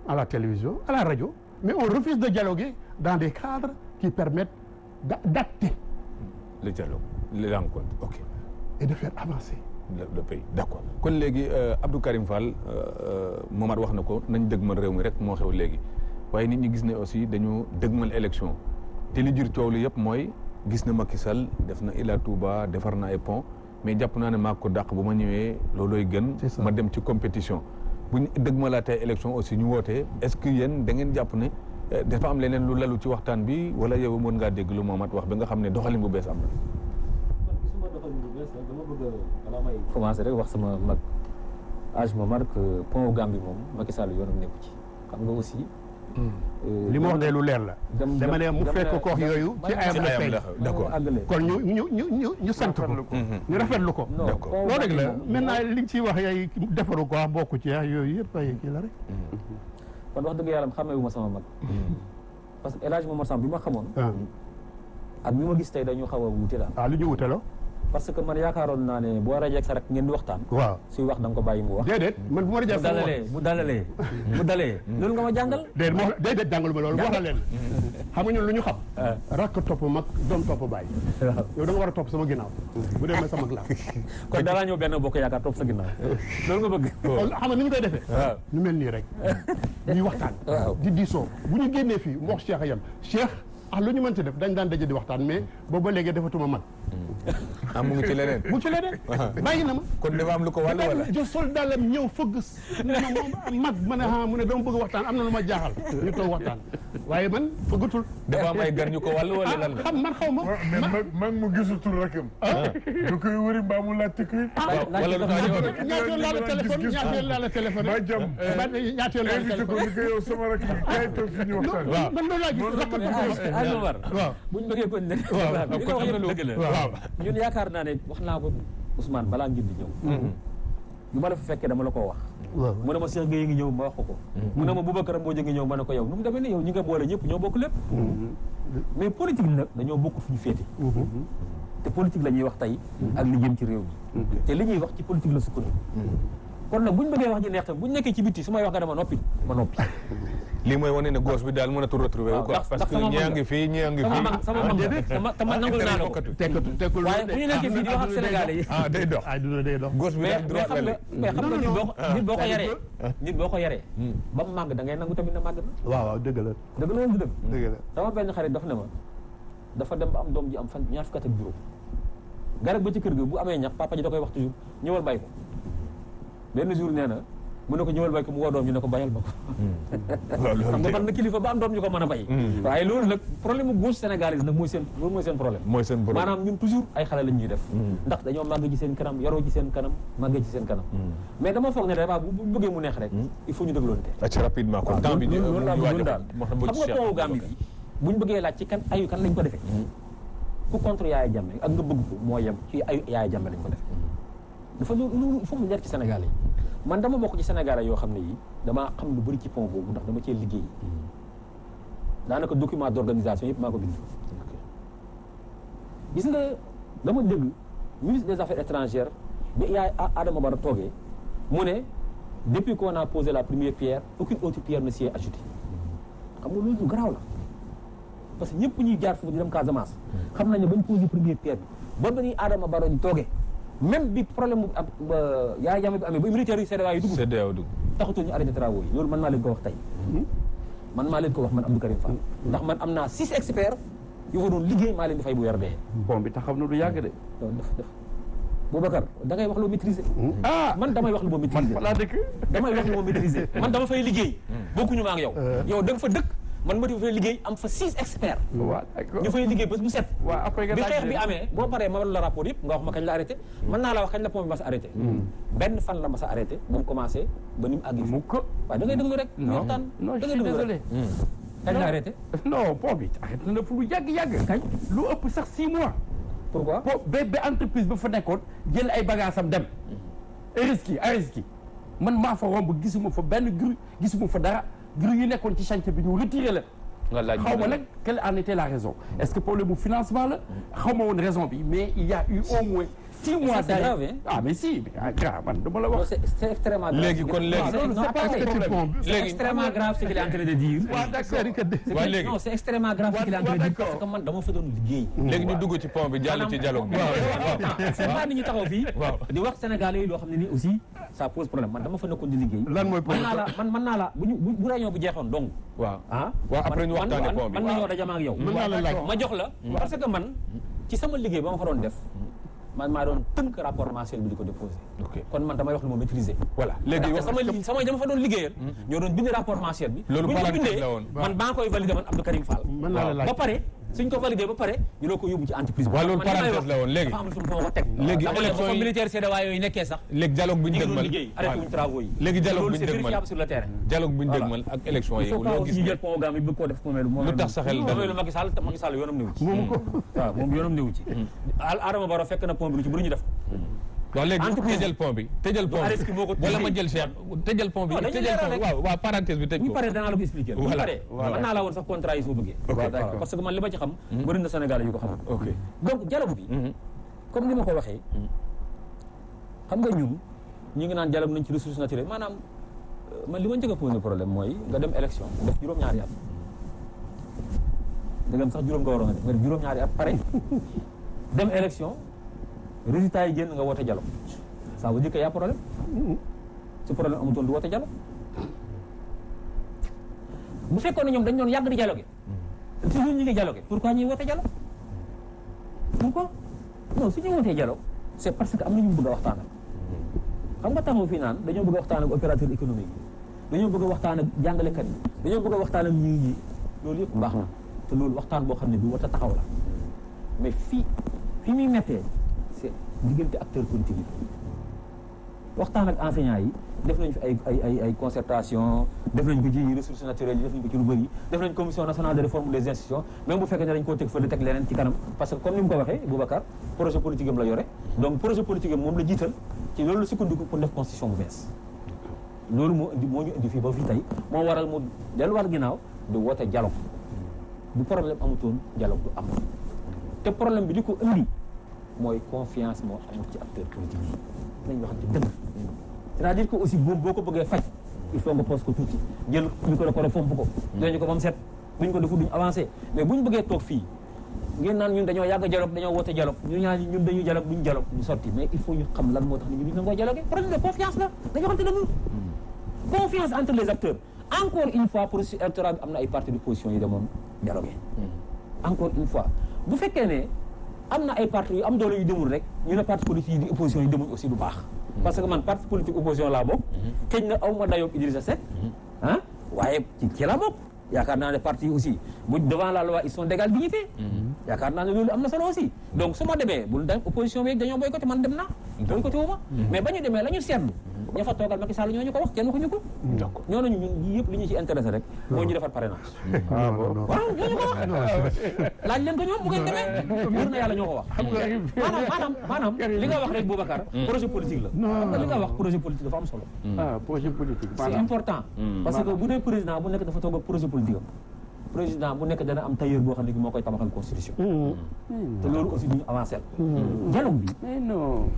à la télévision à la radio mais on refuse de dialoguer dans des cadres qui permettent d'acter le dialogue les rencontres ok et de faire avancer le pays d'accord kon léegi Abdou Karim Fall Momar wax na ko nañ dëgmal réew mi rek moo xew léegi waaye nit ñi gis ne aussi dañu dëgmal élection te li jur coow li yëpp mooy gis na Macky Sall def na Ila Touba defar na ay pont mais jàpp naa ne maa ko dàq bu ma ñëwee loolooy gën ma dem ci compétition bu ñu dëgmalaatee élection aussi ñu wootee est-ce que yéen da ngeen jàpp ne dafa am leneen lu lalu ci waxtaan bi wala yow mën ngaa dégg lu Momat wax ba nga xam ne doxalin bu bees am na. man gisuma doxalin bu bees dama bëgg balaa may commencé rek wax sama mag âge Momar que pont Gambie moom Macky Sall yoonam nekku ci xam nga aussi. li ma wax de lu leer la. dama ne mu fekk koox yooyu ci ayam la feeñ. d'accord kon ñu sant ko. ñu rafetlu ko. d'accord loolu rek la maintenant li nga ciy wax yay defaru ko bokku ci yooyu yëpp ay kii la rek. kon wax dëgg yàlla xamee wu ma sama mag. parce que El Hadj Momar Samb bi ma xamoon. ak bi ma gis tey dañu xaw a wute daal. lu ñu wuteloo. parce que man yaakaaroon naa ne boo rajee ak sa rek ngeen di waxtaan. waaw suy wax da nga ko bàyyi mu wax. déedéet man bu ma rajee sama wax bu dalee loolu nga ma jàngal. déedéet jàngalu ma loolu wax la leen. xam nga ñun lu ñu xam. rakk topp mag doom topp bàyyi. yow da nga war a topp sama ginnaaw. bu dee ma sama laa. kon dalaa ñëw benn bokk yaakaar topp sa ginnaaw. loolu nga bëgg. xam nga ni ñu koy defee. ñu mel nii rek. ñuy waxtaan. di diisoo bu ñu génnee fii mu wax Cheikh a yem Cheikh. lu ñu mën ci def dañ daan daje di waxtaan mais boobu ba léegi defatuma mag. mu ngi ci leneen. mu ngi ci leneen bàyyi na ma. kon dafa am lu ko wàll wala. jo sol daalam ñëw fëgg mag ma ne mu ne dama bëgg waxtaan am na lu ma jaaxal ñu toog waxtaan waaye man fëggatul. dafa am ay gar ñu ko wàll wala lan la. xam man xaw ma. mais mag mu gisatul rakam. du koy wëri mbaa mu laajte koy. wala lu tax ñaata yoon laa la téléphone ñaata yoon laa la téléphone. ba jam ñaata yoon laa la invité ko ni ko yow sama rak yi kaay toog fi ñu waxtaan. waaw man loolu laa gis waaw buñ bëggee ko ne waaw ñun yaakaar naa ne wax naa ko Ousmane balaa ngeen di ñëw bi ma la fa fekkee dama la koo wax mu ne ma Cheikh Gueye ngi ñëw ma wax ko mu ne ma Boubacar Mbodj ngi ñëw ma ne ko yow nu mu demee ne yow ñi nga boole ñëpp ñoo bokk lépp mais politique nag dañoo bokk fu ñu féete te politique la ñuy wax tey ak li jëm ci réew mi te li ñuy wax ci politique la sukkandiku kon nag buñ bëggee wax ji neex tam buñ nekkee ci bitti su may wax nga dama noppi ma noppi lii mooy wane ne gos bi daal mënatul retrouvé wu quoi parce que ñii a ngi fii ñii a ngi fii sama mag te man nangul naa la ko tekkul waaye bu ñu nekkee fii di wax ak sénégalais yi day dox day dox gos bi daal droit la mais xam nga nit boo ko yaree ba mu màgg da ngay nangu tamit na màgg na waaw dëgg la dëgg la du dëgg dëgg la sama benn xarit daf ne ma dafa dem ba am doom ji am fan ñaar fukki at ak juróom garab ba ci kër ga bu amee ñax papa ji da koy wax toujours ñëwal bay ko benn jour nee na mu ne ko ñëwal bay ko mu woo doom ñu ne ko bayal ma ko xam nga man na kilifa ba am doom ñu ko mën a bay waaye loolu nag problème mu gauche sénégalaise nag mooy seen problème maanaam ñun toujours ay xale lañ ñuy def ndax dañoo màgg ci seen kanam yaroo ci seen kanam màggee ci seen kanam mais dama foog ne débat bu bëggee mu neex rek il faut ñu dégloonte assez rapidement kon temps bi loolu laa bëggoon daal xam nga pont Gambie bi buñ bëggee laaj ci kan ayu kan lañ ko defee ku contre Yaya Jammeh ak nga bëgg ko moo yem ci ayu Yaya Jammeh lañ ko def dafa loolu il faut mu leer ci Sénégal yi man dama bokk ci Sénégal yoo xam ne yi damaa xam lu bëri ci pont boobu ndax dama cee liggéey daanaka document d'organisation yëpp maa ko bind gis nga dama dégg ministre des affaires étrangères bi yaay Adama Barrow toogee mu ne depuis qu'on a posé la première pierre aucune autre pierre ne s'y est ajoutée xam nga loolu lu garaaw la parce que ñëpp ñuy jaar foofu di dem Casamance xam nañ ne bañ posé première pierre bi ba ni Adama Barrow di toogee même bi problème bu ab Yaya Jammeh bi amee ba militaires yi CEDEAO yi dugg taxutul ñu arrêté travaux yi loolu man maa leen ko wax tey man maa leen ko wax man Abdou Karim Fall ndax man am naa 6 experts yu fa doon liggéey maa leen di fay bu weer dee bon bi taxaw na du yàgg de def Boubacar da ngay wax loo maîtriser man damay wax lu ma maîtriser laa dëkk damay wax lu ma maîtriser man dama fay liggéey bokkuñu ma ak yow yow da nga fa dëkk man ma di fay liggéey am fa 6 experts ñu fay liggéey bés bu set bi xeex bi amee boo paree ma la rapport yëpp nga wax ma kañ la arrêté mën naa la wax kañ la pont bi mas a arrêté benn fan la mas a arrêté ba mu commencé ba ni mu àgg fi waaw da ngay déglu rek ñu waxtaan da ngay déglu rek kañ la arrêté non pont bi arrêté na fu lu yàgg kañ lu ëpp sax 6 mois pourquoi ba entreprise ba fa nekkoon jël ay bagages am dem risque man maa fa romb gisuma fa benn grue gisuma fa dara grue yu nekkoon ci chantier bi ñu retiré la xaw ma nag quelle en était la raison est-ce que problème bu financement la xaw ma woon raison bi mais il y a eu au moins 6 mois d'arrêt mais si grave man dama la wax c'est extrêmement grave léegi kon léegi c'est extrêmement grave ce qu'il est en train de dire non c'est extrêmement grave ce qu'il est en train de dire parce que man dama fa doon liggéey léegi ñu dugg ci pont bi jàll ci dialogue bi c'est pas nit ñi taxaw fii di wax sénégalais yi loo xam ne nii aussi ça pose problème man dama fa nekkoon di liggéey lan mooy mën naa la bu réunion bu jeexoon donc waaw après ñu waxtaane pont bi man nañoo dajama ak yow ma jox la parce que man ci sama liggéey ba ma fa doon def man maa doon tënk rapport mensuel bi di ko déposé kon man damay wax lu ma maîtriser voilà léegi sama dama fa doon liggéeyal ñoo doon bind rapport mensuel bi loolu bu ñu ko bindee man maa koy validé man Abdou Karim Fall ba pare suñ ko validé ba pare ñu loo ko yóbbu ci entreprise bi waaw loolu parenthèse la woon léegi dafa am fu ma ko teg léegi élection yi militaire CEDEAO yooyu nekkee sax léegi dialogue bi ñu dëgmal liggéey arrêté wuñ travaux yi léegi dialogue bi ñu c'est dëgmal vérifiable sur le terrain dialogue bi ñu dëgmal ak élection yi loo gis ñu jël programme bi bëgg koo def lu tax sa xel damay lu Macky Sall yoonam newu ci waaw moom yoonam newu ci Adama Barrow fekk na pont bi lu ci bëri ñu def waaw léegi tëjal pont bi wala ma jël Cheikh tëjal pont bi waaw parenthèse bi tëj ko bu paree danaa la ko expliquer bu paree mën naa la woon sax contrat yi soo bëggee parce que man li ma ci xam bëri na Sénégal yu ko xam donc dialogue bi comme ni ma ko waxee xam nga ñun ñu ngi naan dialogue nañ ci ressources naturelles maanaam man li ma njëkk a posé problème mooy nga dem élection def juróom-ñaari at dëggam sax juróom nga waroon a def nga def juróom-ñaari at pare dem élection résultat yi génn nga woote dialogue ça veut dire que y a problème su problème amutoon du woote dialogue bu fekkoon ne ñoom dañ doon yàgg di dialogue toujours ñu ngi dialogue pourquoi ñuy woote dialogue pourquoi non su ñu wootee dialogue c'est parce que am na ñu bëgg a waxtaanal xam nga taxaw fii naan dañoo bëgg a waxtaan ak opérateur économique yi dañoo bëgg a waxtaan ak jàngalekat yi dañoo bëgg a waxtaan ak ñi loolu yëpp baax na te loolu waxtaan boo xam ne bi war a taxaw la mais fi muy mettee c'est diggante acteurs politiques yi waxtaan ak enseignants yi def nañ fi ay concertation def nañ ko ci ressources naturelles yi def nañ ko ci lu bëri def nañ commission nationale de réforme des institutions même bu fekkee ne dañ koo teg fële teg leneen ci kanam parce que comme ni mu ko waxee Boubacar projet politique am la yore donc projet politique am moom la jiital ci loolu la sukkandiku pour def constitution bu bees loolu moo ñu indi fii ba fii tey moo waral mu delluwaat ginnaaw di woote dialogue bu problème amutoon dialogue du am te problème bi di ko indi mooy confiance moo amul ci acteur politique yi nañ waxante dëgg c'est-à-dire que aussi boo ko bëggee faj il faut nga pose ko tuuti jël ñu ko rek fomp ko dinañu ko ba mu set buñ ko defu duñ avancé mais buñ bëggee toog fii ngeen naan ñun dañoo yàgg dialogue dañoo woote dialogue ñu ñaan ñun dañuy dialogue duñ dialogue du sotti mais il faut ñu xam lan moo tax nit ñi duñ nangoo dialogue problème de confiance la dañoo xamante dëgg confiance entre les acteurs encore une fois processus électoral bi am na ay partis d'opposition yi demoon dialogue encore une fois bu fekkee ne am na ay partis yu am doole yu demul rek ñu ne parti politique yi di opposition yi demuñ aussi du baax parce que man parti politique opposition laa bokk xëy na aw ma dayoo Idrissa Seck ah waaye ci laa bokk yaakaar naa ne parti aussi bu devant la loi ils sont d'égale dignité yaakaar naa ne loolu am na solo aussi donc su ma demee bul dem opposition bi dañoo boycotté man dem naa boycotté wu ma mais ba ñu demee la ñu seetlu ña fa toogal Macky Sall ñoo ñu ko wax kenn waxuñu ko ñoo nañu ñun yii yëpp li ñu ci intéressé rek moo ñu defar parrainage waaw ñoo ñu ko wax laaj leen ko ñoom bu ngeen demee wóor na yàlla ñoo ko wax maanaam li nga wax rek Boubacar projet politique la xam nga li nga wax projet politique dafa am solo projet politique c'est important parce que bu dee président bu nekk dafa toog ak projet politique am président bu nekk dana am tailleur boo xam ne moo koy tabaxal constitution te loolu aussi duñu avancé dialogue bi mais non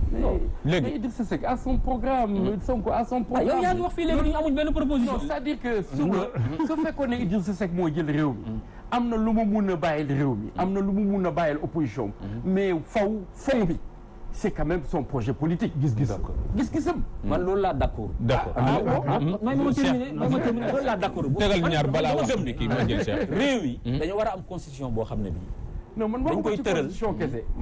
léegi Idrissa Seck à son programme Sonko à son programme yow yaa ngi wax fii léegi ñu amuñ benn proposition non c'est-à-dire que suba su fekkoon ne Idrissa Seck moo jël réew mi am na lu mu mun a bàyyil réew mi am na lu mu mun a bàyyil opposition mais fond bi c'est quand même son projet politique gis-gisam man loolu laa d'accord may ma terminer loolu laa d'accord tegal ñaar balaa wax ni kii moo jël Cheikh réew yi dañu war a am constitution boo xam ne bi non man dañ koy tëral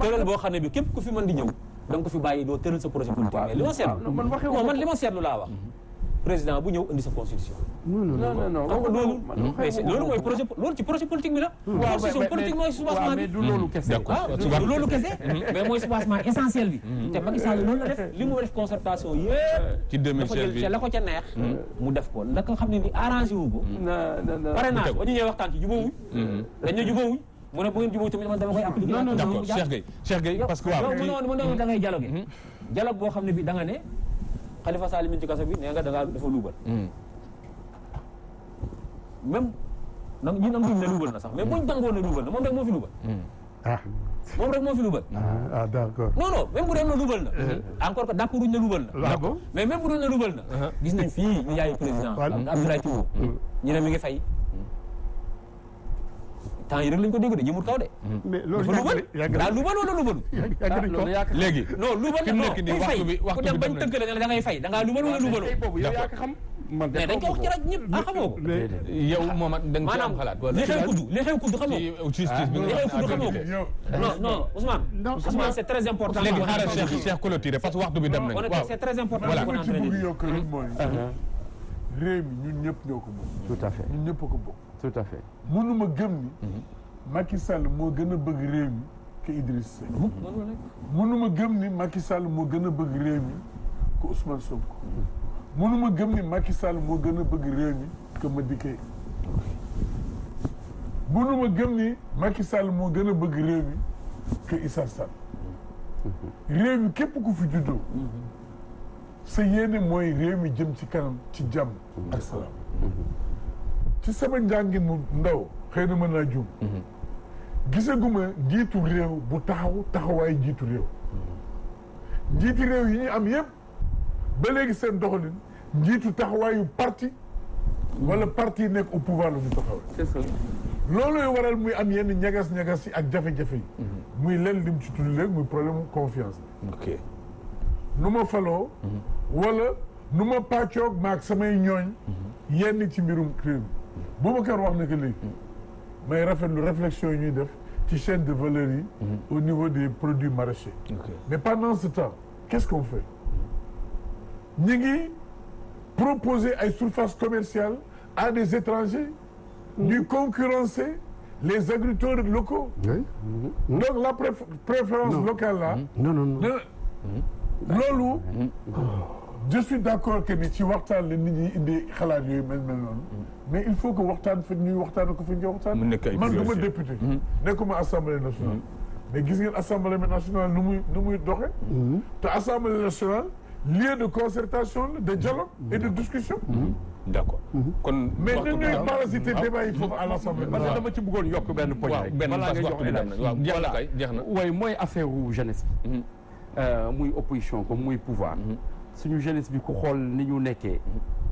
tëral boo xam ne bi képp ku fi mën di ñëw da nga ko fi bàyyi doo tëral sa projet politique mais li ma seetlu man li ma seetlu laa wax président bu ñëw indi sa constitution non loolu mooy projet loolu ci projet politique bi la constitution politique mooy soubassement bi du loolu kese du loolu kese mais mooy soubassement essentiel bi te Macky Sall loolu la def li mu def concertation yëpp ci 2016 bi la ko ca neex mu def ko la nga xam ne ni arrangé wu ko parrainage ba ñu ñëwee waxtaan ci jubóowuñ dañu jubóowuñ mu ne bu ngeen jubóo tamit man dama koy appliquer d'accord Cheikh Gueye parce que waaw mu ne da ngay dialogue boo xam ne bi da nga ne Khalifa Sall mi ci kaso bi nee nga dafa luubal même nag ñun am duñ ne luubal na sax mais buñ dangoon ne luubal na moom rek moo fi luubal moom rek moo fi luubal d'accord non même bu doon na luubal na encore que d'accord uñ ne luubal na mais même bu doon na luubal na gis nañ fii ñu yaayu président Abdoulaye Thiaw ñu ne mi ngi fay temps yi rek lañ ko dégg de jëmul kaw de. mais loolu daa luubal wala luubalu. léegi non luubal fi mu nekk nii waxtu bi ku dem bañ tënkale ne da ngay fay da ngaa luubal wala luubalu. mais dañ ko wax ci rajo ñëpp xamoo ko. yow moom da nga ci am xalaat. li xew kudd xamoo ko. justice bi li xew kudd xamoo ko. non Ousmane c'est très important. léegi xaaral Cheikh clôturer parce que waxtu bi dem nañ. waaw c'est très important. voilà li ci bëgg yokk rek mooy. réew mi ñun ñëpp ñoo ko moom. tout à fait ñun ñëpp a ko bokk. tout à fait. mënuma gëm ni. Macky Sall moo gën a bëgg réew mi que Idriss Seck. mënuma gëm ni Macky Sall moo gën a bëgg réew mi que Ousmane Sonko. mënuma gëm ni Macky Sall moo gën a bëgg réew mi que Madické. mënuma gëm ni Macky Sall moo gën a bëgg réew mi que Issa Sall. réew mi képp ku fi juddoo. sa yéene mooy réew mi jëm ci kanam ci jàmm ak salaam. ci sama njàngin mu ndaw xëy na mën naa juum. gisaguma njiitu réew bu taxawaay njiitu réew. njiiti réew yi ñu am yëpp ba léegi seen doxalin njiitu taxawaayu parti wala parti yi nekk au pouvoir la ñu taxawee. c'est ça. loolooy waral muy am yenn ñagas-ñagas yi ak jafe-jafe yi. muy leen lim ci tudd léegi muy problème confiance. ok nu ma faloo. wala nu ma pàccoog maag samay ñooñ. yenn ci mbirum réew mi. Boubacar wax na ko léegi. may rafetlu réflexion yi ñuy def ci chaîne de valeur yi. au niveau des produits maraîchers. mais pendant ce temps qu'est-ce qu'on fait. ñi ngi proposer ay surfaces commerciales à des étrangers. ñuy concurrencer les agriculteurs locaux. donc la préférence locale là. non. loolu. je suis d'accord que ni ci waxtaan la nit ñi indi xalaat yooyu mel noonu. mais il faut que waxtaan fa ñuy waxtaan ko fi ñu waxtaan. man du ma député. nekkuma assemblée nationale. mais gis ngeen assemblée nationale nu muy doxe te assemblée nationale lieu de concertation la, de dialogue et de discussion. d'accord kon mais ni ñuy parasiter débat yi foofu à l'Assemblée. man dama ci bëggoon yokk benn poñ rek. benn balaa ngay jox waaw jeex na kay jeex na. waaye mooy affaire wu jeunesse bi. muy opposition comme muy pouvoir. suñu jeunesse bi ku xool ni ñu nekkee.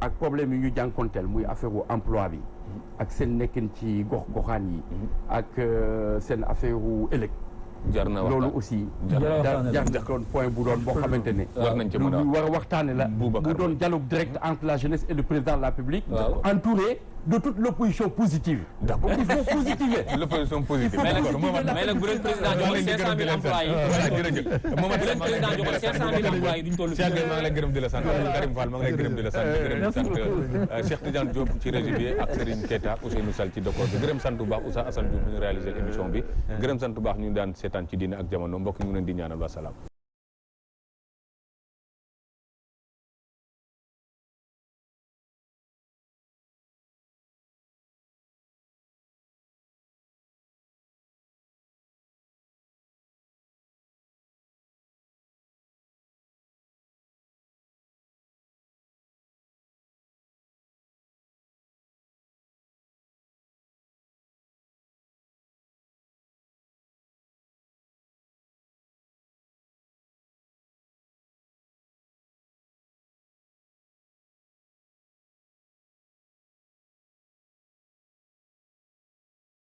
ak problème yi ñu jànkonteel muy affaire wu emploi bi. ak seen nekkin ci gox-goxaan yi. ak seen affaire wu ëllëg. jar na loolu aussi. jar na doon point bu doon boo xamante ne. war nañ ci mën a lu war a waxtaane la. bu doon dialogue direct entre la jeunesse et le président de la République. entouré de toute l'opposition positive. d'accord il faut positiver. l'opposition positive. mais nag bu leen président joxoon 500 000 emplois yi. voilà jërëjëf. bu leen président joxoon 500 000 emplois yi duñ toll. Cheikh Gueye maa ngi lay gërëm di la sant Karim Fall maa ngi lay gërëm di la sant gërëm di sant Cheikh Tidiane Diop ci régie bi ak Serigne Keita Ousseynou Sall ci décor bi gërëm sant bu baax Oussa Assane Diouf ñu réalisé émission bi gërëm sant bu baax ñu daan seetaan ci Diine ak Jamono mbokk ñu ngi leen di ñaanal wa salaam.